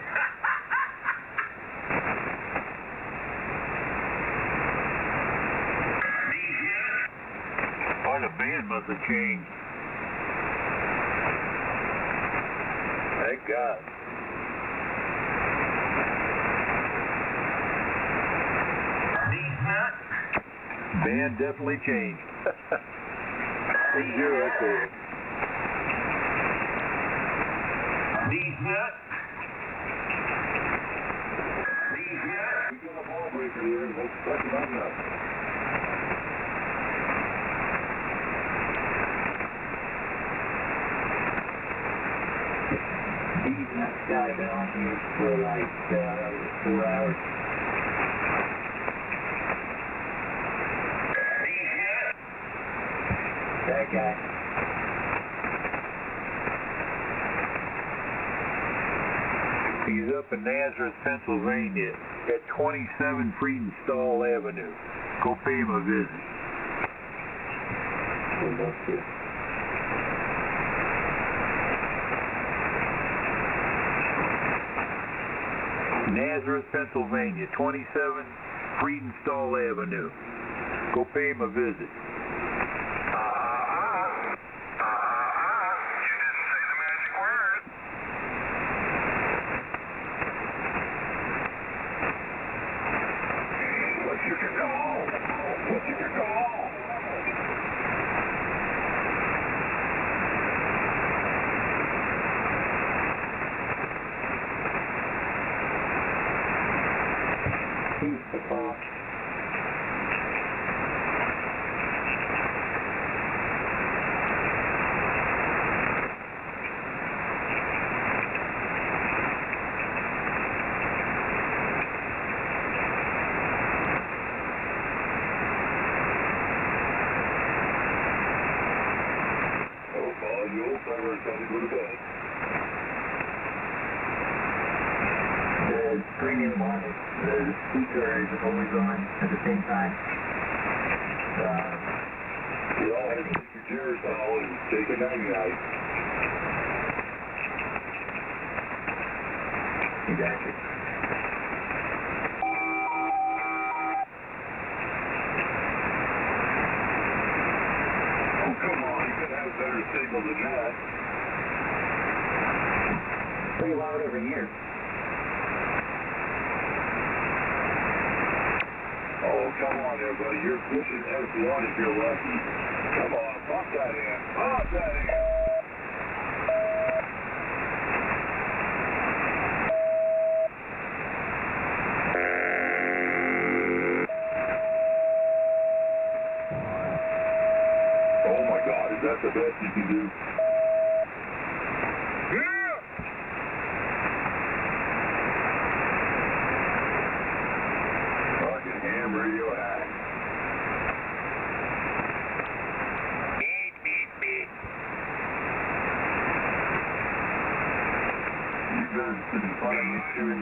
J: Oh, the band must have changed. Thank God.
I: These nuts.
J: Band definitely changed. Zero, that's it.
I: These nuts. These nuts.
J: We got a ball breaker here. Let's start it on up.
G: These nuts guy been on here for like 4 hours.
I: These nuts.
G: That guy.
J: He's up in Nazareth, Pennsylvania, at 27 Friedenstall Avenue. Go pay him a visit. Nazareth, Pennsylvania, 27 Friedenstall Avenue. Go pay him a visit.
G: The premium one, the speaker is always on at the same time.
J: We all have to take your chairs out and take a night-night.
G: Exactly.
J: Oh, come on, you could have better signal than that.
G: Pretty loud over here.
J: Oh, come on there, buddy. You're pushing S1 if you're lucky. Come on, pump that in. Pump that in. Oh my God, is that the best you can do? Fucking ham radio hack.
I: Beep, beep, beep.
J: You guys sitting in front of me, too.